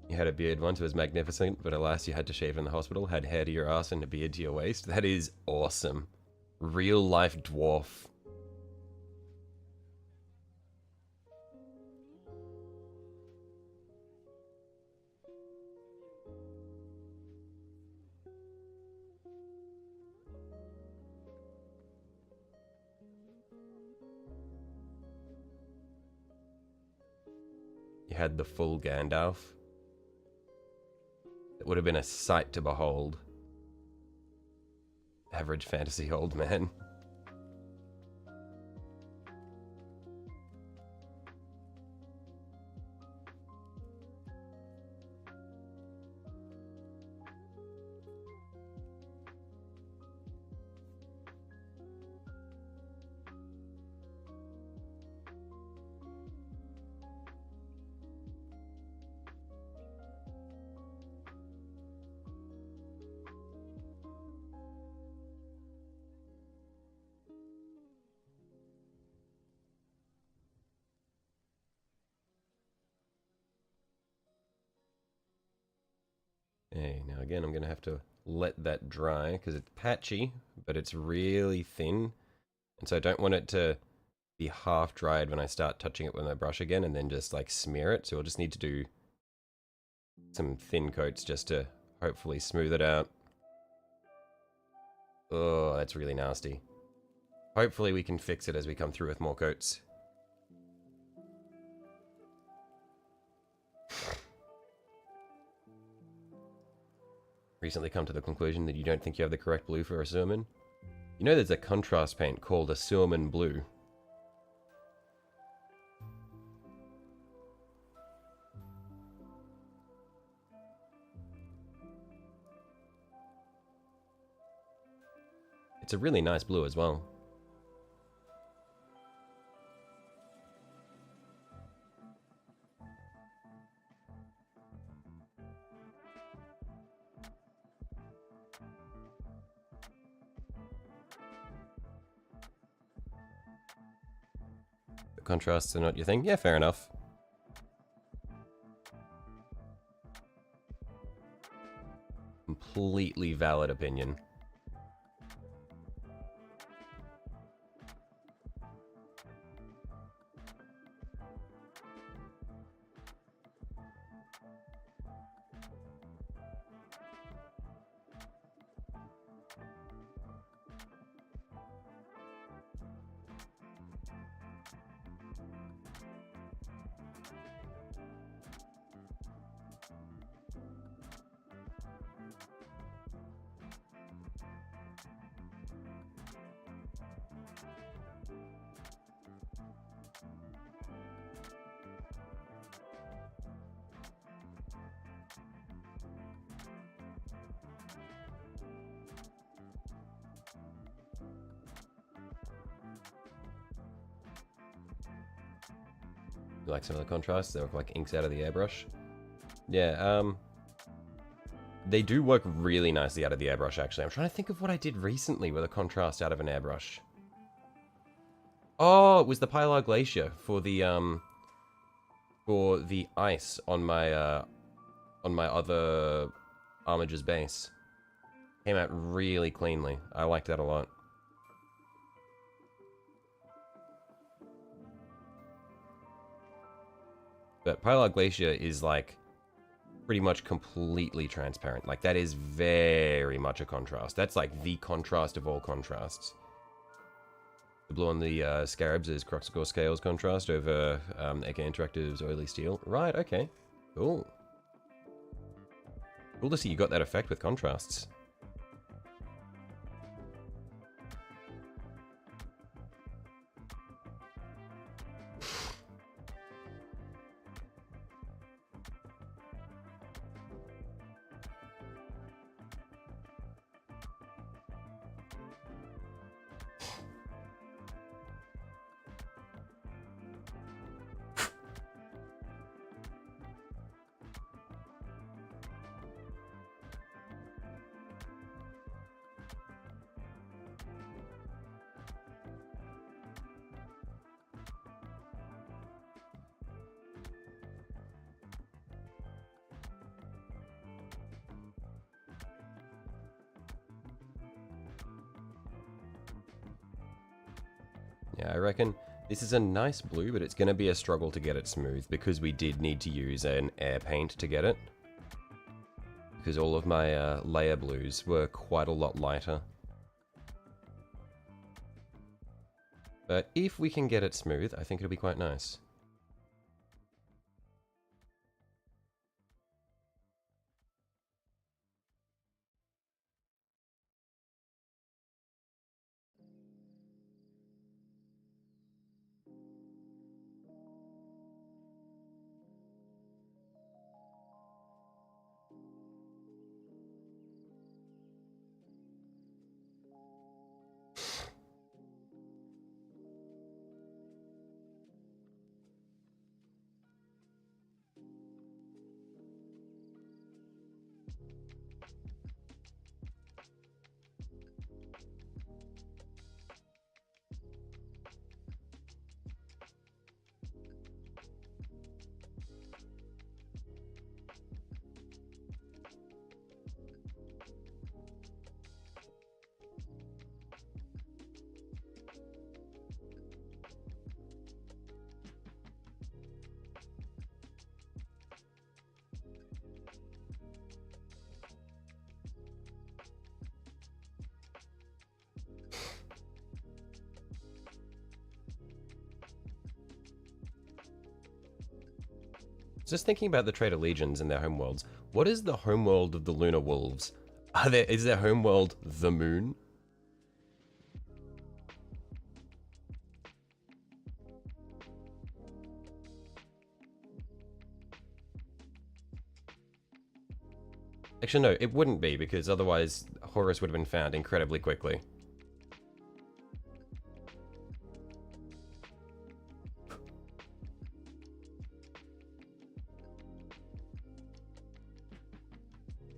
You had a beard once, it was magnificent, but alas you had to shave in the hospital, had hair to your ass and a beard to your waist. That is awesome. Real life dwarf. You had the full Gandalf. It would have been a sight to behold. Average fantasy old man. Okay, now again, I'm going to have to let that dry because it's patchy, but it's really thin. And so I don't want it to be half dried when I start touching it with my brush again and then just like smear it. So we'll just need to do some thin coats just to hopefully smooth it out. Oh, that's really nasty. Hopefully we can fix it as we come through with more coats. Recently come to the conclusion that you don't think you have the correct blue for a Sewerman? You know there's a contrast paint called a Sewerman blue. It's a really nice blue as well. The contrasts are not your thing? Yeah, fair enough. Completely valid opinion. You like some of the contrasts? They look like inks out of the airbrush. Yeah, they do work really nicely out of the airbrush, actually. I'm trying to think of what I did recently with a contrast out of an airbrush. Oh, it was the Pilar Glacier for the ice on my other Armiger's base. Came out really cleanly. I liked that a lot. But Pilar Glacier is like pretty much completely transparent. Like that is very much a contrast. That's like the contrast of all contrasts. The blue on the Scarabs is Croxagore Scales contrast over AK Interactive's Oily Steel. Right, okay. Cool. Cool to see you got that effect with contrasts. Yeah, I reckon this is a nice blue, but it's going to be a struggle to get it smooth because we did need to use an air paint to get it. Because all of my layer blues were quite a lot lighter. But if we can get it smooth, I think it'll be quite nice. Just thinking about the Traitor Legions and their homeworlds, what is the homeworld of the Lunar Wolves? Is their homeworld the moon? Actually, no, it wouldn't be, because otherwise Horus would have been found incredibly quickly.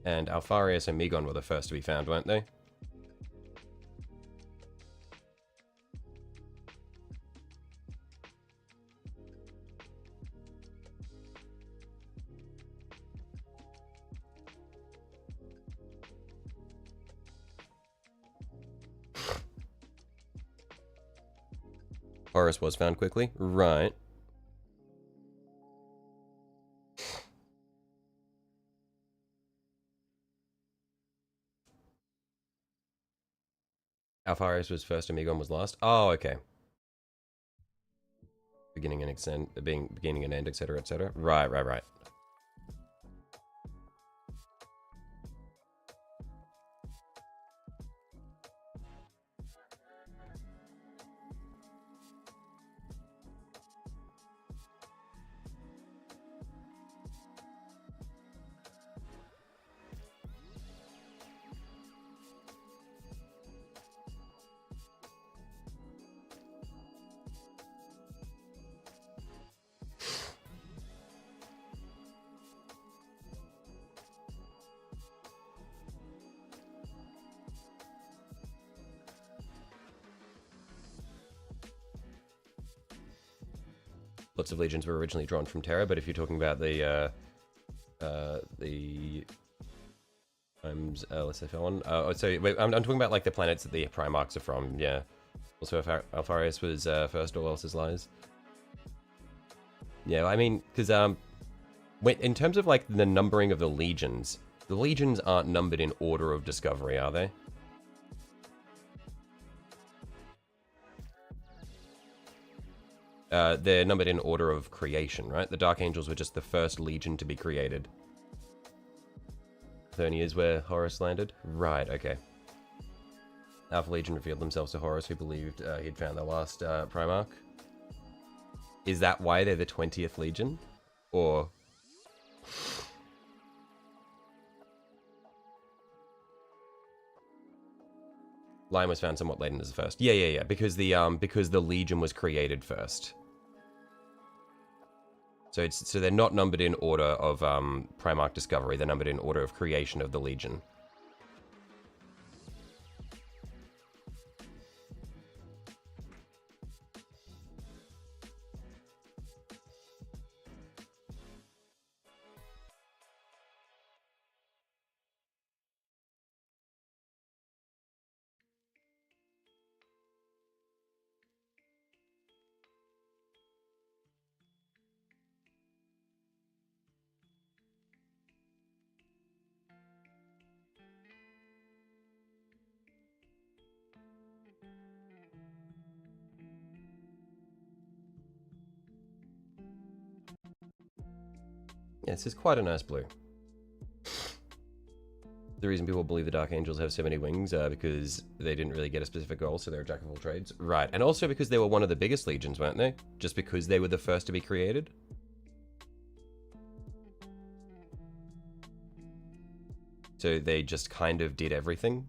And Alfarius and Megon were the first to be found, weren't they? Horus was found quickly? Right. Alfarius was first and Megon was last? Oh, okay. Beginning and beginning and end, etc., etc. Right, right, right. lots of legions were originally drawn from Terra, but if you're talking about the let's say one. So wait, I'm talking about like the planets that the Primarchs are from. Yeah. Also, if Alpharius was first, all else is lies. Yeah, I mean, because in terms of like the numbering of the legions aren't numbered in order of discovery, are they? They're numbered in order of creation, right? The Dark Angels were just the first legion to be created. 30 is where Horus landed? Right, okay. Alpha Legion revealed themselves to Horus, who believed he'd found their last Primarch. Is that why they're the 20th Legion? Or... Lion was found somewhat later as the first. Yeah, because the Legion was created first. So they're not numbered in order of Primarch discovery, they're numbered in order of creation of the Legion. Yeah, this is quite a nice blue. The reason people believe the Dark Angels have so many wings because they didn't really get a specific goal, so they're a jack of all trades. Right, and also because they were one of the biggest legions, weren't they? Just because they were the first to be created? So they just kind of did everything?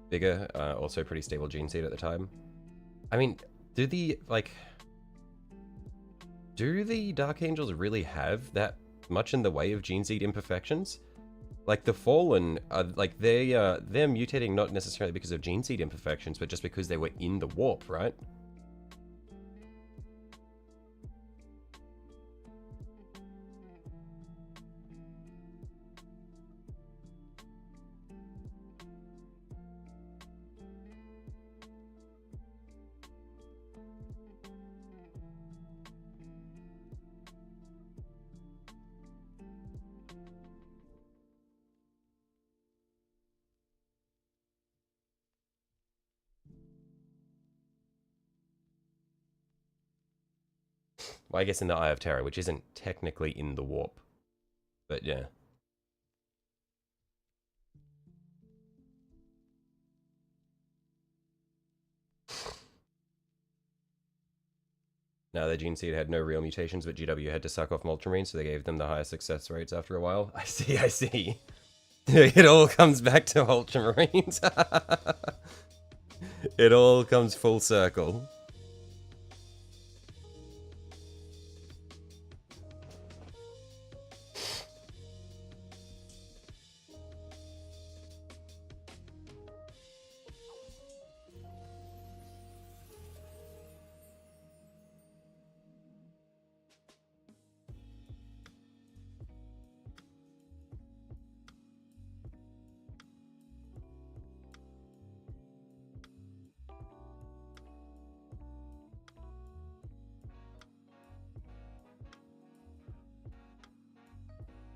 Bigger, also pretty stable gene seed at the time. I mean, do the Dark Angels really have that much in the way of gene seed imperfections? Like the Fallen, like they're mutating not necessarily because of gene seed imperfections, but just because they were in the warp, right? Well, I guess in the Eye of Terror, which isn't technically in the warp. But yeah. Now, the gene seed had no real mutations, but GW had to suck off Ultramarines, so they gave them the highest success rates after a while. I see. It all comes back to Ultramarines. It all comes full circle.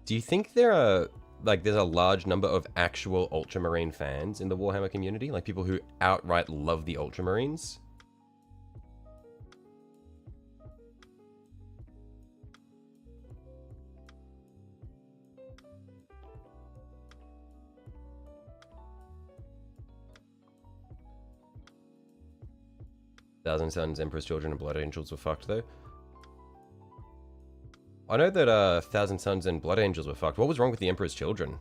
Do you think there are, like, there's a large number of actual Ultramarine fans in the Warhammer community? Like, people who outright love the Ultramarines? Thousand Sons, Emperor's Children, and Blood Angels were fucked, though. I know that Thousand Suns and Blood Angels were fucked. What was wrong with the Emperor's Children?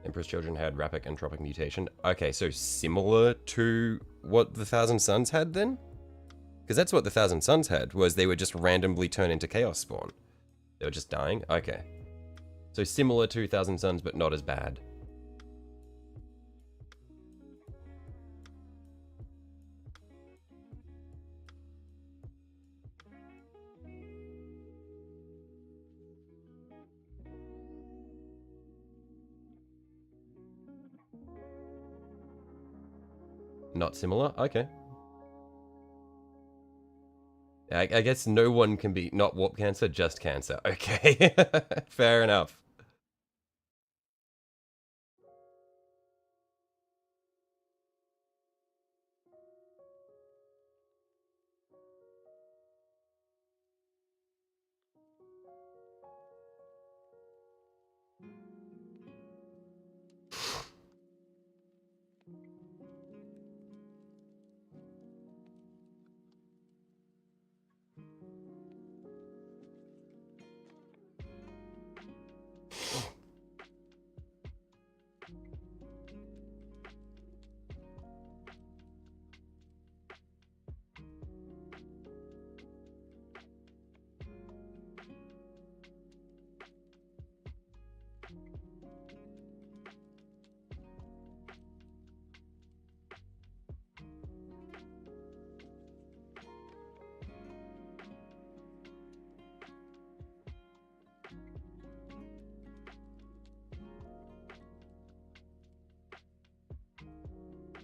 Emperor's Children had rapid entropic mutation. Okay, so similar to what the Thousand Suns had then? Because that's what the Thousand Suns had, was they would just randomly turn into Chaos Spawn. They were just dying? Okay. So similar to Thousand Suns, but not as bad. Not similar? Okay. I guess no one can be not warp cancer, just cancer. Okay. Fair enough.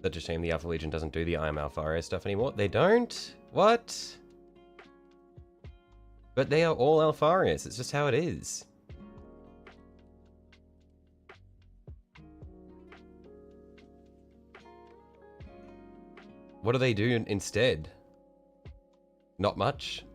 Such a shame the Alpha Legion doesn't do the I am Alpharia stuff anymore. They don't? What? But they are all Alpharius. It's just how it is. What do they do instead? Not much.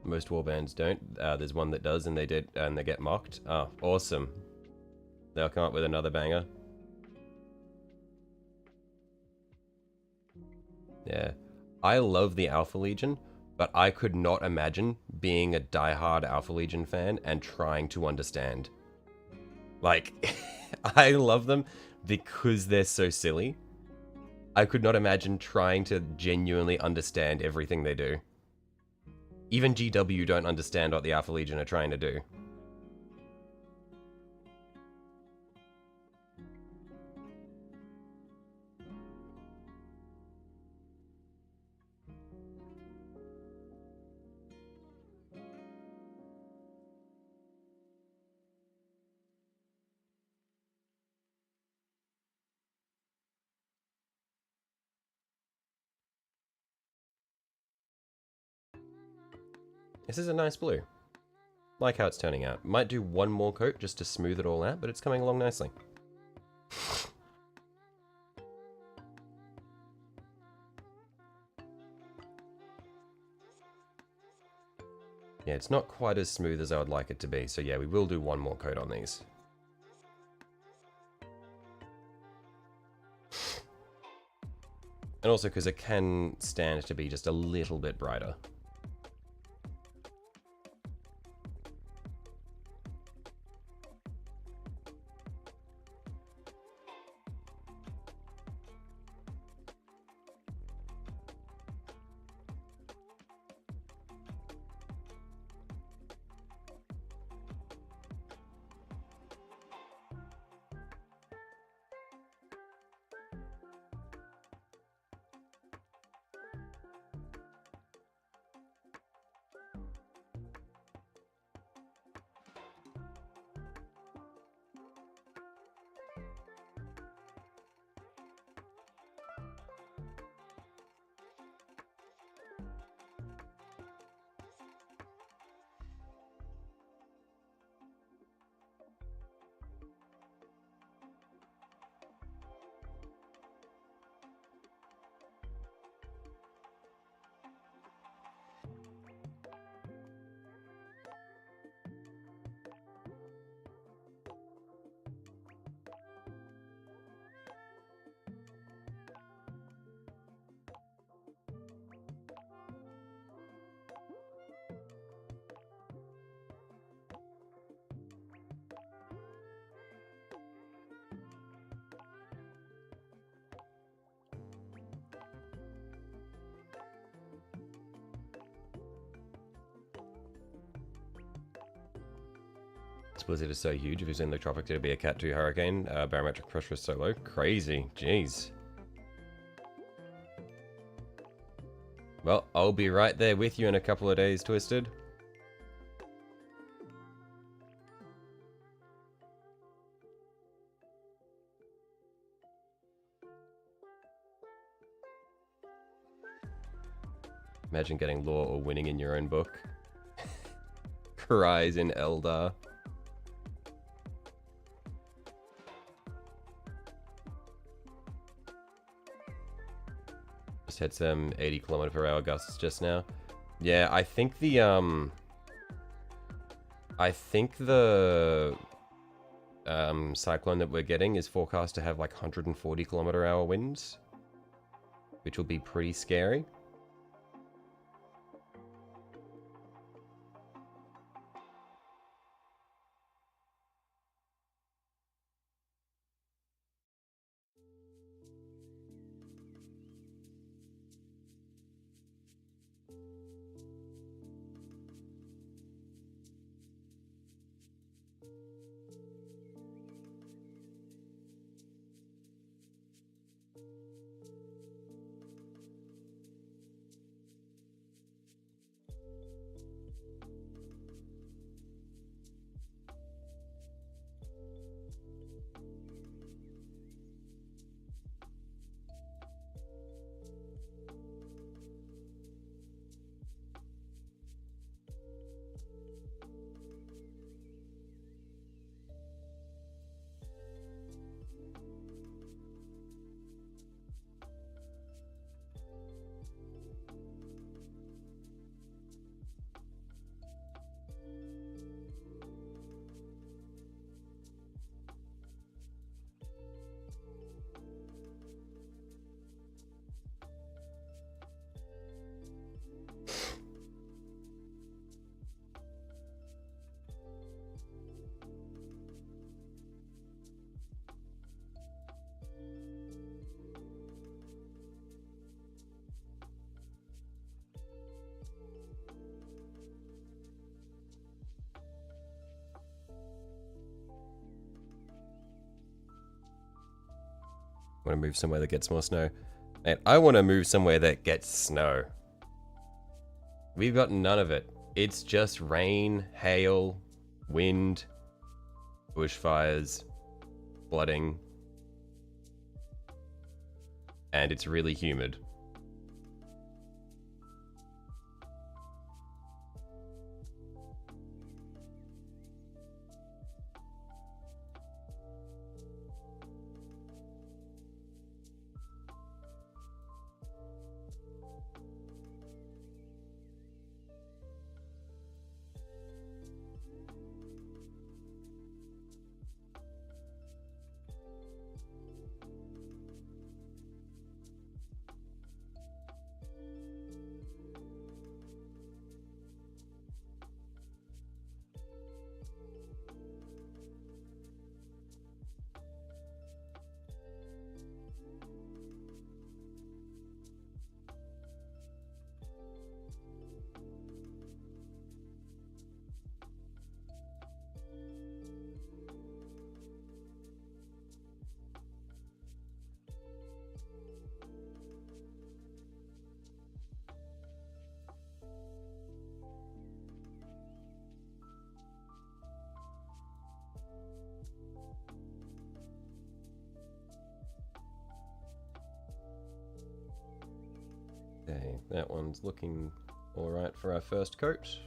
Most warbands don't. There's one that does, and they did, and they get mocked. Oh, awesome! They'll come up with another banger. Yeah, I love the Alpha Legion, but I could not imagine being a diehard Alpha Legion fan and trying to understand. Like, I love them because they're so silly. I could not imagine trying to genuinely understand everything they do. Even GW don't understand what the Alpha Legion are trying to do. This is a nice blue. Like how it's turning out. Might do one more coat just to smooth it all out, but it's coming along nicely. Yeah, it's not quite as smooth as I would like it to be, so yeah, we will do one more coat on these. And also because it can stand to be just a little bit brighter. blizzard is so huge. If it's in the tropics, it'll be a Cat 2 hurricane. Barometric pressure is so low. Crazy. Jeez. Well, I'll be right there with you in a couple of days, Twisted. Imagine getting lore or winning in your own book. Cries in Eldar. Just had some 80km/h gusts just now. Yeah, I think the cyclone that we're getting is forecast to have like 140km/h winds, which will be pretty scary. Want to move somewhere that gets more snow. And I want to move somewhere that gets snow. We've got none of it. It's just rain, hail, wind, bushfires, flooding, and it's really humid. Okay, that one's looking alright for our first coat.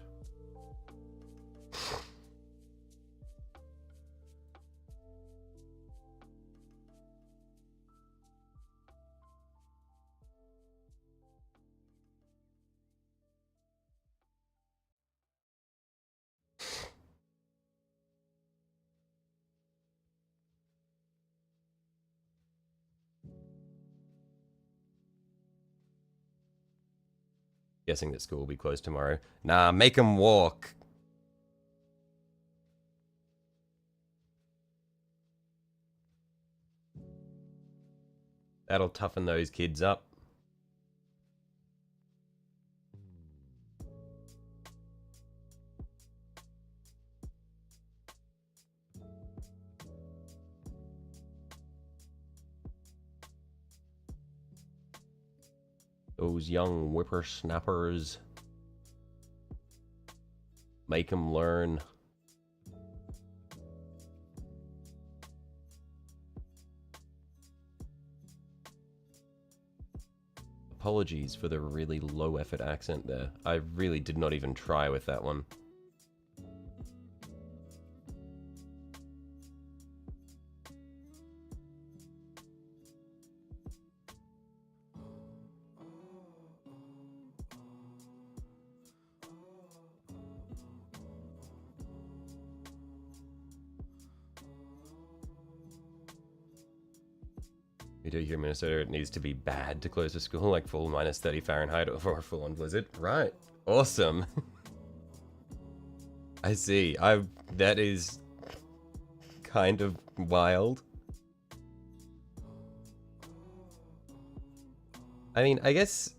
Guessing that school will be closed tomorrow. Nah, make them walk. That'll toughen those kids up. Those young whippersnappers. Make them learn. Apologies for the really low effort accent there. I really did not even try with that one. We do here in Minnesota, it needs to be bad to close the school, like full minus 30 Fahrenheit or full on blizzard. Right. Awesome. I see. That is kind of wild. I mean, I guess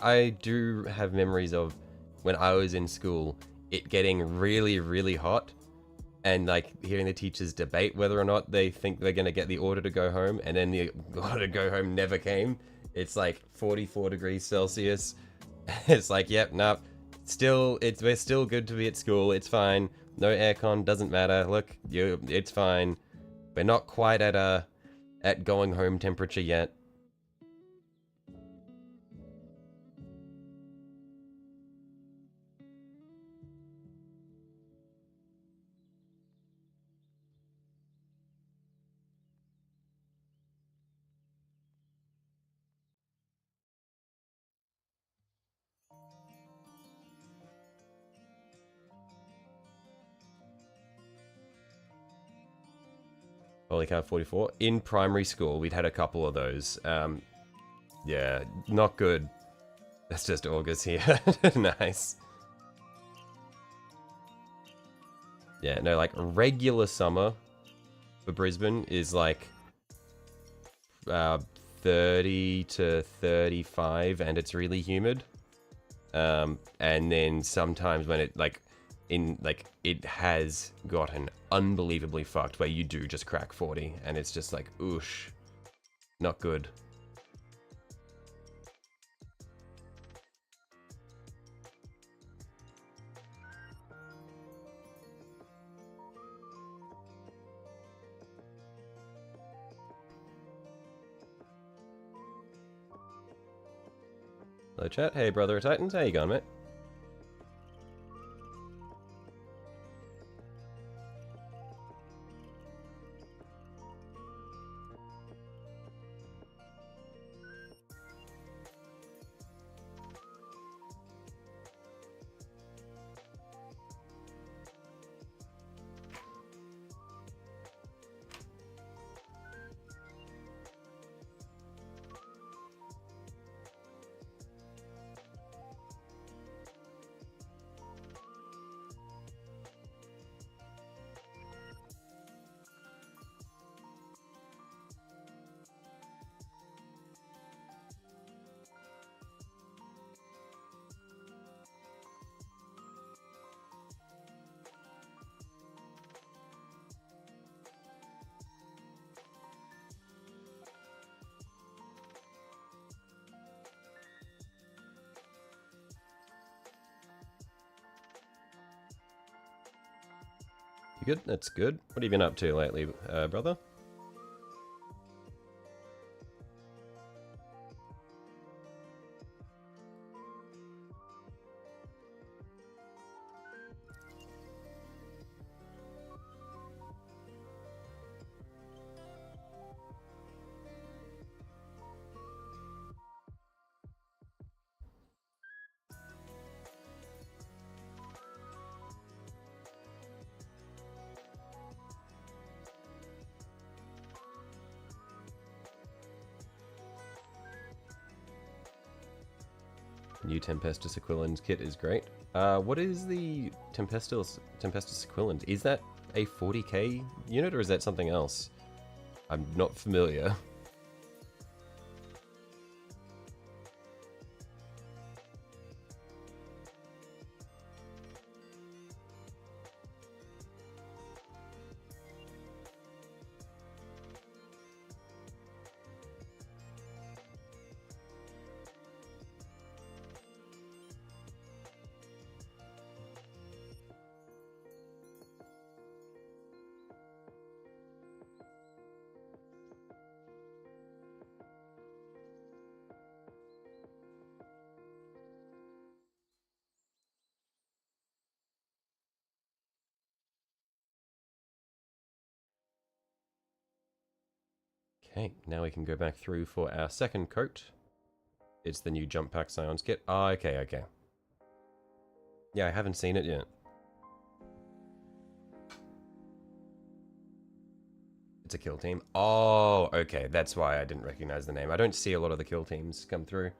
I do have memories of when I was in school, it getting really, really hot. And like hearing the teachers debate whether or not they think they're going to get the order to go home, and then the order to go home never came. It's like 44 degrees Celsius. It's like, yep, no, we're still good to be at school. It's fine. No aircon, doesn't matter. Look, it's fine. We're not quite at going home temperature yet. Holy cow, 44. In primary school, we'd had a couple of those. Yeah, not good. That's just August here. Nice. Yeah, no, like regular summer for Brisbane is like 30 to 35, and it's really humid. And then sometimes when it has gotten unbelievably fucked where you do just crack 40 and it's just like, oosh, not good. Hello chat, hey brother Titans, how you going, mate? You good? That's good. What have you been up to lately, brother? New Tempestus Aquilans kit is great. What is the Tempestus Aquilans? Is that a 40k unit or is that something else? I'm not familiar. Okay, now we can go back through for our second coat. It's the new Jump Pack Scions kit. Oh, okay, okay. Yeah, I haven't seen it yet. It's a kill team. Oh, okay, that's why I didn't recognize the name. I don't see a lot of the kill teams come through.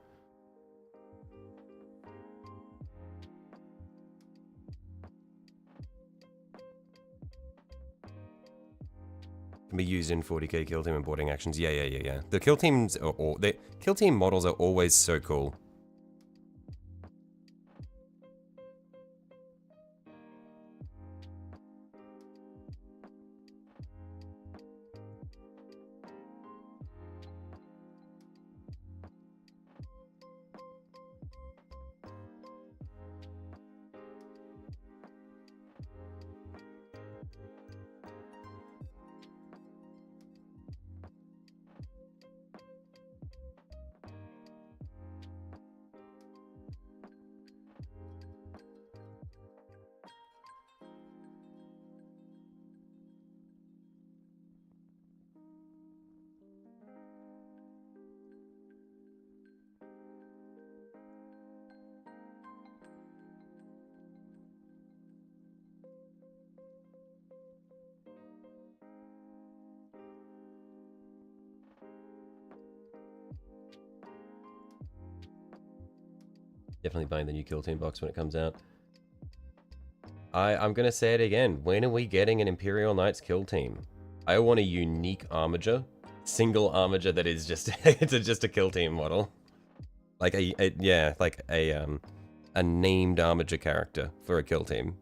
Can be used in 40k kill team and boarding actions. Yeah. The kill teams are the kill team models are always so cool. Definitely buying the new kill team box when it comes out. I'm gonna say it again. When are we getting an Imperial Knights kill team? I want a unique Armiger. Single Armiger that is just it's just a kill team model. Like yeah, like a named Armiger character for a kill team.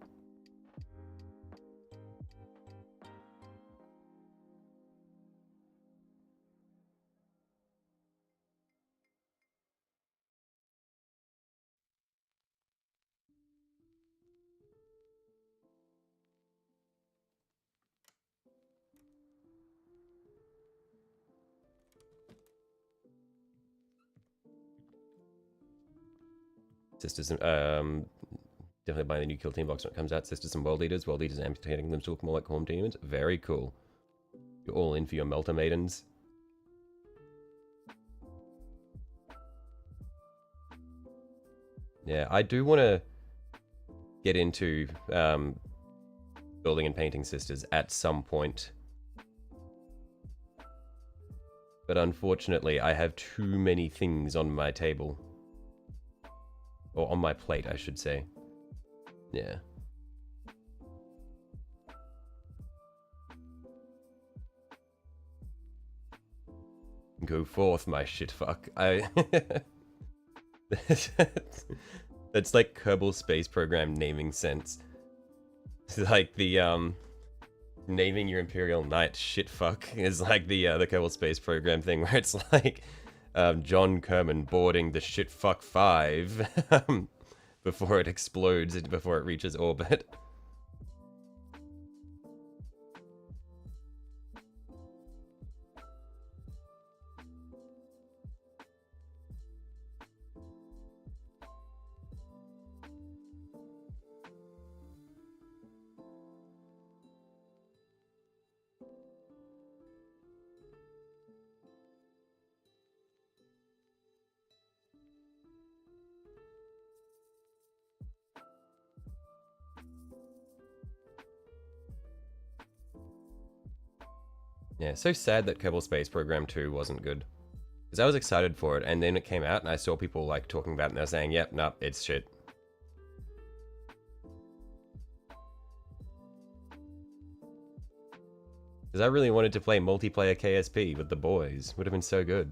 Sisters, definitely buying the new kill team box when it comes out. Sisters and World Eaters. World Eaters amputating them to look more like Horn Demons. Very cool. You're all in for your Melter Maidens. Yeah, I do want to get into building and painting Sisters at some point. But unfortunately, I have too many things on my table. Or on my plate, I should say. Yeah. Go forth, my shitfuck. That's like Kerbal Space Program naming sense. It's like the naming your Imperial Knight shitfuck is like the Kerbal Space Program thing where it's like John Kerman boarding the shitfuck 5 before it explodes, before it reaches orbit. Yeah, so sad that Kerbal Space Program 2 wasn't good. Because I was excited for it, and then it came out, and I saw people like talking about it, and they're saying, yep, nah, it's shit. Because I really wanted to play multiplayer KSP with the boys. Would have been so good.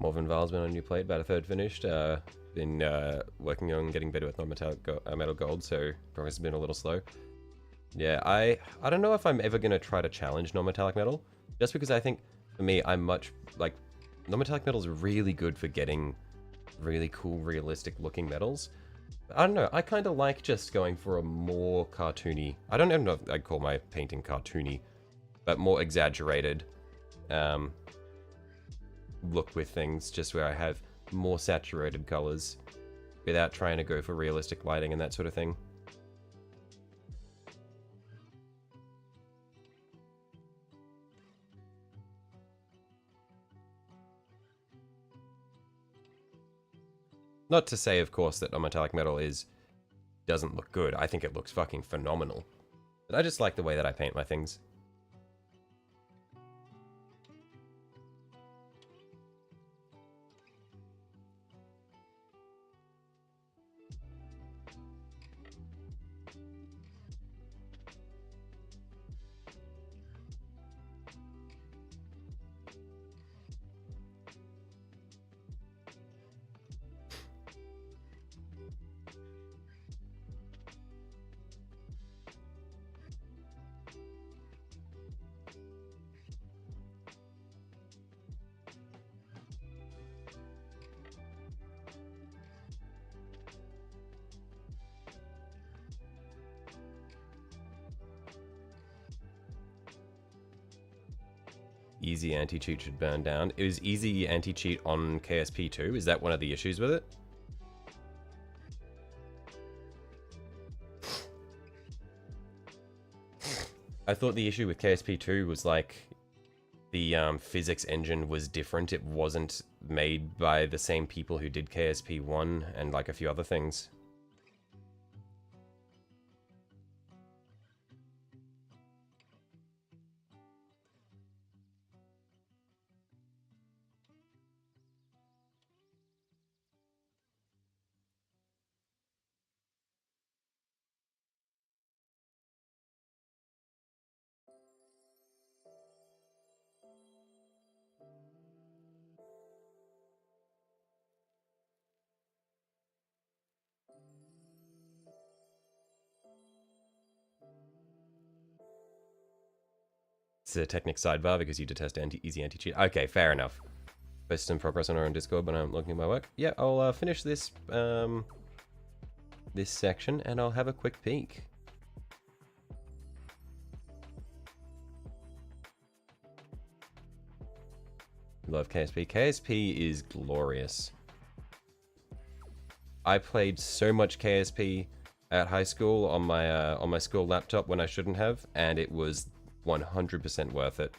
Morven Val's been on a new plate, about a third finished. Been working on getting better with non-metallic metal gold, so progress has been a little slow. Yeah, I don't know if I'm ever going to try to challenge non-metallic metal, just because I think, for me, I'm much, like, non-metallic metal is really good for getting really cool, realistic-looking metals. I don't know, I kind of like just going for a more cartoony, I don't even know if I'd call my painting cartoony, but more exaggerated look with things, just where I have more saturated colors without trying to go for realistic lighting and that sort of thing. Not to say, of course, that non-metallic metal doesn't look good. I think it looks fucking phenomenal. But I just like the way that I paint my things. Easy anti-cheat should burn down. Is easy anti-cheat on KSP2? Is that one of the issues with it? I thought the issue with KSP2 was like the physics engine was different. It wasn't made by the same people who did KSP1 and like a few other things. It's a Technic sidebar because you detest easy anti-cheat. Okay, fair enough. Post some progress on our own Discord when I'm looking at my work. Yeah, I'll finish this this section and I'll have a quick peek. Love KSP. KSP is glorious. I played so much KSP at high school on my school laptop when I shouldn't have, and it was 100% worth it.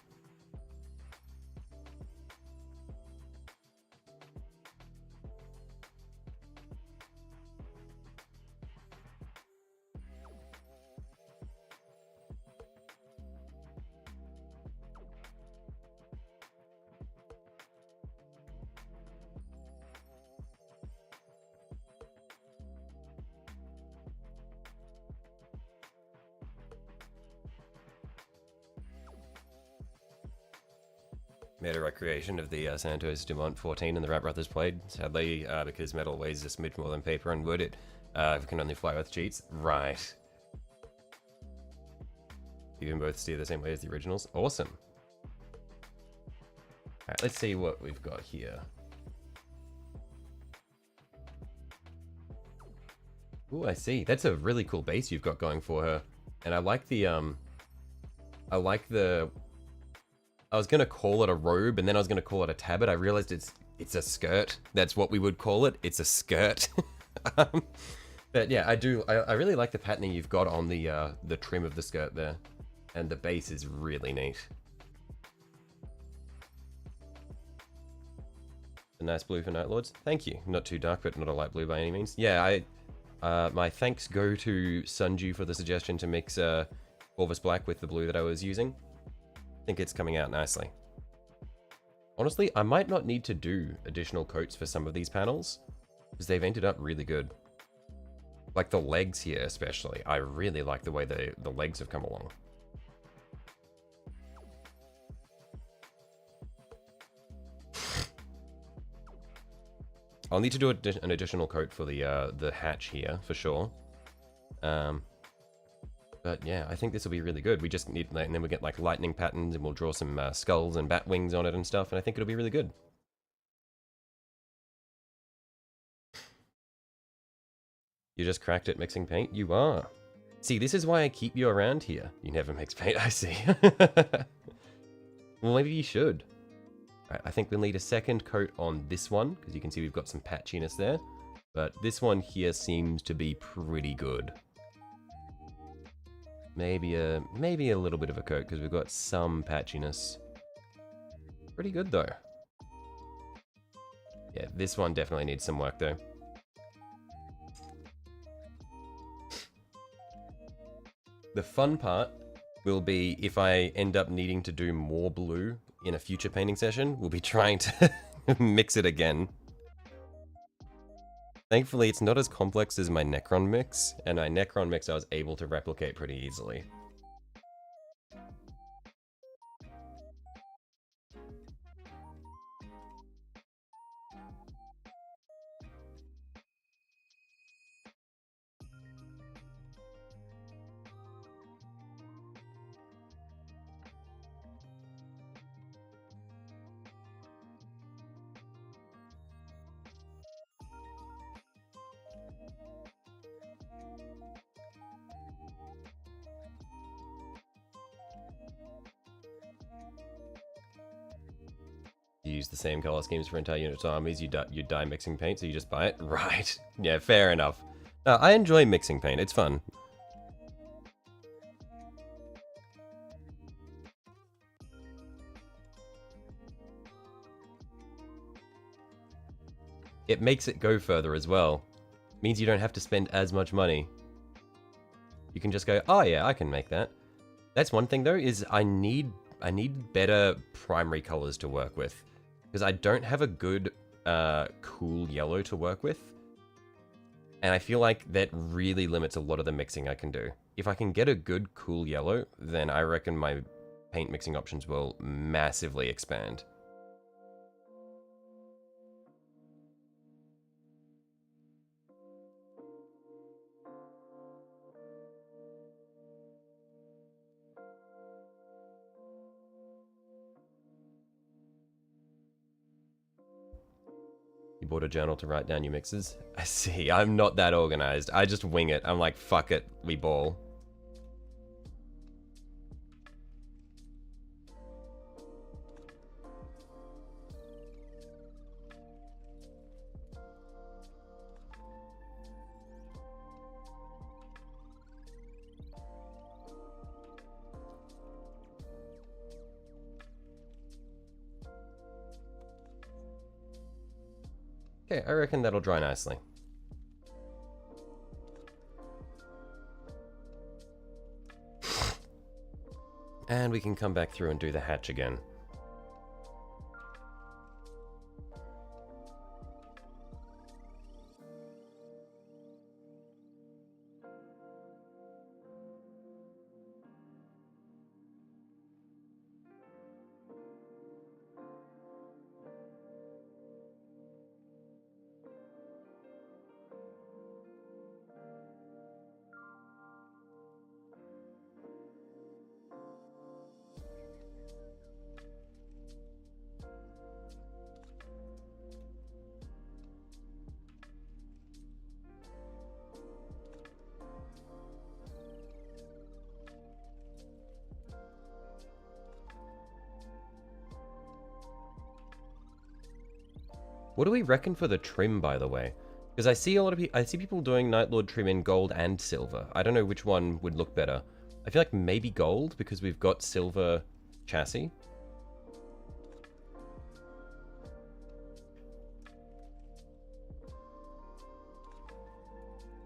Made a recreation of the Santos Dumont 14 and the Rat Brothers played. Sadly, because metal weighs a smidge more than paper and wood, it can only fly with cheats. Right. You can both steer the same way as the originals. Awesome. Alright, let's see what we've got here. Ooh, I see. That's a really cool base you've got going for her. And I like the, I was gonna call it a robe, and then I was gonna call it a tabard. I realized it's a skirt. That's what we would call it. It's a skirt. But yeah, I really like the patterning you've got on the trim of the skirt there, and the base is really neat. A nice blue for Night Lords. Thank you. Not too dark, but not a light blue by any means. Yeah, my thanks go to Sunju for the suggestion to mix Corvus Black with the blue that I was using. I think it's coming out nicely. Honestly, I might not need to do additional coats for some of these panels, because they've ended up really good. Like the legs here especially. I really like the way the legs have come along. I'll need to do an additional coat for the hatch here, for sure. But yeah, I think this will be really good. We just need, and then we'll get like lightning patterns, and we'll draw some skulls and bat wings on it and stuff, and I think it'll be really good. You just cracked at mixing paint? You are. See, this is why I keep you around here. You never mix paint, I see. Well, maybe you should. Alright, I think we'll need a second coat on this one, because you can see we've got some patchiness there. But this one here seems to be pretty good. Maybe a little bit of a coat, because we've got some patchiness. Pretty good, though. Yeah, this one definitely needs some work, though. The fun part will be if I end up needing to do more blue in a future painting session, we'll be trying to mix it again. Thankfully, it's not as complex as my Necron mix, and my Necron mix I was able to replicate pretty easily. You use the same color schemes for entire units of armies, you die mixing paint, so you just buy it? Right. Yeah, fair enough. I enjoy mixing paint, it's fun. It makes it go further as well. Means you don't have to spend as much money. You can just go, oh yeah, I can make that. That's one thing though, is I need better primary colors to work with. Because I don't have a good, cool yellow to work with. And I feel like that really limits a lot of the mixing I can do. If I can get a good, cool yellow, then I reckon my paint mixing options will massively expand. You bought a journal to write down your mixes? I see, I'm not that organized. I just wing it. I'm like, fuck it, we ball. Okay, I reckon that'll dry nicely. And we can come back through and do the hatch again. What do we reckon for the trim, by the way? Because I see people doing Nightlord trim in gold and silver. I don't know which one would look better. I feel like maybe gold, because we've got silver chassis.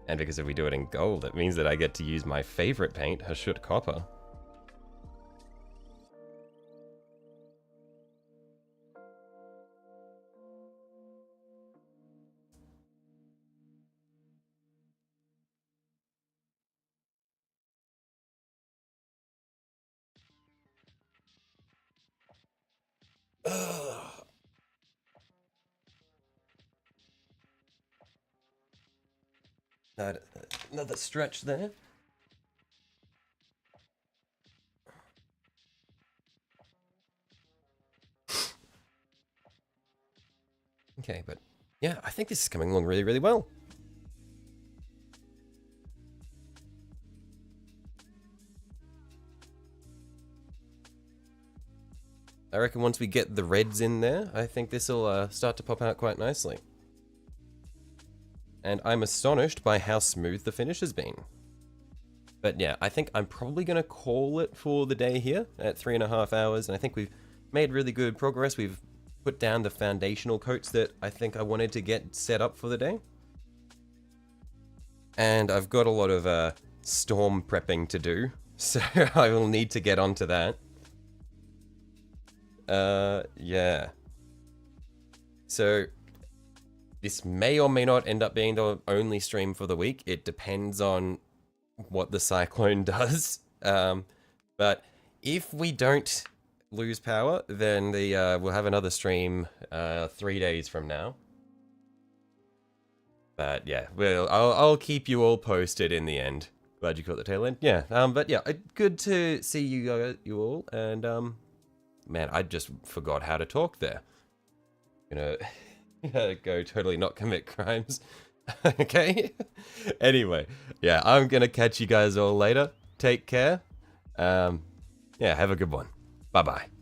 And because if we do it in gold, it means that I get to use my favorite paint, Hashut Copper. Ugh. Another stretch there. Okay, but yeah, I think this is coming along really, really well. I reckon once we get the reds in there, I think this will start to pop out quite nicely. And I'm astonished by how smooth the finish has been. But yeah, I think I'm probably going to call it for the day here at 3.5 hours. And I think we've made really good progress. We've put down the foundational coats that I think I wanted to get set up for the day. And I've got a lot of storm prepping to do. So I will need to get onto that. Yeah. So this may or may not end up being the only stream for the week. It depends on what the cyclone does. But if we don't lose power, then we'll have another stream 3 days from now. But yeah, I'll keep you all posted in the end. Glad you caught the tail end. Yeah. But yeah, good to see you all. And man, I just forgot how to talk there. Gonna go totally not commit crimes. Okay. Anyway, yeah, I'm gonna catch you guys all later. Take care. Yeah, have a good one. Bye bye.